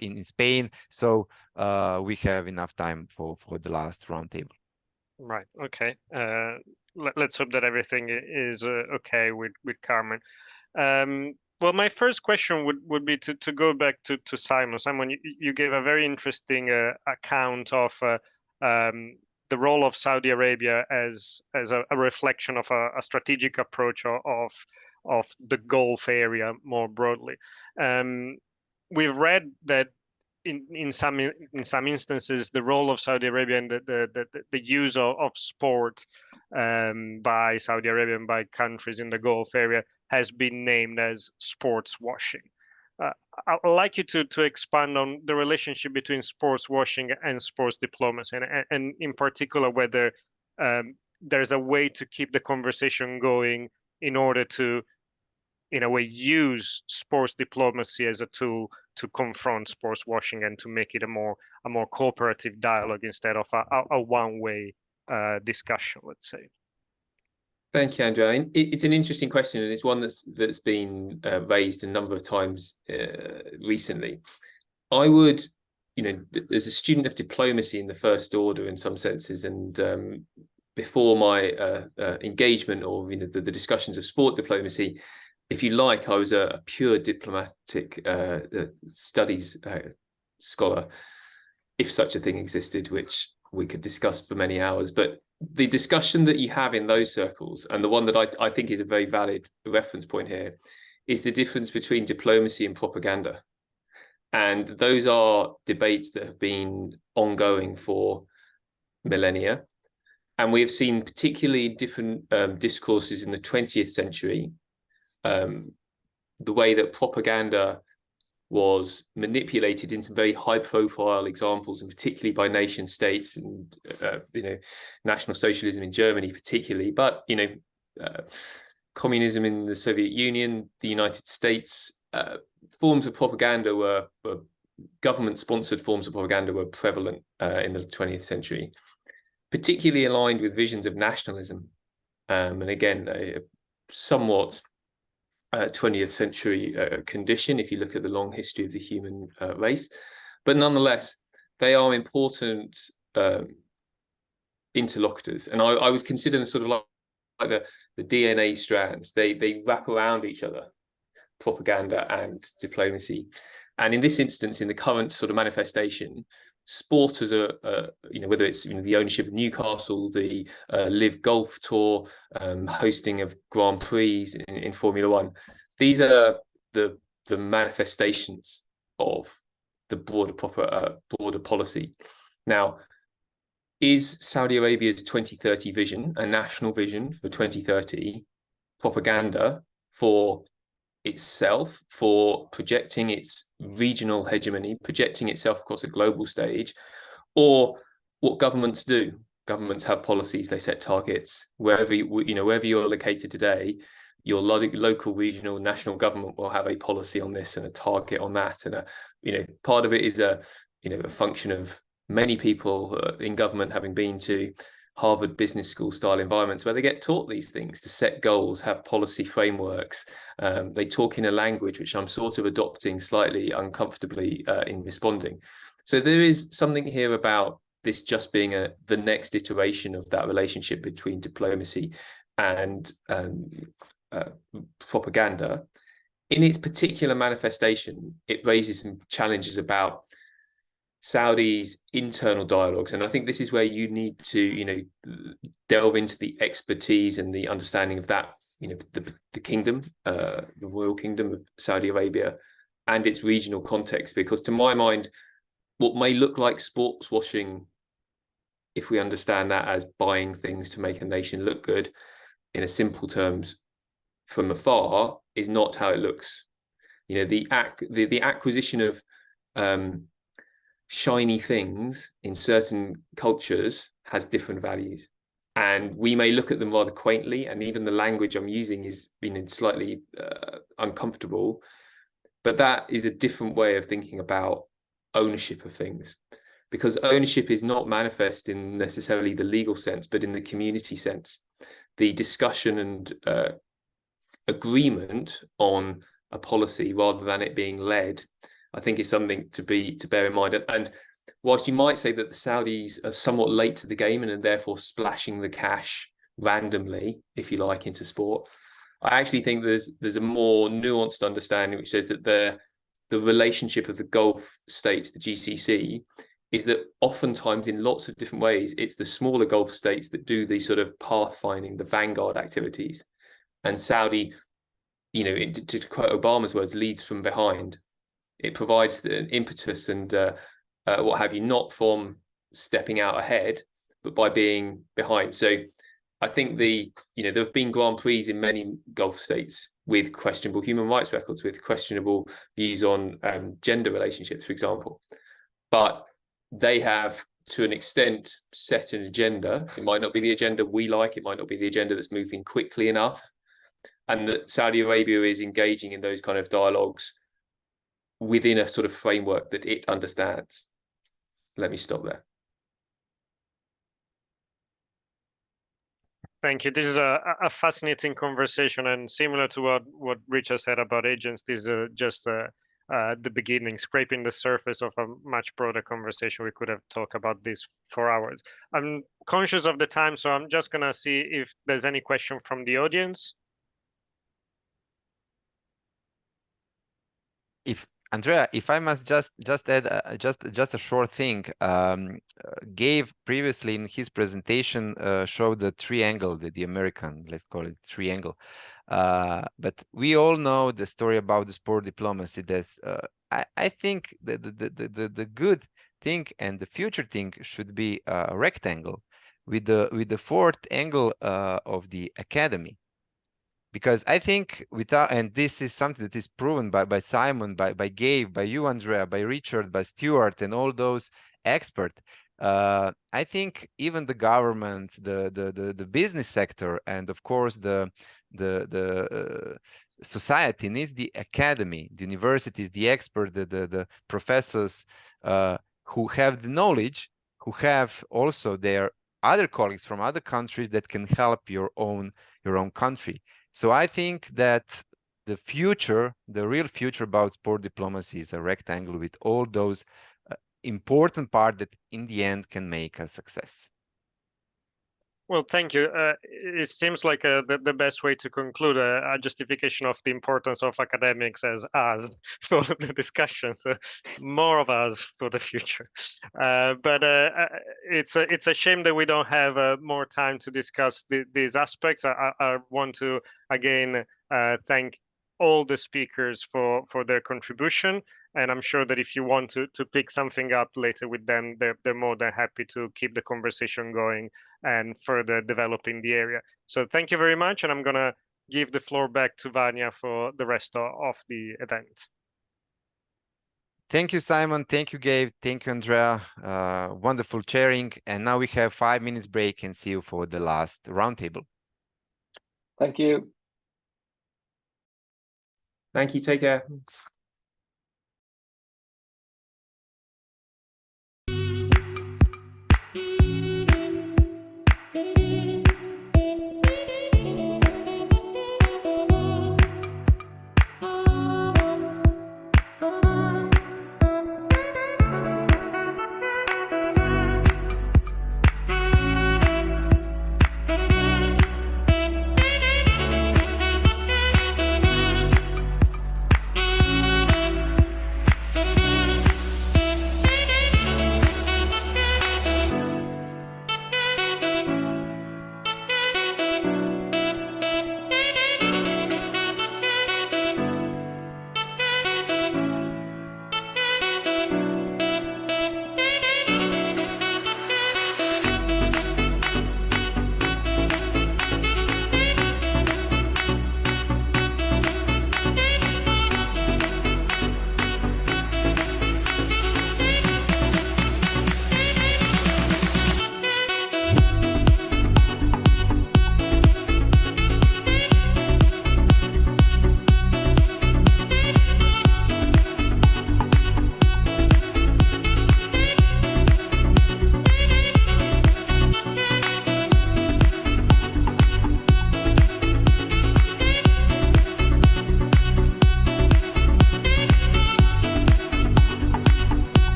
in Spain. So we have enough time for the last round table. Right. Okay. Let's hope that everything is okay with Carmen. Well, my first question would be to go back to Simon. Simon, you gave a very interesting account of the role of Saudi Arabia as a reflection of a strategic approach of the Gulf area more broadly. We've read that in some instances, the role of Saudi Arabia and the use of sport by Saudi Arabia and by countries in the Gulf area has been named as sports washing. I'd like you to expand on the relationship between sports washing and sports diplomacy, and in particular whether there's a way to keep the conversation going in order to, in a way, use sports diplomacy as a tool to confront sports washing and to make it a more cooperative dialogue instead of a one-way discussion, let's say. Thank you, Andrea. It's an interesting question, and it's one that's been raised a number of times recently. I would, as a student of diplomacy in the first order in some senses, and before my engagement or the discussions of sport diplomacy, if you like, I was a pure diplomatic studies scholar, if such a thing existed, which we could discuss for many hours. But the discussion that you have in those circles, and the one that I think is a very valid reference point here, is the difference between diplomacy and propaganda. And those are debates that have been ongoing for millennia. And we have seen particularly different discourses in the 20th century, the way that propaganda was manipulated into very high-profile examples, and particularly by nation states and National Socialism in Germany, particularly, but communism in the Soviet Union, the United States. Forms of propaganda were government-sponsored forms of propaganda were prevalent in the 20th century, particularly aligned with visions of nationalism, and again, a somewhat 20th century condition if you look at the long history of the human race. But nonetheless, they are important interlocutors, and I would consider them sort of like the DNA strands. They wrap around each other, propaganda and diplomacy. And in this instance, in the current sort of manifestation, sport as whether it's the ownership of Newcastle, the Live Golf Tour, hosting of Grand Prix in Formula One, these are the manifestations of the broader policy. Now, is Saudi Arabia's 2030 vision, a national vision for 2030, propaganda for itself, for projecting its regional hegemony, projecting itself across a global stage, or what governments do? Governments have policies, they set targets. Wherever you're located today, your local, regional, national government will have a policy on this and a target on that. And part of it is a function of many people in government having been to Harvard Business School style environments where they get taught these things, to set goals, have policy frameworks. They talk in a language which I'm sort of adopting slightly uncomfortably in responding. So there is something here about this just being the next iteration of that relationship between diplomacy and propaganda. In its particular manifestation, it raises some challenges about Saudi's internal dialogues, and I think this is where you need to delve into the expertise and the understanding of that, the kingdom, the royal kingdom of Saudi Arabia and its regional context, because to my mind, what may look like sports washing, if we understand that as buying things to make a nation look good, in a simple terms from afar, is not how it looks. The acquisition of shiny things in certain cultures has different values. And we may look at them rather quaintly, and even the language I'm using is being slightly uncomfortable, but that is a different way of thinking about ownership of things, because ownership is not manifest in necessarily the legal sense, but in the community sense. The discussion and agreement on a policy rather than it being led, I think is something to bear in mind. And whilst you might say that the Saudis are somewhat late to the game and are therefore splashing the cash randomly, if you like, into sport, I actually think there's a more nuanced understanding which says that the relationship of the Gulf states, the GCC, is that oftentimes in lots of different ways, it's the smaller Gulf states that do the sort of pathfinding, the vanguard activities. And Saudi, to quote Obama's words, leads from behind. It provides the impetus and what have you, not from stepping out ahead, but by being behind. So I think there have been Grand Prix in many Gulf states with questionable human rights records, with questionable views on gender relationships, for example. But they have, to an extent, set an agenda. It might not be the agenda we like. It might not be the agenda that's moving quickly enough. And that Saudi Arabia is engaging in those kind of dialogues within a sort of framework that it understands. Let me stop there. Thank you. This is a fascinating conversation, and similar to what Richard said about agents, this is just the beginning, scraping the surface of a much broader conversation. We could have talked about this for hours. I'm conscious of the time, so I'm just gonna see if there's any question from the audience. Andrea, if I must just add just a short thing, Gabe previously in his presentation showed the triangle, the American, let's call it triangle. But we all know the story about the sport diplomacy. That I think the good thing and the future thing should be a rectangle with the fourth angle of the academy. Because I think and this is something that is proven by Simon, by Gabe, by you, Andrea, by Richard, by Stuart, and all those experts. I think even the government, the business sector, and of course the society needs the academy, the universities, the experts, the professors who have the knowledge, who have also their other colleagues from other countries that can help your own country. So I think that the future, the real future about sport diplomacy is a rectangle with all those important parts that in the end can make a success. Well, thank you. It seems like the best way to conclude a justification of the importance of academics as us for the discussion. So more of us for the future. But it's a shame that we don't have more time to discuss these aspects. I want to again thank all the speakers for their contribution. And I'm sure that if you want to pick something up later with them, they're more than happy to keep the conversation going and further developing the area. So thank you very much. And I'm going to give the floor back to Vanya for the rest of the event. Thank you, Simon. Thank you, Gabe. Thank you, Andrea. Wonderful sharing. And now we have 5 minutes break and see you for the last roundtable. Thank you. Thank you. Take care.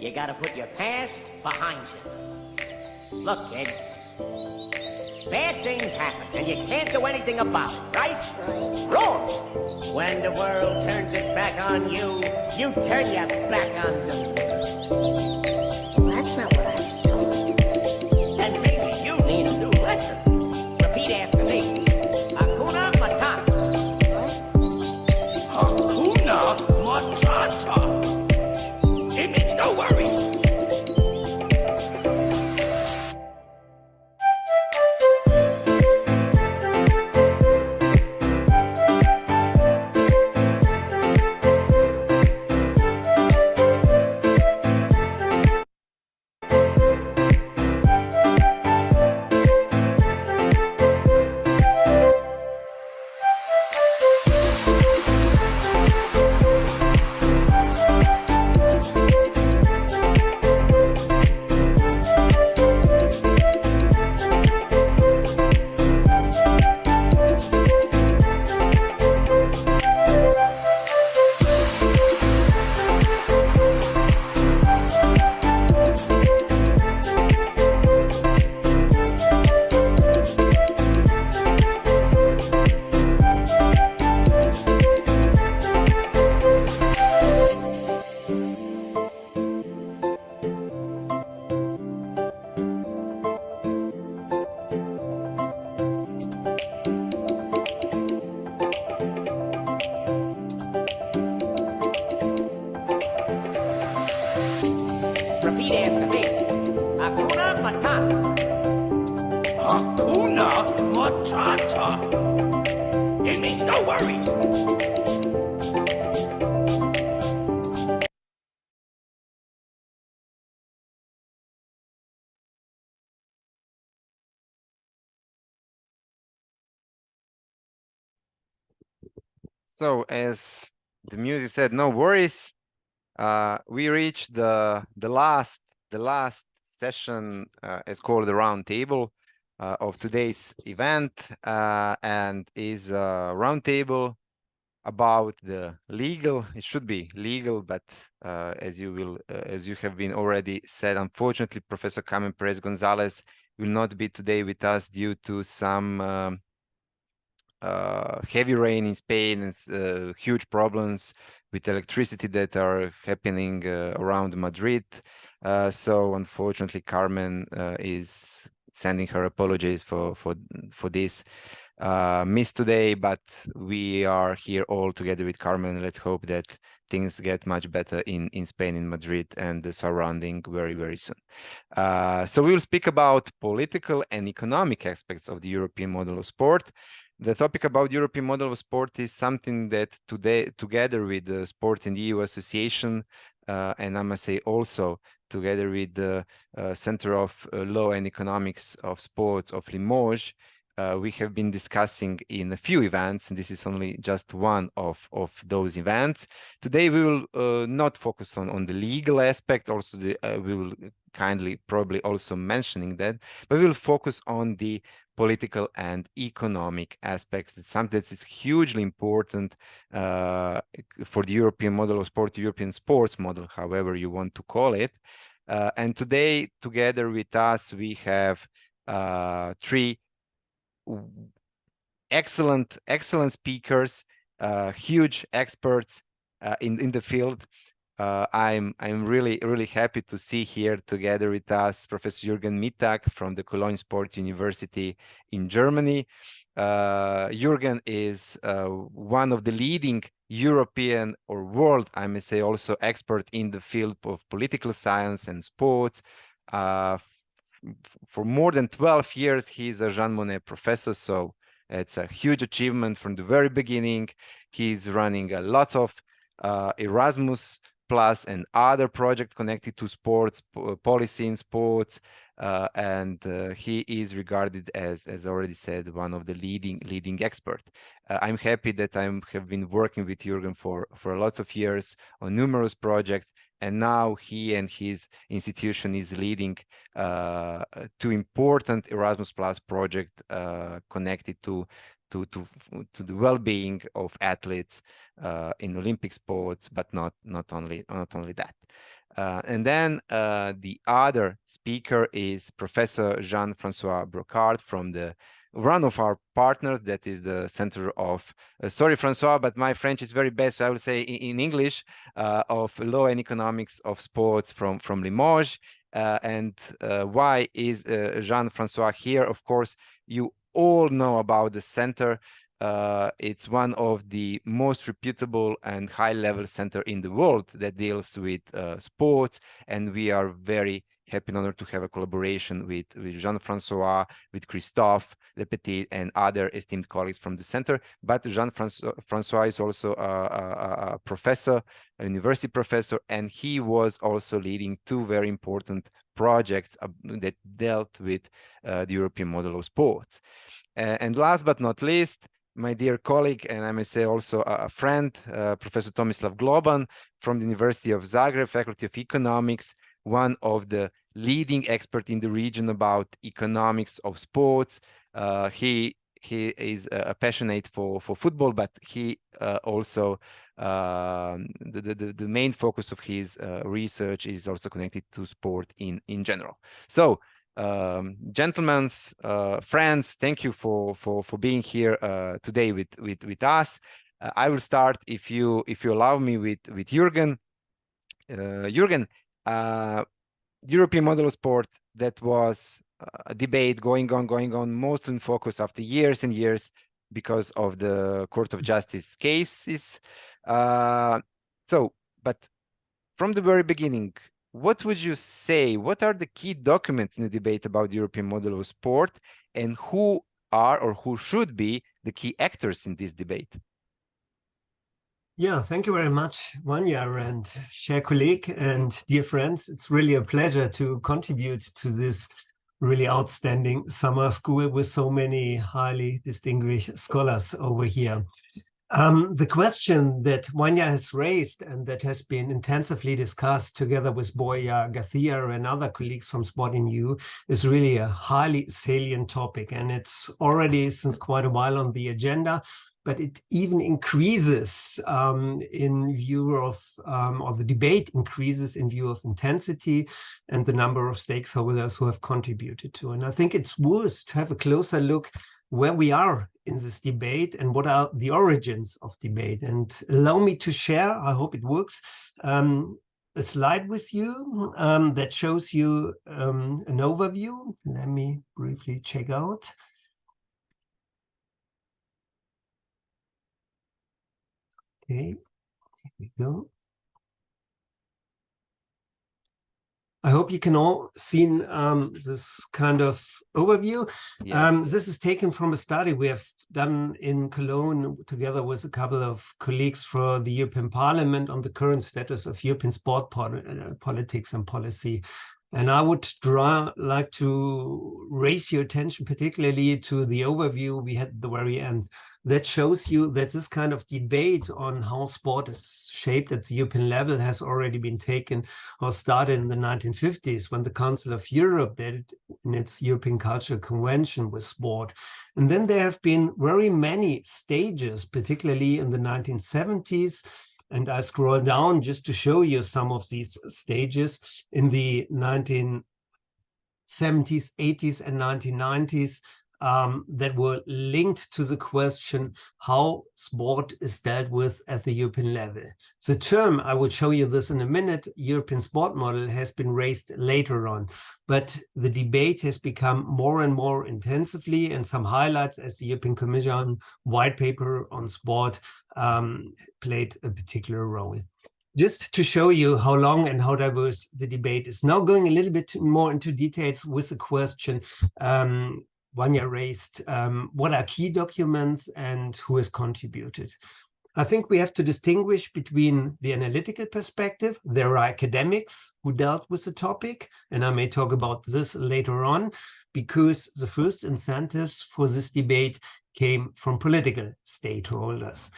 You gotta put your past behind you. Look, kid. Bad things happen, and you can't do anything about it, right? Wrong! When the world turns its back on you, you turn your back on them. That's not what I was told. Then maybe you need a new lesson. Repeat after me. Hakuna Matata. What? Hakuna Matata. It means no worries. Repeat after me. Hakuna Matata. Hakuna Matata. It means no worries. So as the music said, no worries. We reached the last session, is called the round table of today's event, and is a round table about the legal. It should be legal, but as you have been already said, unfortunately, Professor Carmen Perez Gonzalez will not be today with us due to some heavy rain in Spain and huge problems with electricity that are happening around Madrid. So unfortunately, Carmen is sending her apologies for this miss today, but we are here all together with Carmen. Let's hope that things get much better in Spain, in Madrid, and the surrounding very, very soon. So we will speak about political and economic aspects of the European model of sport. The topic about European model of sport is something that today, together with the Sport and EU Association, and I must say also together with the Center of Law and Economics of Sports of Limoges, we have been discussing in a few events, and this is only just one of those events. Today we will not focus on the legal aspect, also we will kindly probably also mentioning that, but we will focus on the political and economic aspects. It's something that is hugely important for the European model of sport, European sports model, however you want to call it. And today, together with us, we have three excellent speakers, huge experts in the field. I'm really happy to see here together with us Professor Jürgen Mittag from the Cologne Sport University in Germany. Jürgen is one of the leading European or world, I may say, also expert in the field of political science and sports. For more than 12 years, he's a Jean Monnet professor, so it's a huge achievement from the very beginning. He's running a lot of Erasmus Plus and other projects connected to sports, policy in sports, and he is regarded as already said, one of the leading experts. I'm happy that I have been working with Jürgen for a lot of years on numerous projects, and now he and his institution is leading two important Erasmus Plus projects connected to the well-being of athletes in Olympic sports, but not only that. And then the other speaker is Professor Jean-Francois Brocard from one of our partners, that is the Center of, sorry, Francois, but my French is very bad, so I will say in English, of Law and Economics of Sports from Limoges. And why is Jean-Francois here? Of course, you all know about the center. It's one of the most reputable and high-level center in the world that deals with sports, and we are very happy and honored to have a collaboration with Jean-Francois, with Christophe Lepetit, and other esteemed colleagues from the center. But Jean-Francois is also a professor, a university professor, and he was also leading two very important projects that dealt with the European model of sports. And last but not least, my dear colleague, and I may say also a friend, Professor Tomislav Globan from the University of Zagreb, Faculty of Economics, one of the leading experts in the region about economics of sports. He is passionate for football, but he also, the main focus of his research is also connected to sport in general. So, gentlemen, friends, thank you for being here today with us. I will start, if you allow me, with Jürgen. Jürgen, European model of sport, that was a debate going on, mostly in focus after years and years because of the Court of Justice cases. But from the very beginning, what would you say? What are the key documents in the debate about the European model of sport, and who are or who should be the key actors in this debate? Yeah, thank you very much, Vanya and cher colleague and dear friends. It's really a pleasure to contribute to this really outstanding summer school with so many highly distinguished scholars over here. The question that Vanya has raised and that has been intensively discussed together with Boya Garcia and other colleagues from Sporting EU is really a highly salient topic, and it's already since quite a while on the agenda. But it even increases in view of, or the debate increases in view of intensity and the number of stakeholders who have contributed to. And I think it's worth to have a closer look where we are in this debate and what are the origins of debate. And allow me to share, I hope it works, a slide with you that shows you an overview. Let me briefly check out. Okay, here we go. I hope you can all see this kind of overview. Yes. This is taken from a study we have done in Cologne together with a couple of colleagues for the European Parliament on the current status of European sport politics and policy. And I would like to raise your attention particularly to the overview we had at the very end. That shows you that this kind of debate on how sport is shaped at the European level has already been taken or started in the 1950s when the Council of Europe did in its European Cultural Convention with sport. And then there have been very many stages, particularly in the 1970s. And I scroll down just to show you some of these stages in the 1970s, 80s, and 1990s. That were linked to the question how sport is dealt with at the European level. The term, I will show you this in a minute, European sport model has been raised later on, but the debate has become more and more intensively, and some highlights as the European Commission white paper on sport played a particular role. Just to show you how long and how diverse the debate is. Now going a little bit more into details with the question Vanya raised, what are key documents and who has contributed? I think we have to distinguish between the analytical perspective. There are academics who dealt with the topic, and I may talk about this later on, because the first incentives for this debate came from political stakeholders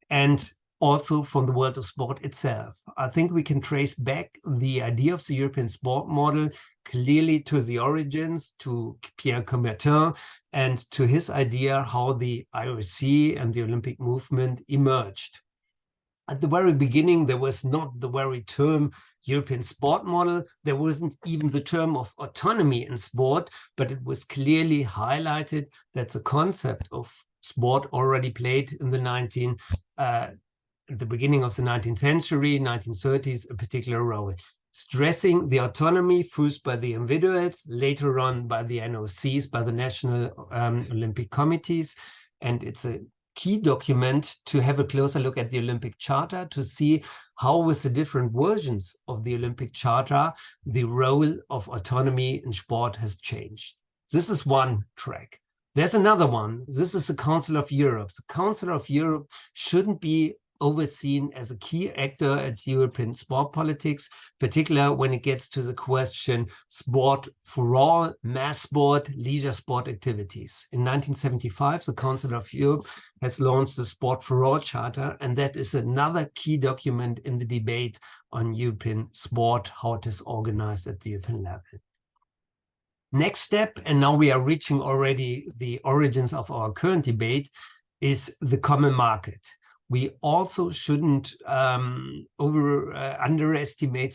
and also from the world of sport itself. I think we can trace back the idea of the European sport model clearly to the origins, to Pierre Coubertin, and to his idea how the IOC and the Olympic movement emerged. At the very beginning, there was not the very term European sport model, there wasn't even the term of autonomy in sport, but it was clearly highlighted that the concept of sport already played in the beginning of the 19th century, 1930s, a particular role, stressing the autonomy first by the individuals, later on by the NOCs, by the National Olympic Committees. And it's a key document to have a closer look at the Olympic Charter, to see how with the different versions of the Olympic Charter, the role of autonomy in sport has changed. This is one track. There's another one. This is the Council of Europe. The Council of Europe shouldn't be overseen as a key actor at European sport politics, particularly when it gets to the question sport for all, mass sport, leisure sport activities. In 1975, the Council of Europe has launched the Sport for All Charter, and that is another key document in the debate on European sport, how it is organized at the European level. Next step, and now we are reaching already the origins of our current debate, is the common market. We also shouldn't underestimate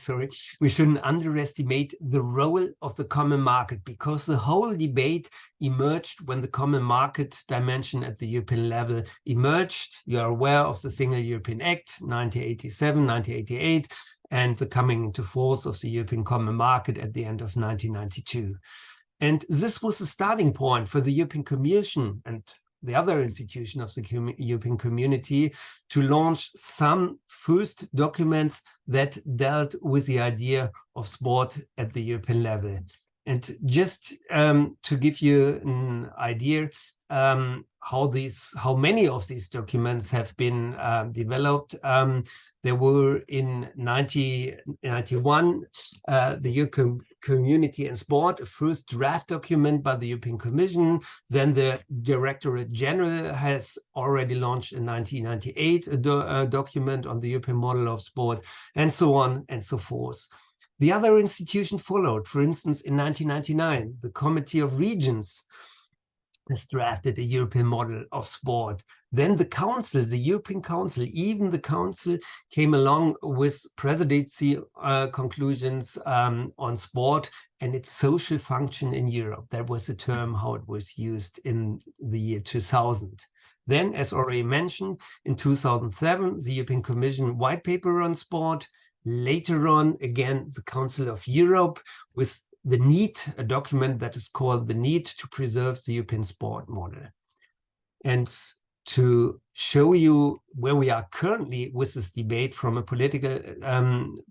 the role of the common market, because the whole debate emerged when the common market dimension at the European level emerged. You are aware of the Single European Act, 1987, 1988, and the coming into force of the European Common Market at the end of 1992. And this was the starting point for the European Commission and the other institution of the European Community to launch some first documents that dealt with the idea of sport at the European level. And just to give you an idea how many of these documents have been developed, there were in 1991 the European Community and Sport, a first draft document by the European Commission. Then the Directorate General has already launched in 1998 a document on the European model of sport, and so on and so forth. The other institution followed. For instance, in 1999, the Committee of Regions has drafted a European model of sport. Then the Council, the European Council, even the Council came along with presidency conclusions on sport and its social function in Europe. That was the term how it was used in the year 2000. Then, as already mentioned, in 2007, the European Commission white paper on sport. Later on, again, the Council of Europe with the need, a document that is called the Need to Preserve the European Sport Model. And to show you where we are currently with this debate from a political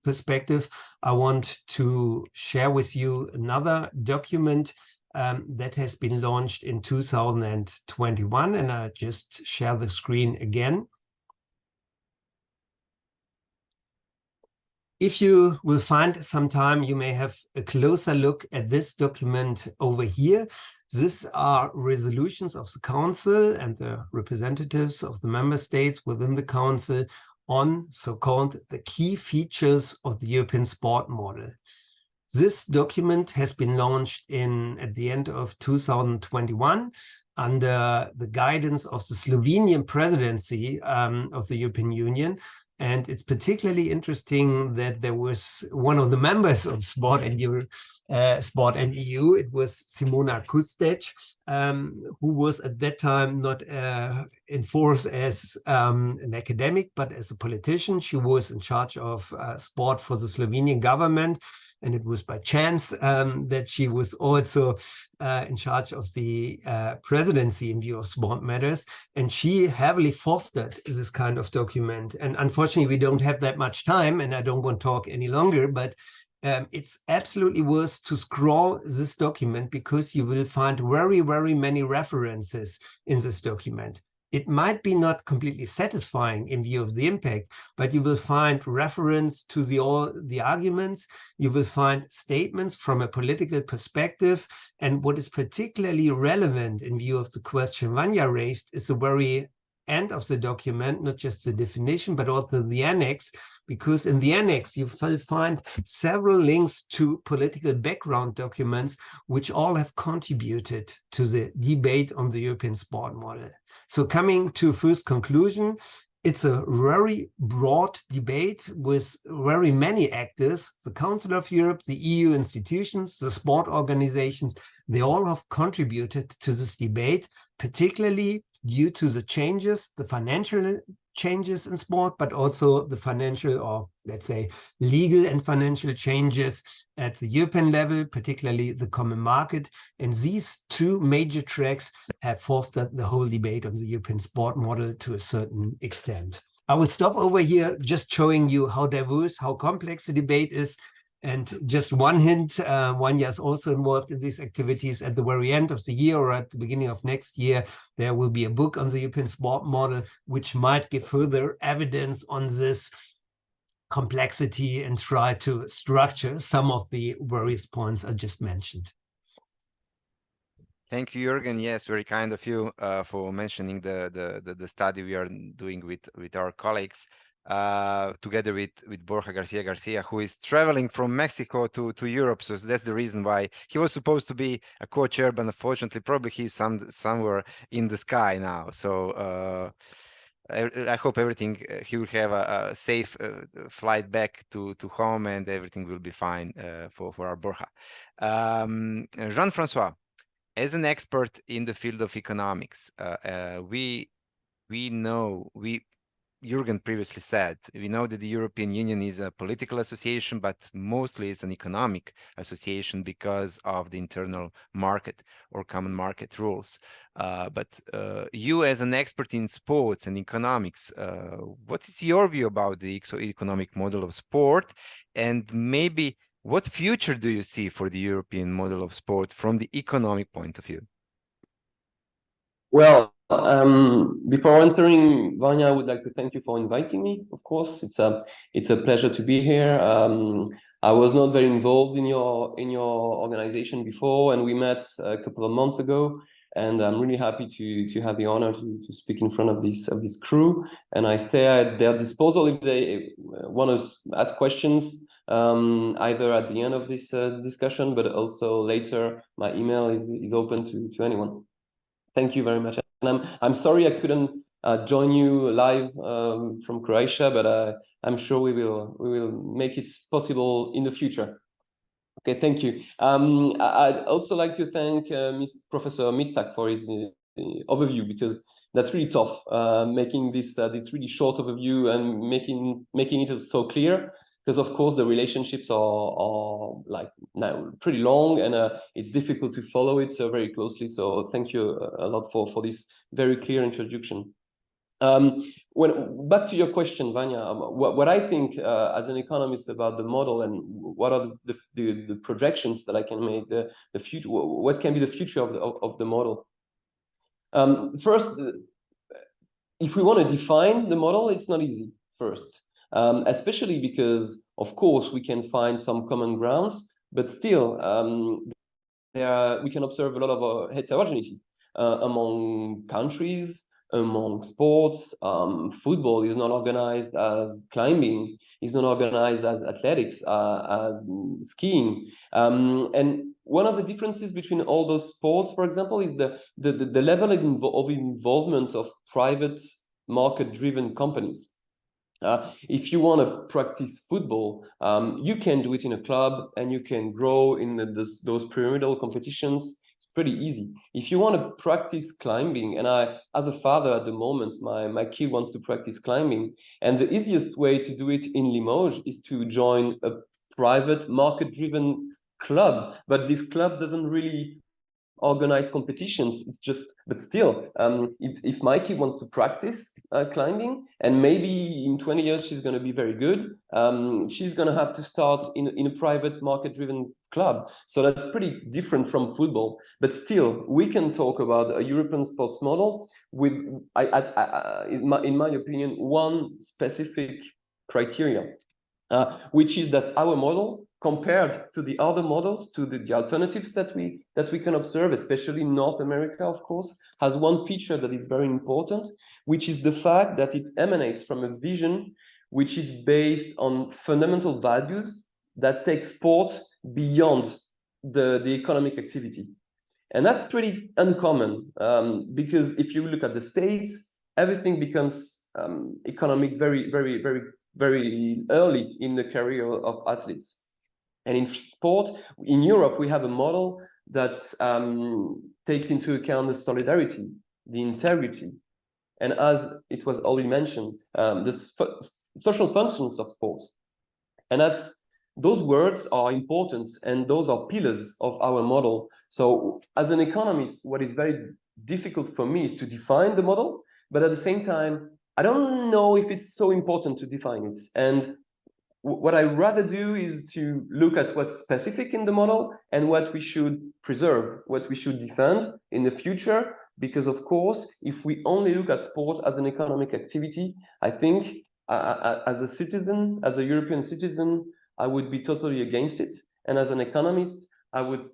perspective, I want to share with you another document that has been launched in 2021, and I just share the screen again. If you will find some time, you may have a closer look at this document over here. These are resolutions of the Council and the representatives of the member states within the Council on so-called the key features of the European sport model. This document has been launched at the end of 2021 under the guidance of the Slovenian presidency of the European Union. And it's particularly interesting that there was one of the members of Sport and EU. It was Simona Kustec, who was at that time not in force as an academic, but as a politician. She was in charge of sport for the Slovenian government. And it was by chance that she was also in charge of the presidency in view of sport matters. And she heavily fostered this kind of document. And unfortunately, we don't have that much time, and I don't want to talk any longer, but it's absolutely worth to scroll this document, because you will find very, very many references in this document. It might be not completely satisfying in view of the impact, but you will find reference to all the arguments. You will find statements from a political perspective. And what is particularly relevant in view of the question Vanya raised is the very end of the document, not just the definition, but also the annex, because in the annex, you will find several links to political background documents, which all have contributed to the debate on the European sport model. So coming to first conclusion, It's a very broad debate with very many actors, the Council of Europe, the EU institutions, the sport organizations. They all have contributed to this debate, particularly due to the changes, the financial changes in sport, but also the financial, or let's say legal and financial changes at the European level, particularly the common market. And these two major tracks have fostered the whole debate on the European sport model to a certain extent. I will stop over here, just showing you how diverse, how complex the debate is. And just one hint, Vanya is also involved in these activities. At the very end of the year or at the beginning of next year, there will be a book on the European sport model, which might give further evidence on this complexity and try to structure some of the various points I just mentioned. Thank you, Jürgen. Yes, very kind of you for mentioning the study we are doing with our colleagues. Together with Borja Garcia, who is traveling from Mexico to Europe. So that's the reason why he was supposed to be a co-chair, but unfortunately, probably he's somewhere in the sky now. So I hope everything, he will have a safe flight back to home, and everything will be fine for our Borja. Jean-Francois, as an expert in the field of economics, we know, Jürgen previously said, we know that the European Union is a political association, but mostly it's an economic association because of the internal market or common market rules. But you, as an expert in sports and economics, what is your view about the economic model of sport? And maybe what future do you see for the European model of sport from the economic point of view? Well, before answering, Vanya, I would like to thank you for inviting me. Of course, it's a pleasure to be here. I was not very involved in your organization before, and we met a couple of months ago. And I'm really happy to have the honor to speak in front of this crew. And I stay at their disposal if they want to ask questions, either at the end of this discussion, but also later. My email is open to anyone. Thank you very much. And I'm sorry I couldn't join you live from Croatia, but I'm sure we will make it possible in the future. Okay, thank you. I'd also like to thank Professor Mittak for his overview, because that's really tough, making this really short overview and making it so clear. Because of course the relationships are like now pretty long, and it's difficult to follow it so very closely. So thank you a lot for this very clear introduction. Back to your question, Vanya, what I think as an economist about the model, and what are the projections that I can make, the future, what can be the future of the model. First, if we want to define the model, it's not easy first. Especially because, of course, we can find some common grounds, but still, we can observe a lot of heterogeneity among countries, among sports. Football is not organized as climbing, is not organized as athletics, as skiing. And one of the differences between all those sports, for example, is the level of involvement of private market-driven companies. If you want to practice football, you can do it in a club, and you can grow in those pyramidal competitions. It's pretty easy. If you want to practice climbing, and as a father at the moment, my kid wants to practice climbing, and the easiest way to do it in Limoges is to join a private market-driven club. But this club doesn't really organize competitions. It's just, but still, if my kid wants to practice climbing, and maybe in 20 years she's going to be very good, she's going to have to start in a private market-driven club. So that's pretty different from football. But still, we can talk about a European sports model with, in my opinion, one specific criteria, which is that our model, compared to the other models, to the alternatives that we can observe, especially in North America, of course, has one feature that is very important, which is the fact that it emanates from a vision which is based on fundamental values that take sport beyond the economic activity. And that's pretty uncommon, because if you look at the States, everything becomes economic very early in the career of athletes. And in sport, in Europe, we have a model that takes into account the solidarity, the integrity, and as it was already mentioned, the social functions of sports. And those words are important, and those are pillars of our model. So as an economist, what is very difficult for me is to define the model, but at the same time, I don't know if it's so important to define it. And what I rather do is to look at what's specific in the model and what we should preserve, what we should defend in the future. Because of course, if we only look at sport as an economic activity, I think as a citizen, as a European citizen, I would be totally against it. And as an economist, I would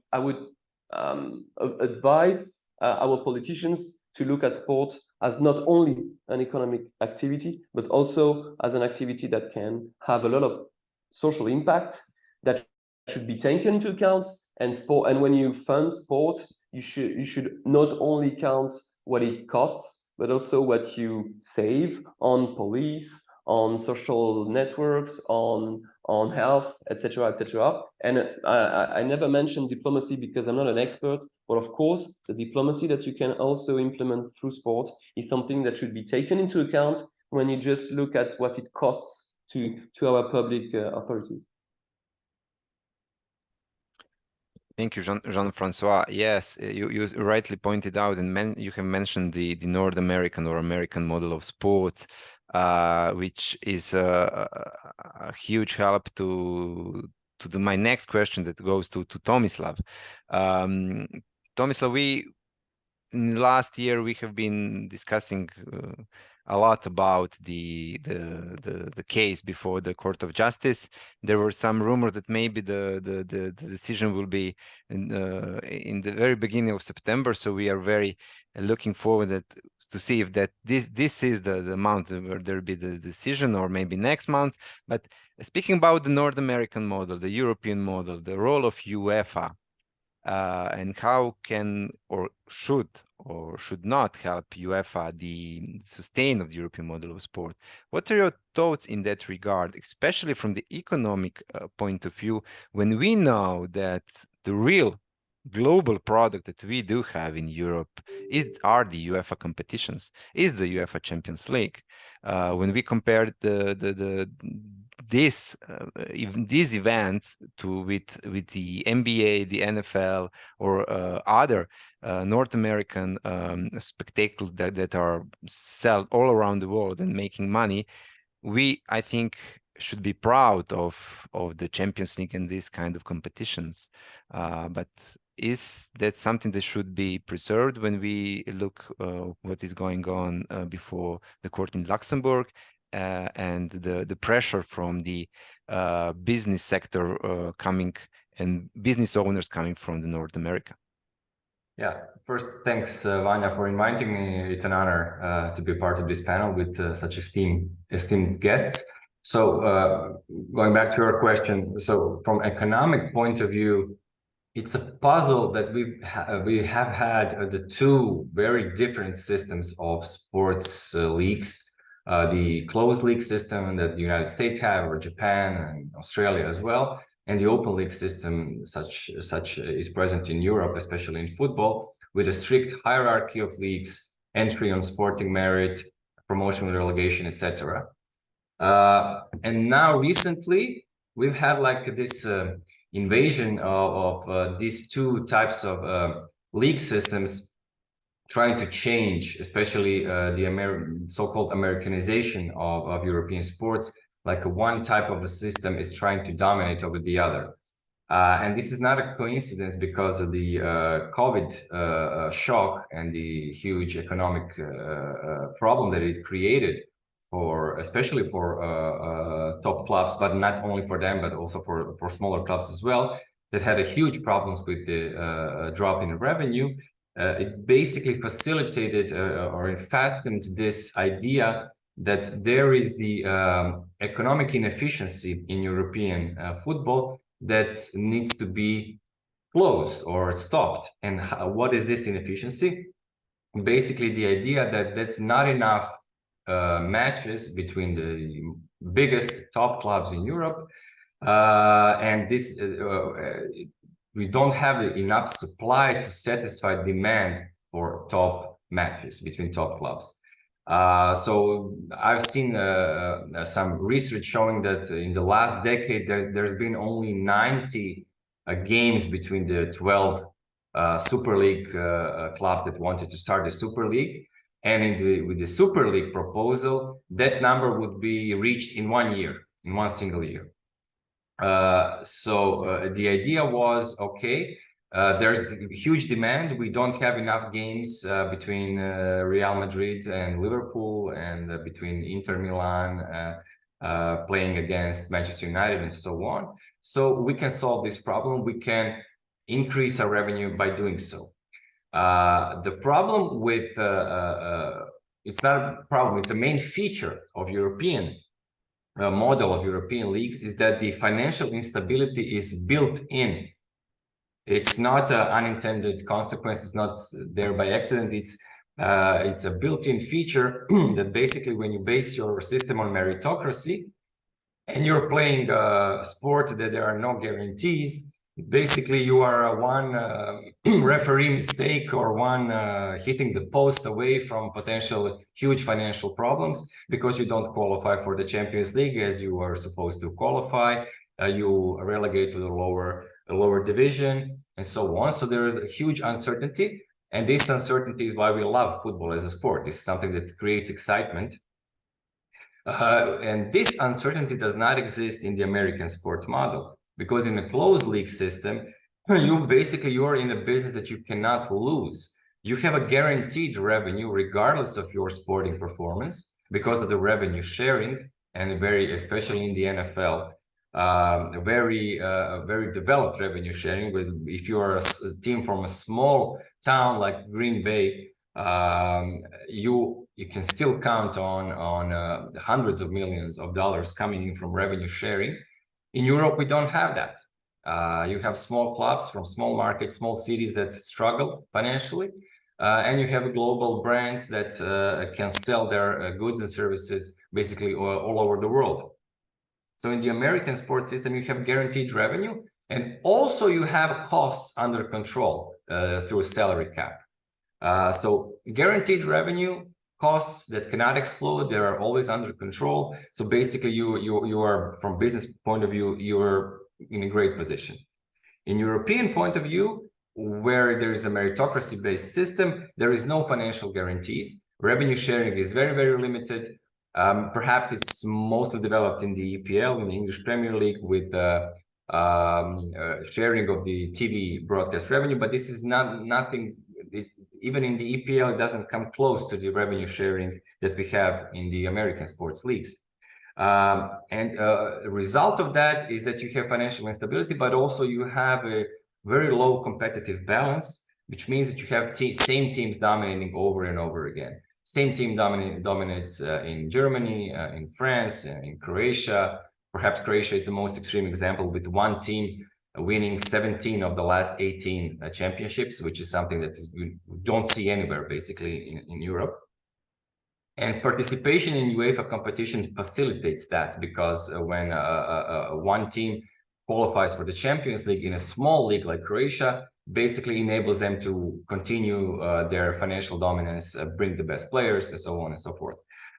advise our politicians to look at sport as not only an economic activity, but also as an activity that can have a lot of social impact that should be taken into account. And when you fund sport, you should not only count what it costs, but also what you save on police, on social networks, on health, etc., etc. And I never mentioned diplomacy because I'm not an expert, but of course, the diplomacy that you can also implement through sport is something that should be taken into account when you just look at what it costs to our public authorities. Thank you, Jean-Francois. Yes, you rightly pointed out, and you have mentioned the North American or American model of sport, which is a huge help to my next question that goes to Tomislav. Tomislav, in last year we have been discussing a lot about the case before the Court of Justice. There were some rumors that maybe the decision will be in the very beginning of September. So we are very looking forward to see if this is the month where there will be the decision, or maybe next month. But speaking about the North American model, the European model, the role of UEFA, and how can or should not help UEFA the sustain of the European model of sport. What are your thoughts in that regard, especially from the economic point of view, when we know that the real global product that we do have in Europe are the UEFA competitions, is the UEFA Champions League. When we compare these events with the NBA, the NFL, or other North American spectacles that are sold all around the world and making money, I think should be proud of the Champions League and these kind of competitions. But is that something that should be preserved when we look what is going on before the court in Luxembourg, and the pressure from the business sector coming, and business owners coming from the North America? Yeah, first, thanks, Vanya, for inviting me. It's an honor to be part of this panel with such esteemed guests. So going back to your question, so from economic point of view, it's a puzzle that we have had the two very different systems of sports leagues. The closed league system that the United States have, or Japan and Australia as well, and the open league system such is present in Europe, especially in football, with a strict hierarchy of leagues, entry on sporting merit, promotion and relegation, etc. And now recently we've had like this invasion of these two types of league systems, trying to change, especially the so-called Americanization of European sports. Like one type of a system is trying to dominate over the other. And this is not a coincidence because of the COVID shock and the huge economic problem that it created, especially for top clubs, but not only for them, but also for smaller clubs as well, that had a huge problems with the drop in revenue. It basically facilitated or it fastened this idea that there is the economic inefficiency in European football that needs to be closed or stopped. And what is this inefficiency? Basically, the idea that there's not enough matches between the biggest top clubs in Europe, and this we don't have enough supply to satisfy demand for top matches between top clubs. So I've seen some research showing that in the last decade there's been only 90 games between the 12 Super League clubs that wanted to start the Super League, and with the Super League proposal, that number would be reached in 1 year, in one single year. So the idea was, okay, there's huge demand. We don't have enough games between Real Madrid and Liverpool, and between Inter Milan playing against Manchester United and so on. So we can solve this problem. We can increase our revenue by doing so. The problem with it's not a problem, it's a main feature of European model of European leagues is that the financial instability is built in. It's not an unintended consequence, it's not there by accident, it's a built-in feature that basically when you base your system on meritocracy and you're playing a sport that there are no guarantees, basically you are one referee mistake or one hitting the post away from potential huge financial problems because you don't qualify for the Champions League as you are supposed to qualify. You relegate to the lower division and so on. So there is a huge uncertainty, and this uncertainty is why we love football as a sport. It's something that creates excitement. And this uncertainty does not exist in the American sport model. Because in a closed league system, you're in a business that you cannot lose. You have a guaranteed revenue regardless of your sporting performance because of the revenue sharing, and especially in the NFL, very developed revenue sharing. With if you are a team from a small town like Green Bay, you can still count on hundreds of millions of dollars coming in from revenue sharing. In Europe, we don't have that. You have small clubs from small markets, small cities that struggle financially, and you have global brands that can sell their goods and services basically all over the world. So in the American sports system, you have guaranteed revenue, and also you have costs under control through a salary cap. So guaranteed revenue, costs that cannot explode, they are always under control. So basically you are, from business point of view, you're in a great position. In European point of view, where there is a meritocracy based system, there is no financial guarantees. Revenue sharing is very, very limited. Perhaps it's mostly developed in the EPL, in the English Premier League, with sharing of the TV broadcast revenue, but this is nothing. Even in the EPL, it doesn't come close to the revenue sharing that we have in the American sports leagues. The result of that is that you have financial instability, but also you have a very low competitive balance, which means that you have same teams dominating over and over again. Same team dominates in Germany, in France, in Croatia. Perhaps Croatia is the most extreme example, with one team winning 17 of the last 18 championships, which is something that we don't see anywhere basically in Europe. And participation in UEFA competition facilitates that, because when one team qualifies for the Champions League in a small league like Croatia, basically enables them to continue their financial dominance, bring the best players, and so on and so forth.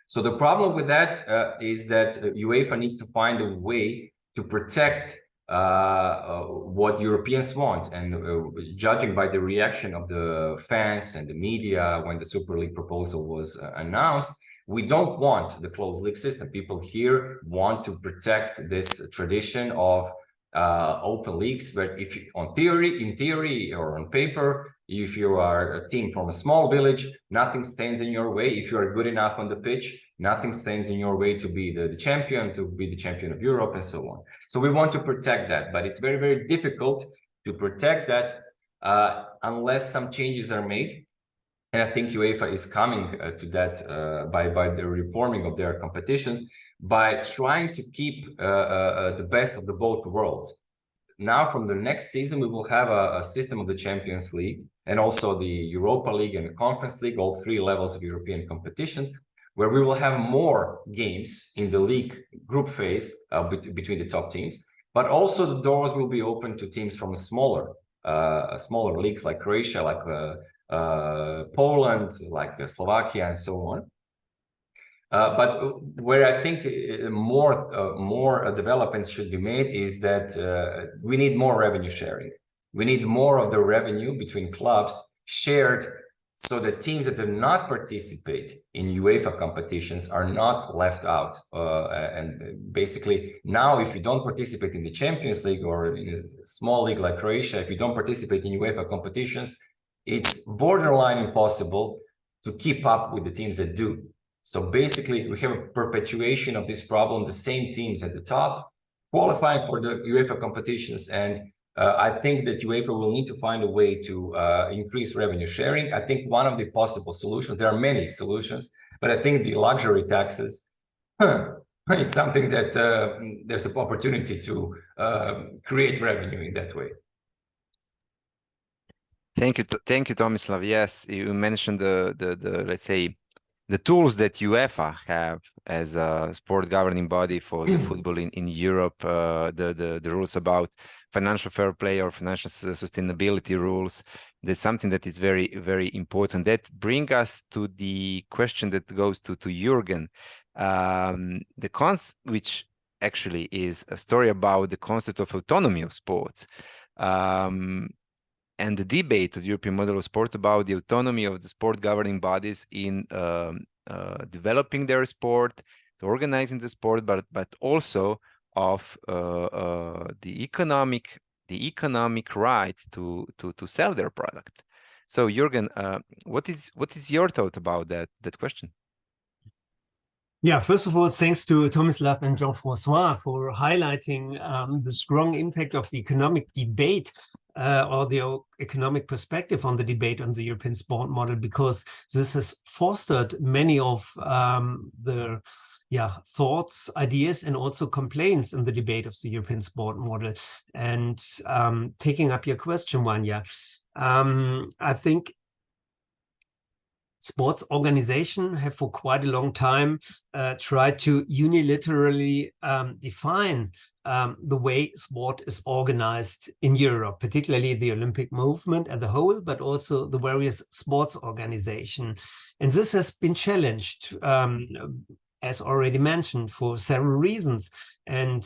So the problem with that is that UEFA needs to find a way to protect what Europeans want. And judging by the reaction of the fans and the media when the Super League proposal was announced, we don't want the closed league system. People here want to protect this tradition of open leagues, but if you, in theory or on paper, if you are a team from a small village, nothing stands in your way. If you are good enough on the pitch, nothing stands in your way to be the champion, to be the champion of Europe, and so on. So we want to protect that, but it's very, very difficult to protect that unless some changes are made. And I think UEFA is coming to that by the reforming of their competitions, by trying to keep the best of the both worlds. Now, from the next season, we will have a system of the Champions League and also the Europa League and the Conference League, all three levels of European competition, where we will have more games in the league group phase between the top teams, but also the doors will be open to teams from smaller leagues like Croatia, like Poland, like Slovakia, and so on. But where I think more developments should be made is that we need more revenue sharing. We need more of the revenue between clubs shared, so that teams that do not participate in UEFA competitions are not left out. And basically, now if you don't participate in the Champions League or in a small league like Croatia, if you don't participate in UEFA competitions, it's borderline impossible to keep up with the teams that do. So basically, we have a perpetuation of this problem, the same teams at the top qualifying for the UEFA competitions. And I think that UEFA will need to find a way to increase revenue sharing. I think one of the possible solutions, there are many solutions, but I think the luxury taxes is something that there's an opportunity to create revenue in that way. Thank you, Tomislav. Yes, you mentioned the let's say the tools that UEFA have as a sport governing body for the football in Europe, the rules about financial fair play or financial sustainability rules. There's something that is very, very important. That brings us to the question that goes to Jürgen. Which actually is a story about the concept of autonomy of sports. And the debate of the European model of sport about the autonomy of the sport governing bodies in developing their sport, organizing the sport, but also of the economic right to sell their product. So Jürgen, what is your thought about that question? Yeah, first of all, thanks to Tomislav and Jean-François for highlighting the strong impact of the economic debate or the economic perspective on the debate on the European sport model, because this has fostered many of the thoughts, ideas, and also complaints in the debate of the European sport model. And taking up your question, Vanya, I think sports organizations have for quite a long time tried to unilaterally define the way sport is organized in Europe, particularly the Olympic movement as a whole, but also the various sports organizations. And this has been challenged, as already mentioned, for several reasons. And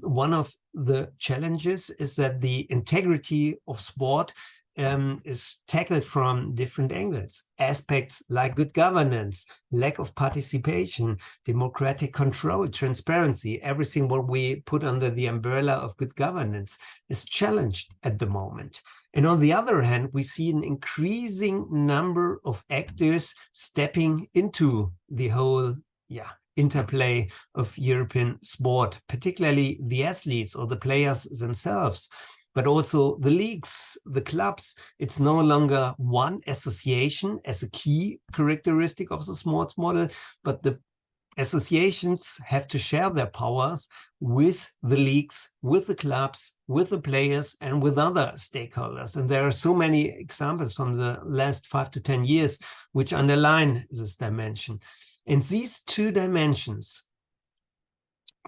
one of the challenges is that the integrity of sport is tackled from different angles. Aspects like good governance, lack of participation, democratic control, transparency, everything what we put under the umbrella of good governance is challenged at the moment. And on the other hand, we see an increasing number of actors stepping into the whole interplay of European sport, particularly the athletes or the players themselves, but also the leagues, the clubs. It's no longer one association as a key characteristic of the sports model, but the associations have to share their powers with the leagues, with the clubs, with the players, and with other stakeholders. And there are so many examples from the last 5 to 10 years which underline this dimension. And these two dimensions,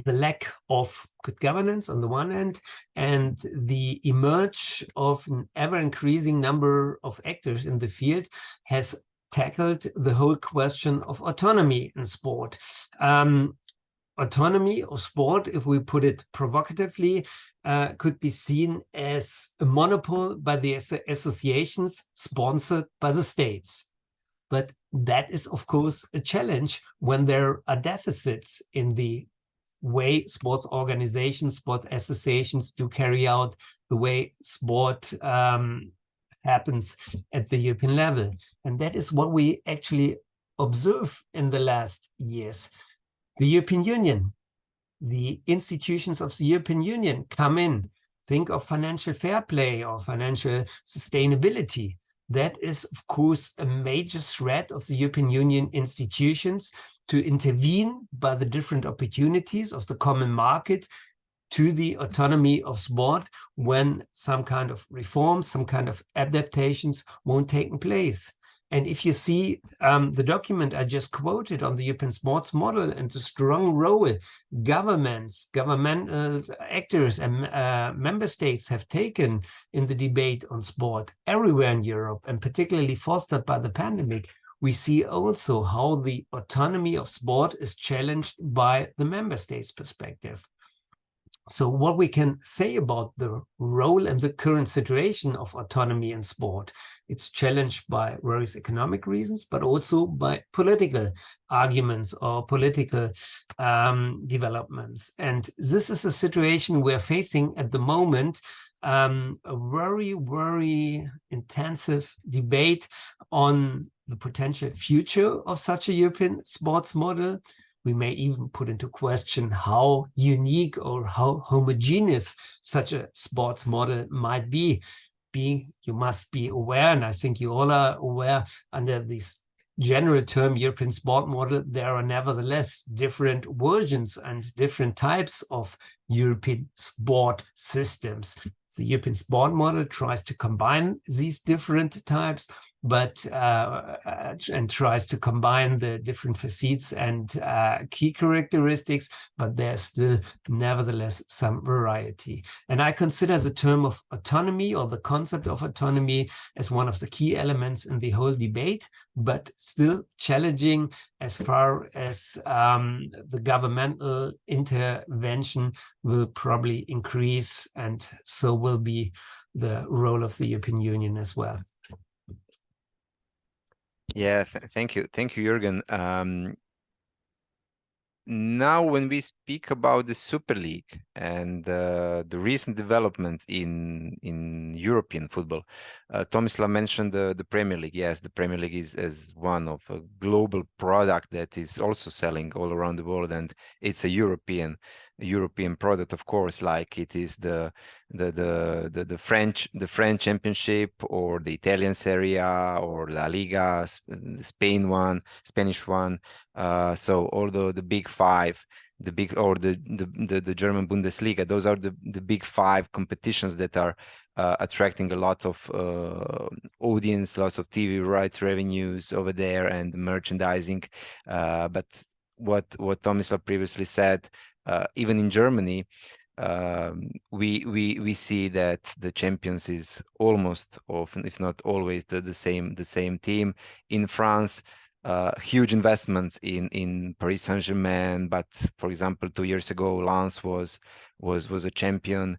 the lack of good governance on the one hand, and the emerge of an ever-increasing number of actors in the field, has tackled the whole question of autonomy in sport. Autonomy of sport, if we put it provocatively, could be seen as a monopoly by the associations sponsored by the states. But that is, of course, a challenge when there are deficits in the way sports organizations, sport associations do carry out the way sport happens at the European level. And that is what we actually observe in the last years. The European Union, the institutions of the European Union come in, think of financial fair play or financial sustainability. That is, of course, a major threat of the European Union institutions to intervene by the different opportunities of the common market to the autonomy of sport when some kind of reforms, some kind of adaptations won't take place. And if you see the document I just quoted on the European sports model and the strong role governments, governmental actors and member states have taken in the debate on sport everywhere in Europe, and particularly fostered by the pandemic, we see also how the autonomy of sport is challenged by the member states' perspective. So what we can say about the role and the current situation of autonomy in sport, it's challenged by various economic reasons, but also by political arguments or political developments. And this is a situation we're facing at the moment, a very, very intensive debate on the potential future of such a European sports model. We may even put into question how unique or how homogeneous such a sports model might be. You must be aware, and I think you all are aware, under this general term European sport model, there are nevertheless different versions and different types of European sport systems. The European sport model tries to combine these different types, but and tries to combine the different facets and key characteristics, but there's still nevertheless some variety. And I consider the term of autonomy or the concept of autonomy as one of the key elements in the whole debate, but still challenging as far as the governmental intervention will probably increase, and so will be the role of the European Union as well. Yeah, thank you, Jürgen. Now, when we speak about the Super League and the recent development in European football, Tomislav mentioned the Premier League. Yes, the Premier League is one of a global product that is also selling all around the world, and it's a European product, of course, like it is the French Championship or the Italian Serie A or La Liga, the Spanish one. So although the big five, the German Bundesliga, those are the big five competitions that are attracting a lot of audience, lots of TV rights revenues over there and merchandising. But what Tomislav previously said, even in Germany, we see that the champions is almost often, if not always, the same team. In France, huge investments in Paris Saint-Germain, but for example, 2 years ago, Lens was a champion.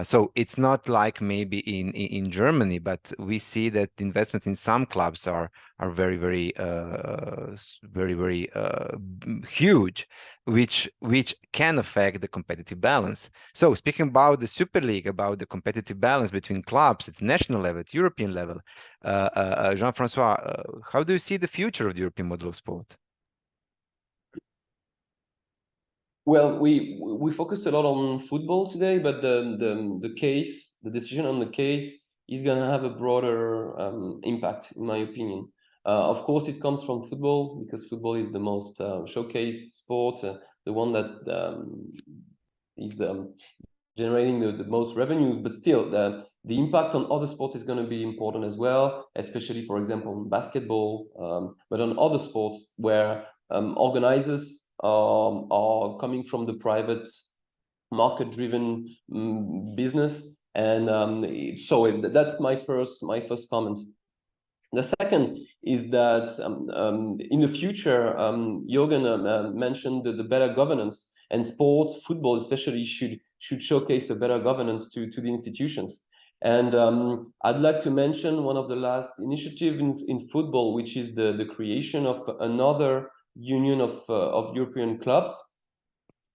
So it's not like maybe in Germany, but we see that investment in some clubs are very huge, which can affect the competitive balance. So speaking about the Super League, about the competitive balance between clubs at national level, at European level, Jean-Francois, how do you see the future of the European model of sport? Well, we focused a lot on football today, but the decision on the case is going to have a broader impact, in my opinion. Of course, it comes from football because football is the most showcased sport, the one that is generating the most revenue. But still, the impact on other sports is going to be important as well, especially, for example, basketball, but on other sports where organizers are coming from the private market-driven business, and so that's my first comment. The second is that in the future, Jürgen mentioned the better governance, and sports, football especially, should showcase a better governance to the institutions. And I'd like to mention one of the last initiatives in football, which is the creation of another union of European clubs.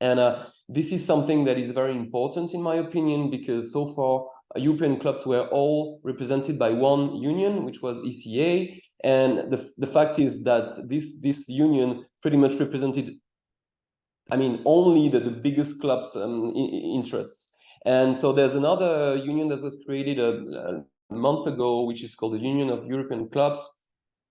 And this is something that is very important, in my opinion, because so far European clubs were all represented by one union, which was ECA. And the fact is that this union pretty much represented, I mean, only the biggest clubs' interests. And so there's another union that was created a month ago, which is called the Union of European Clubs.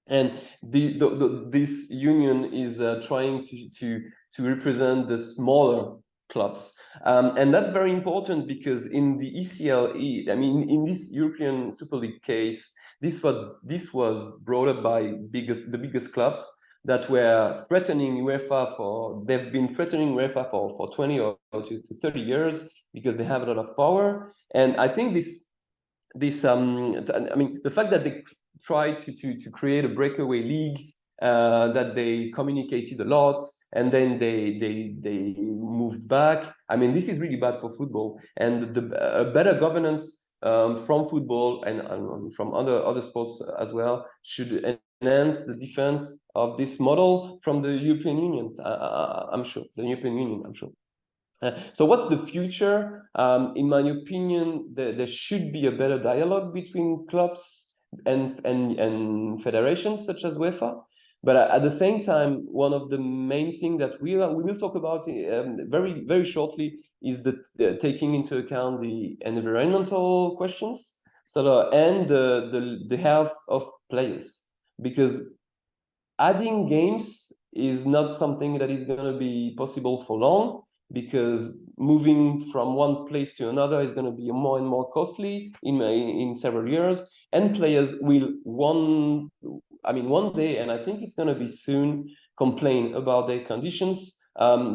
And this union is trying to represent the smaller clubs. And that's very important because in the ECLE, I mean, in this European Super League case, This was brought up by the biggest clubs that were threatening UEFA they've been threatening UEFA for 20 or to 30 years because they have a lot of power. And I think I mean, the fact that they tried to create a breakaway league, that they communicated a lot and then they moved back. I mean, this is really bad for football, and a better governance from football and from other sports as well should enhance the defense of this model from the European Union. I'm sure the European Union. I'm sure. So what's the future? In my opinion, there should be a better dialogue between clubs and federations such as UEFA. But at the same time, one of the main things that we will talk about very shortly is taking into account the environmental questions, and the health of players, because adding games is not something that is going to be possible for long, because moving from one place to another is going to be more and more costly in several years, and players will one day, and I think it's going to be soon, complain about their conditions,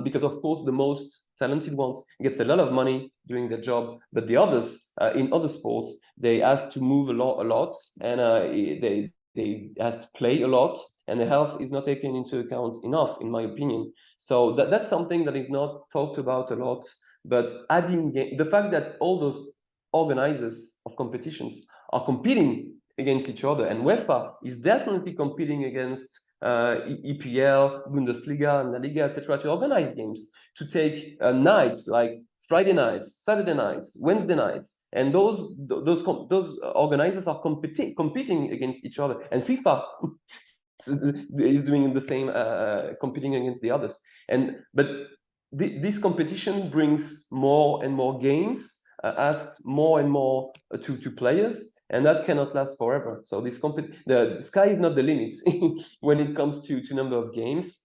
because of course the most talented ones gets a lot of money doing their job, but the others in other sports, they have to move a lot, and they have to play a lot, and the health is not taken into account enough, in my opinion. So that's something that is not talked about a lot. But adding the fact that all those organizers of competitions are competing against each other, and UEFA is definitely competing against EPL, Bundesliga, and La Liga, etc., to organize games, to take nights like Friday nights, Saturday nights, Wednesday nights, and those organizers are competing against each other, and FIFA is doing the same, competing against the others. But this competition brings more and more games, asked more and more to players, and that cannot last forever. So the sky is not the limit when it comes to number of games.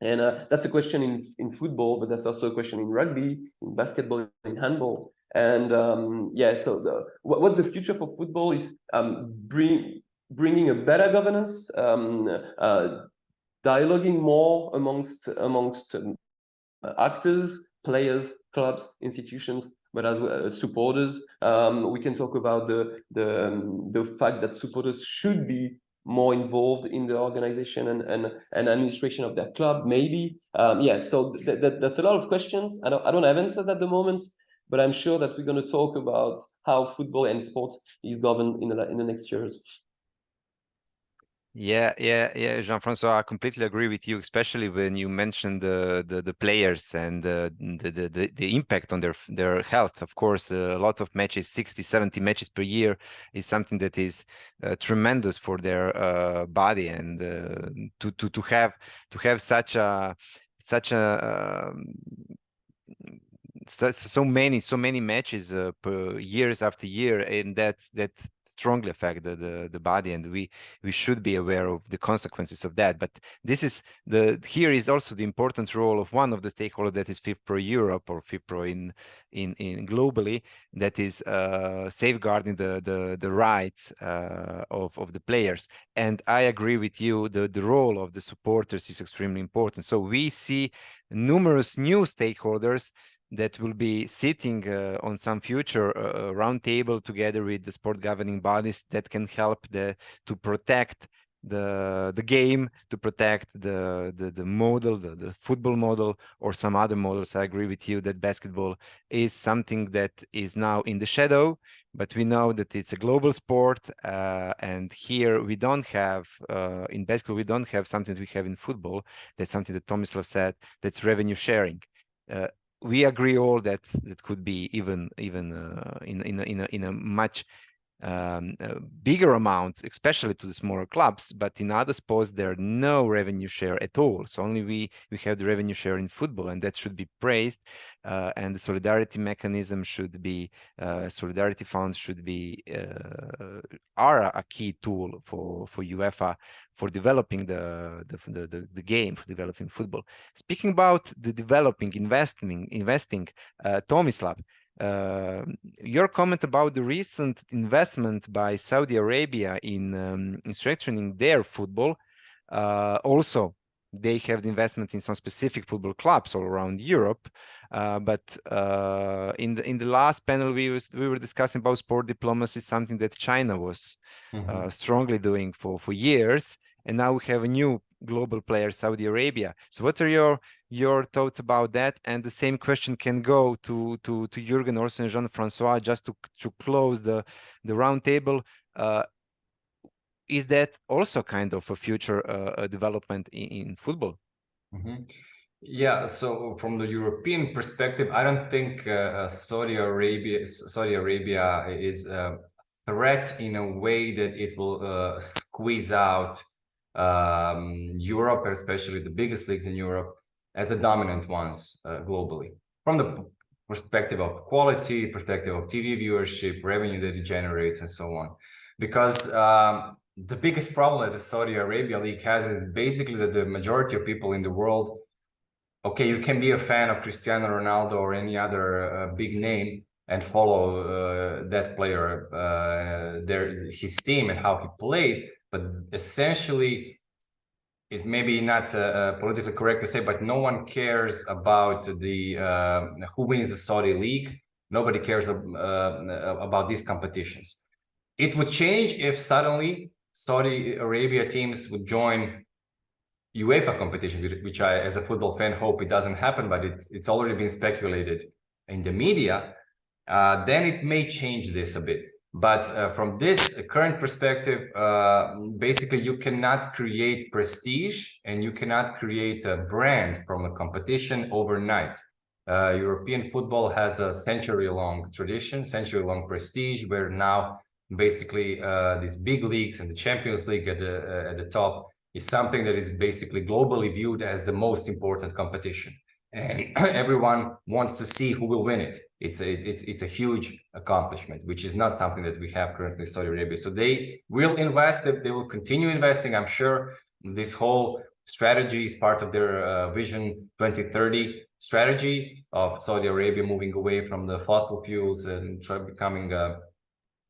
And that's a question in football, but that's also a question in rugby, in basketball, in handball. And so what's the future for football is bringing a better governance, dialoguing more amongst actors, players, clubs, institutions, but as well supporters. We can talk about the fact that supporters should be more involved in the organization and administration of their club, maybe. So that's a lot of questions. I don't have answers at the moment, but I'm sure that we're going to talk about how football and sport is governed in the next years. Yeah, Jean-Francois, I completely agree with you, especially when you mentioned the players and the impact on their health. Of course, a lot of matches, 60, 70 matches per year, is something that is tremendous for their body, and to have such a so many matches per years after year, and that strongly affect the body, and we should be aware of the consequences of that. But here is also the important role of one of the stakeholders, that is FIFPro Europe, or FIFPro in globally, that is safeguarding the rights of the players. And I agree with you, the role of the supporters is extremely important. So we see numerous new stakeholders that will be sitting on some future round table together with the sport governing bodies, that can help to protect the game, to protect the model, the football model, or some other models. I agree with you that basketball is something that is now in the shadow, but we know that it's a global sport, and here we don't have, in basketball, we don't have something that we have in football. That's something that Tomislav said, that's revenue sharing. We agree all that could be even in a much bigger amount, especially to the smaller clubs, but in other sports there are no revenue share at all. So only we have the revenue share in football, and that should be praised, and the solidarity mechanism should be, solidarity funds should be, are a key tool for UEFA for developing the game, for developing football. Speaking about the developing, investing, Tomislav, Your comment about the recent investment by Saudi Arabia in strengthening their football, also they have the investment in some specific football clubs all around Europe. But in the last panel, we were discussing about sport diplomacy, something that China was strongly doing for years, and now we have a new global player, Saudi Arabia. So what are your thoughts about that? And the same question can go to Jürgen also and Jean-Francois, just to close the round table. Is that also kind of a future development in football? Yeah, so from the European perspective, I don't think Saudi Arabia is a threat in a way that it will squeeze out Europe, especially the biggest leagues in Europe, as the dominant ones globally. From the perspective of quality, perspective of TV viewership, revenue that it generates, and so on. Because the biggest problem that the Saudi Arabia League has is basically that the majority of people in the world, okay, you can be a fan of Cristiano Ronaldo or any other big name and follow that player, his team and how he plays, but essentially, it's maybe not politically correct to say, but no one cares about the who wins the Saudi League. Nobody cares about these competitions. It would change if suddenly Saudi Arabia teams would join UEFA competition, which I, as a football fan, hope it doesn't happen, but it's already been speculated in the media. Then it may change this a bit. But from this current perspective, basically you cannot create prestige and you cannot create a brand from a competition overnight. European football has a century-long tradition, century-long prestige, where now basically these big leagues and the Champions League at the top is something that is basically globally viewed as the most important competition, and everyone wants to see who will win it. It's a huge accomplishment, which is not something that we have currently in Saudi Arabia. So they will invest, they will continue investing, I'm sure. This whole strategy is part of their Vision 2030 strategy of Saudi Arabia moving away from the fossil fuels and becoming a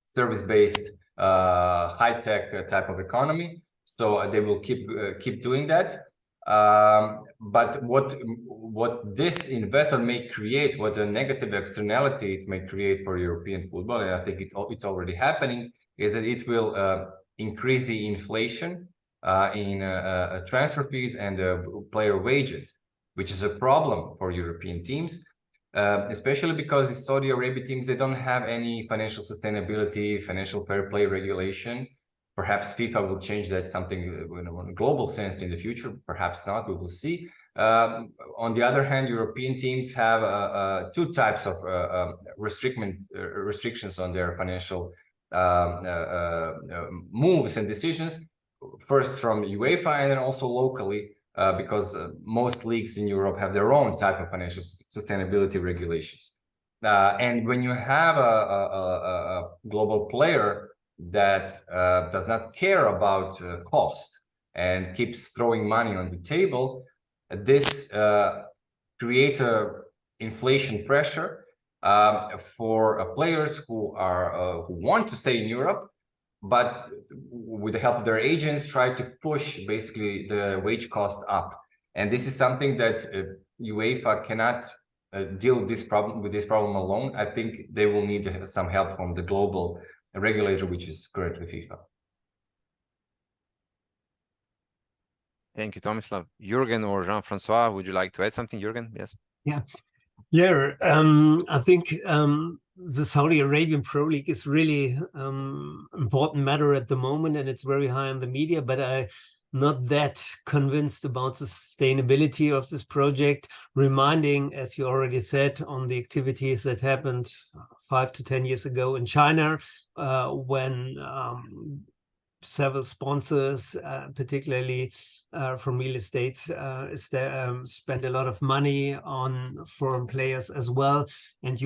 service-based, high-tech type of economy. So they will keep doing that. But what this investment may create, what a negative externality it may create for European football, and I think it's already happening, is that it will increase the inflation in transfer fees and player wages, which is a problem for European teams. Especially because the Saudi Arabia teams, they don't have any financial sustainability, financial fair play regulation. Perhaps FIFA will change that something in a global sense in the future. Perhaps not, we will see. On the other hand, European teams have two types of restrictions on their financial moves and decisions. First from UEFA and then also locally, because most leagues in Europe have their own type of financial sustainability regulations. And when you have a global player that does not care about cost and keeps throwing money on the table, this creates a inflation pressure for players who want to stay in Europe, but with the help of their agents try to push basically the wage cost up. And this is something that UEFA cannot deal with this problem alone. I think they will need some help from the global regulator, which is currently FIFA. Thank you, Tomislav. Jürgen or Jean-Francois, would you like to add something? Jürgen, yes. Yeah, I think the Saudi Arabian Pro League is really important matter at the moment, and it's very high in the media, but I'm not that convinced about the sustainability of this project, reminding, as you already said, on the activities that happened 5 to 10 years ago in China, when several sponsors, particularly from real estates, spend a lot of money on foreign players as well. And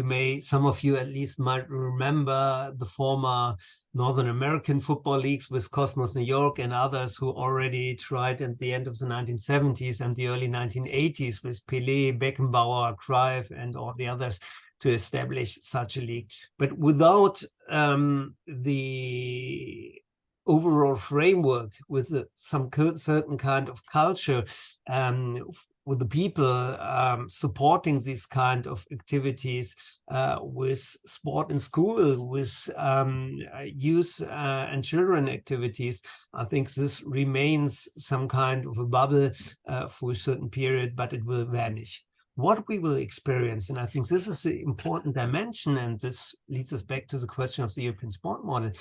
some of you at least might remember the former Northern American football leagues with Cosmos New York and others who already tried at the end of the 1970s and the early 1980s with Pelé, Beckenbauer, Cruyff, and all the others to establish such a league. But without the overall framework, with some certain kind of culture, with the people supporting these kind of activities, with sport in school, with youth and children activities, I think this remains some kind of a bubble for a certain period, but it will vanish. What we will experience, and I think this is the important dimension, and this leads us back to the question of the European sport model,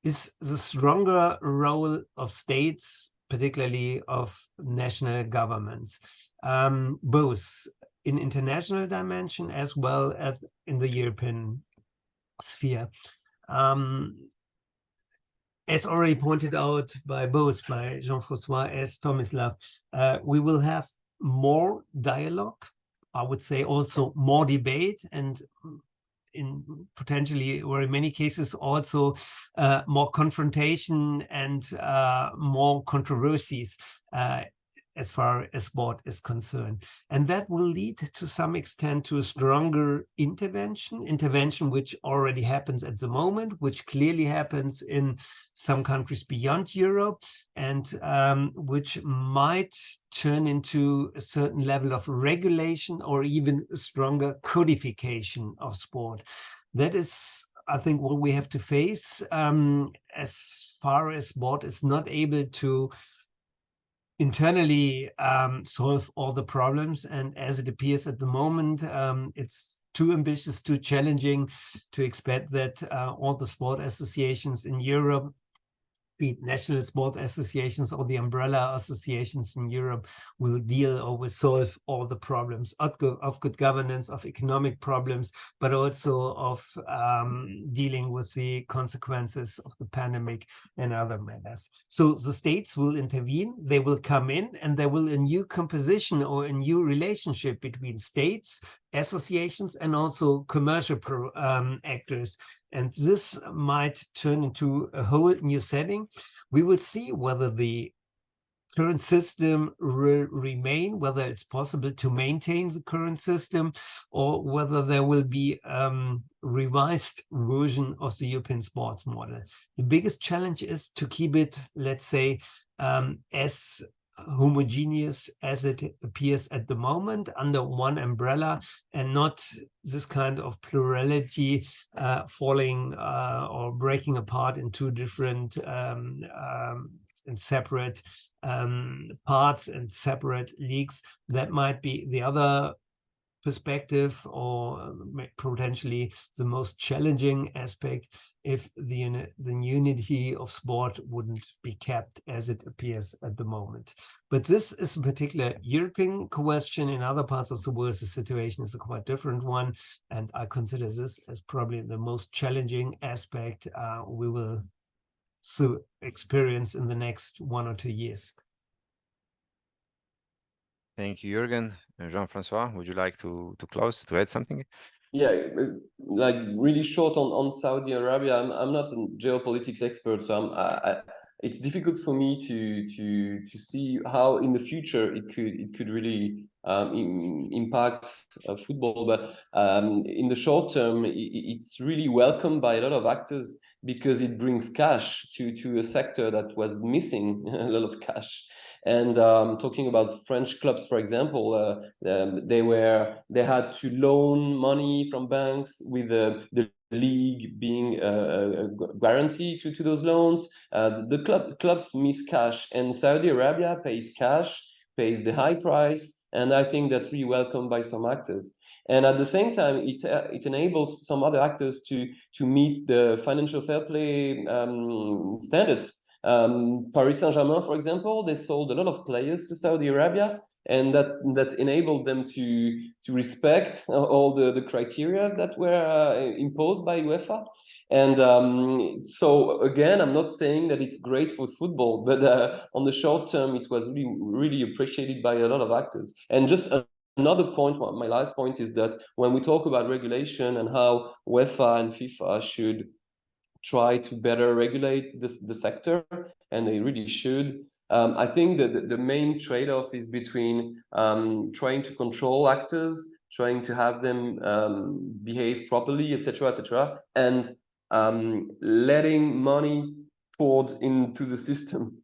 is the stronger role of states, particularly of national governments, both in international dimension as well as in the European sphere. As already pointed out by both by Jean-François as Tomislav, we will have more dialogue, I would say also more debate, and in potentially, or in many cases, also more confrontation and more controversies as far as sport is concerned. And that will lead to some extent to a stronger intervention which already happens at the moment, which clearly happens in some countries beyond Europe, and which might turn into a certain level of regulation or even a stronger codification of sport. That is, I think, what we have to face as far as sport is not able to internally solve all the problems, and as it appears at the moment, it's too ambitious, too challenging to expect that all the sport associations in Europe, be it national sport associations or the umbrella associations in Europe, will deal or will solve all the problems of good governance, of economic problems, but also of dealing with the consequences of the pandemic and other matters. So the states will intervene, they will come in, and there will a new composition or a new relationship between states, associations, and also commercial actors. And this might turn into a whole new setting. We will see whether the current system will remain, whether it's possible to maintain the current system, or whether there will be revised version of the European sports model. The biggest challenge is to keep it, let's say, as homogeneous as it appears at the moment under one umbrella, and not this kind of plurality falling or breaking apart into different and separate parts and separate leagues. That might be the other perspective, or potentially the most challenging aspect, if the unity of sport wouldn't be kept as it appears at the moment. But this is a particular European question. In other parts of the world, the situation is a quite different one, and I consider this as probably the most challenging aspect we will experience in the next 1 or 2 years. Thank you, Jürgen. Jean-François, would you like to close, to add something? Yeah, like really short on Saudi Arabia. I'm not a geopolitics expert, so it's difficult for me to see how in the future it could really impact football. But in the short term, it's really welcomed by a lot of actors, because it brings cash to a sector that was missing a lot of cash. And talking about French clubs, for example, they had to loan money from banks, with the league being a guarantee to those loans. The clubs miss cash, and Saudi Arabia pays cash, pays the high price, and I think that's really welcomed by some actors. And at the same time, it enables some other actors to meet the financial fair play standards. Paris Saint-Germain, for example, they sold a lot of players to Saudi Arabia, and that enabled them to respect all the criteria that were imposed by UEFA. And so again, I'm not saying that it's great for football, but on the short term, it was really appreciated by a lot of actors. And just another point, my last point, is that when we talk about regulation and how UEFA and FIFA should try to better regulate the sector, and they really should, I think that the main trade-off is between trying to control actors, trying to have them behave properly, etc., etc., and letting money poured into the system,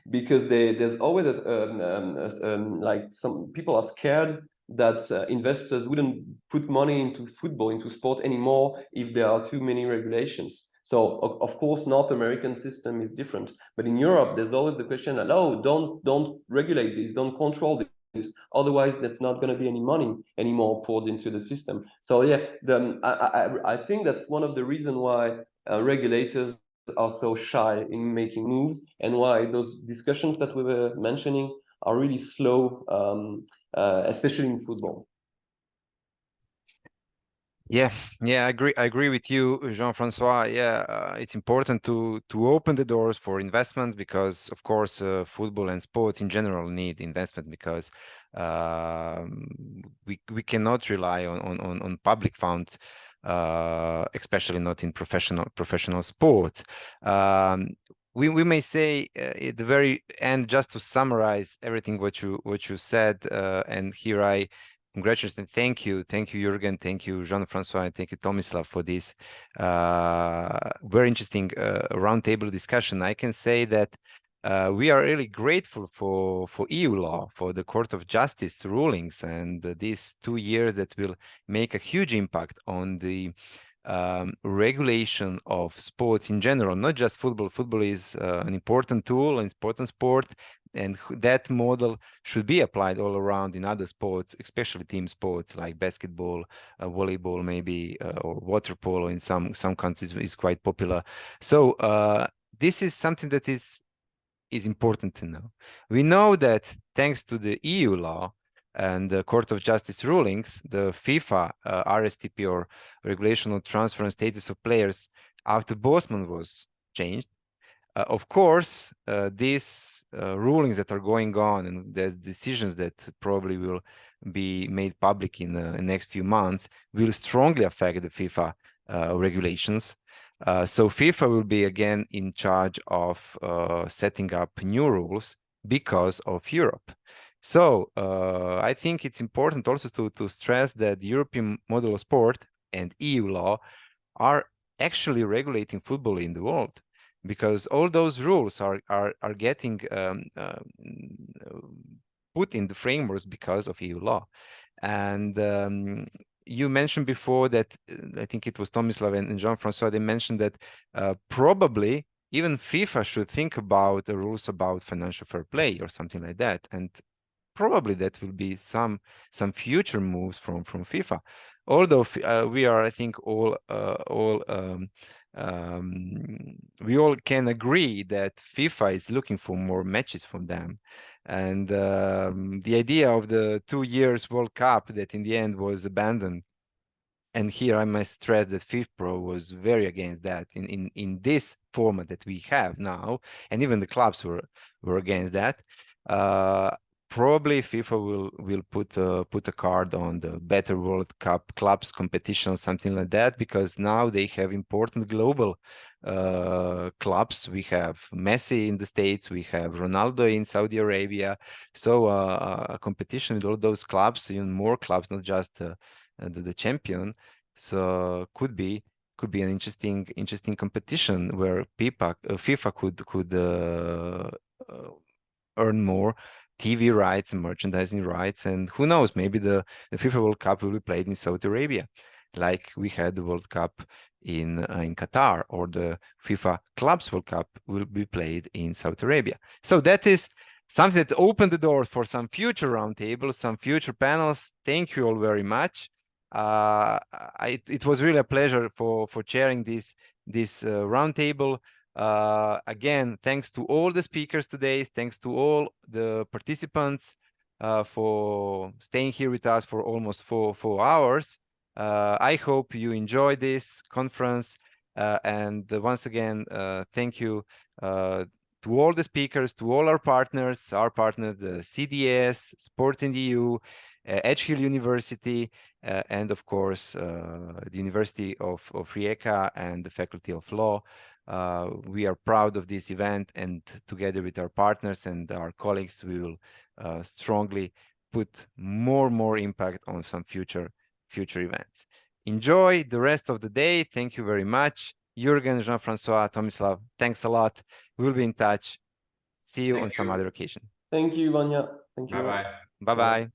because there's always like some people are scared that investors wouldn't put money into football, into sport anymore if there are too many regulations. So of course, North American system is different, but in Europe, there's always the question, no, don't regulate this, don't control this, otherwise there's not going to be any money anymore poured into the system. So yeah, I think that's one of the reasons why regulators are so shy in making moves, and why those discussions that we were mentioning are really slow, especially in football. Yeah, I agree with you, Jean-Francois. Yeah, it's important to open the doors for investment, because of course football and sports in general need investment, because we cannot rely on public funds, especially not in professional sport. We may say at the very end, just to summarize everything what you said, and here I congratulations and thank you, Jürgen, thank you, Jean-Francois, and thank you, Tomislav, for this very interesting roundtable discussion. I can say that we are really grateful for EU law, for the Court of Justice rulings, and these 2 years that will make a huge impact on the regulation of sports in general, not just football. Football is an important tool, an important sport, and that model should be applied all around in other sports, especially team sports like basketball, volleyball, maybe, or water polo in some countries is quite popular. So this is something that is important to know. We know that thanks to the EU law and the Court of Justice rulings, the FIFA RSTP, or Regulation on Transfer and Status of Players, after Bosman was changed, of course, these rulings that are going on and the decisions that probably will be made public in the next few months will strongly affect the FIFA regulations. So FIFA will be again in charge of setting up new rules because of Europe. So I think it's important also to stress that the European model of sport and EU law are actually regulating football in the world, because all those rules are getting put in the frameworks because of EU law. And you mentioned before that, I think it was Tomislav and Jean-Francois, they mentioned that probably even FIFA should think about the rules about financial fair play or something like that. And probably that will be some future moves from FIFA. Although we are, I think, we all can agree that FIFA is looking for more matches from them. And the idea of the 2 years World Cup that in the end was abandoned, and here I must stress that FIFPro was very against that in this format that we have now, and even the clubs were against that. Probably FIFA will put a card on the Better World Cup clubs competition, something like that, because now they have important global clubs. We have Messi in the States, we have Ronaldo in Saudi Arabia. So a competition with all those clubs, even more clubs, not just the champion. So could be an interesting competition where FIFA could earn more TV rights and merchandising rights, and who knows, maybe the FIFA World Cup will be played in Saudi Arabia, like we had the World Cup in Qatar, or the FIFA Clubs World Cup will be played in Saudi Arabia. So that is something that opened the door for some future roundtables, some future panels. Thank you all very much. It was really a pleasure for chairing this roundtable. Again, thanks to all the speakers today, thanks to all the participants for staying here with us for almost four hours. I hope you enjoyed this conference, and once again, thank you to all the speakers, to all our partners, the CDS, Sport in the EU, Edge Hill University, and of course, the University of Rijeka and the Faculty of Law. We are proud of this event, and together with our partners and our colleagues, we will strongly put more impact on some future future events. Enjoy the rest of the day. Thank you very much. Jürgen, Jean-Francois, Tomislav, thanks a lot. We'll be in touch. See you on some other occasion. Thank you, Vanya. Thank you. Bye-bye. Bye-bye.